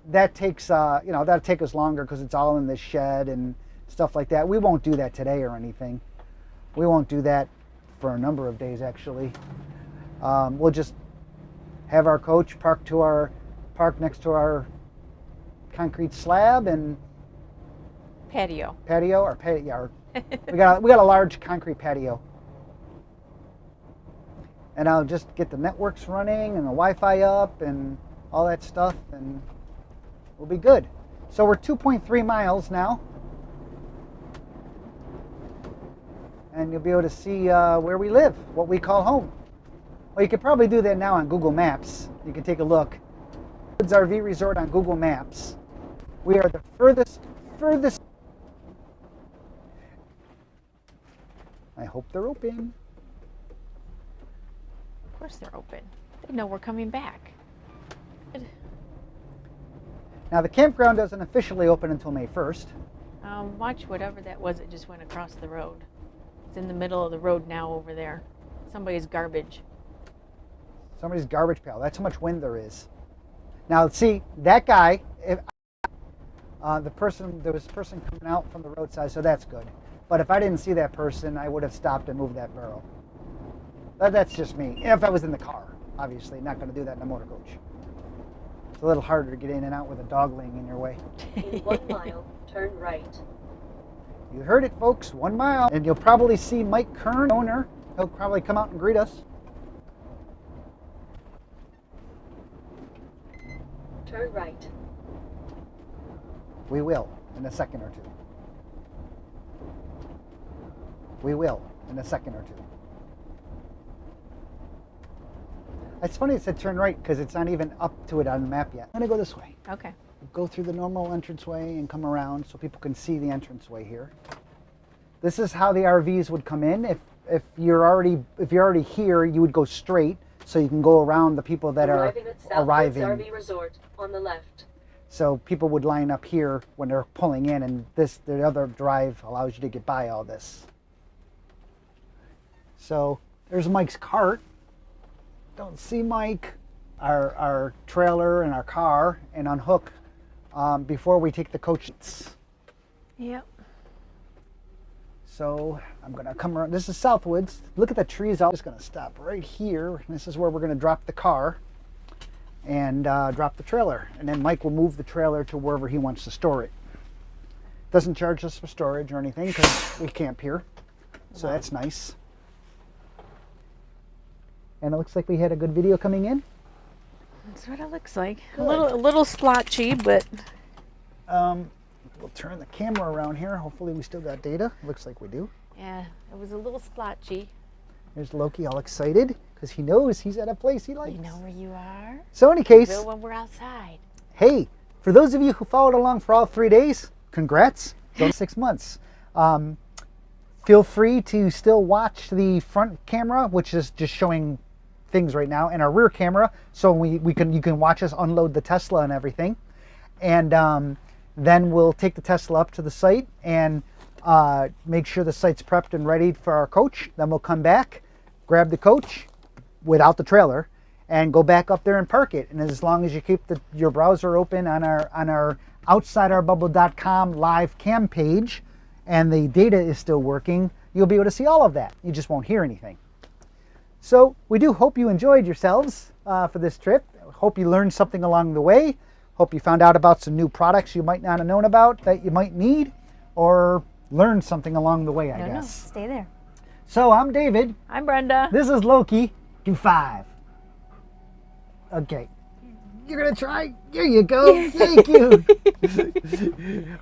That takes, that'll take us longer because it's all in the shed and stuff like that. We won't do that today or anything. We won't do that for a number of days, actually. We'll just have our coach park next to our concrete slab and Patio. we got a large concrete patio. And I'll just get the networks running and the Wi-Fi up and all that stuff, and we'll be good. So we're 2.3 miles now. And you'll be able to see where we live, what we call home. Well, you could probably do that now on Google Maps. You can take a look. Southwoods RV Resort on Google Maps. We are the furthest. I hope they're open. Of course they're open. They know we're coming back. Good. Now the campground doesn't officially open until May 1st. Watch whatever that was that just went across the road. It's in the middle of the road now over there. Somebody's garbage. Somebody's garbage pail. That's how much wind there is. Now see, that guy, there was a person coming out from the roadside, so that's good. But if I didn't see that person, I would have stopped and moved that barrel. That's just me. If I was in the car, obviously, not going to do that in a motor coach. It's a little harder to get in and out with a dog laying in your way. In 1 mile, turn right. You heard it, folks, 1 mile. And you'll probably see Mike Kern, owner. He'll probably come out and greet us. Turn right. We will in a second or two. We will in a second or two. It's funny it said turn right because it's not even up to it on the map yet. I'm going to go this way. Okay. Go through the normal entranceway and come around so people can see the entranceway here. This is how the RVs would come in. If you're already here, you would go straight. so you can go around the people that are Arriving at Southwoods arriving. RV Resort on the left. So people would line up here when they're pulling in, and the other drive allows you to get by all this. So there's Mike's cart. Don't see Mike. Our trailer and our car, and unhook before we take the coaches. Yep. So I'm gonna come around. This is Southwoods. Look at the trees. I'm just gonna stop right here. This is where we're gonna drop the car and drop the trailer. And then Mike will move the trailer to wherever he wants to store it. Doesn't charge us for storage or anything because we camp here. So that's nice. And it looks like we had a good video coming in. That's what it looks like. Good. A little splotchy, but We'll turn the camera around here. Hopefully we still got data. Looks like we do. yeah, it was a little splotchy. There's Loki all excited because he knows he's at a place he likes. You know where you are. So in any case, Will when we're outside. hey, for those of you who followed along for all 3 days, congrats. Those 6 months. Feel free to still watch the front camera, which is just showing things right now, and our rear camera, so you can watch us unload the Tesla and everything. And then we'll take the Tesla up to the site and make sure the site's prepped and ready for our coach. Then we'll come back, grab the coach without the trailer, and go back up there and park it. And as long as you keep your browser open on our OutsideOurBubble.com live cam page, and the data is still working, you'll be able to see all of that. You just won't hear anything. So we do hope you enjoyed yourselves for this trip. Hope you learned something along the way. Hope you found out about some new products you might not have known about that you might need, or learned something along the way, I guess. No, stay there. So I'm David. I'm Brenda. This is Loki. Do 5. Okay. You're going to try? There you go. Thank you.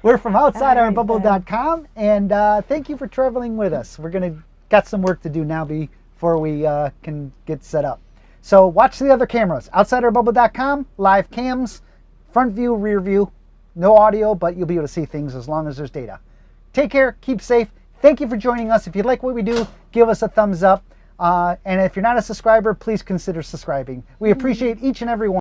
We're from OutsideOurBubble.com, and thank you for traveling with us. We're got some work to do now before we can get set up. So watch the other cameras. OutsideOurBubble.com, live cams, front view, rear view. No audio, but you'll be able to see things as long as there's data. Take care. Keep safe. Thank you for joining us. If you like what we do, give us a thumbs up. And if you're not a subscriber, please consider subscribing. We appreciate each and every one.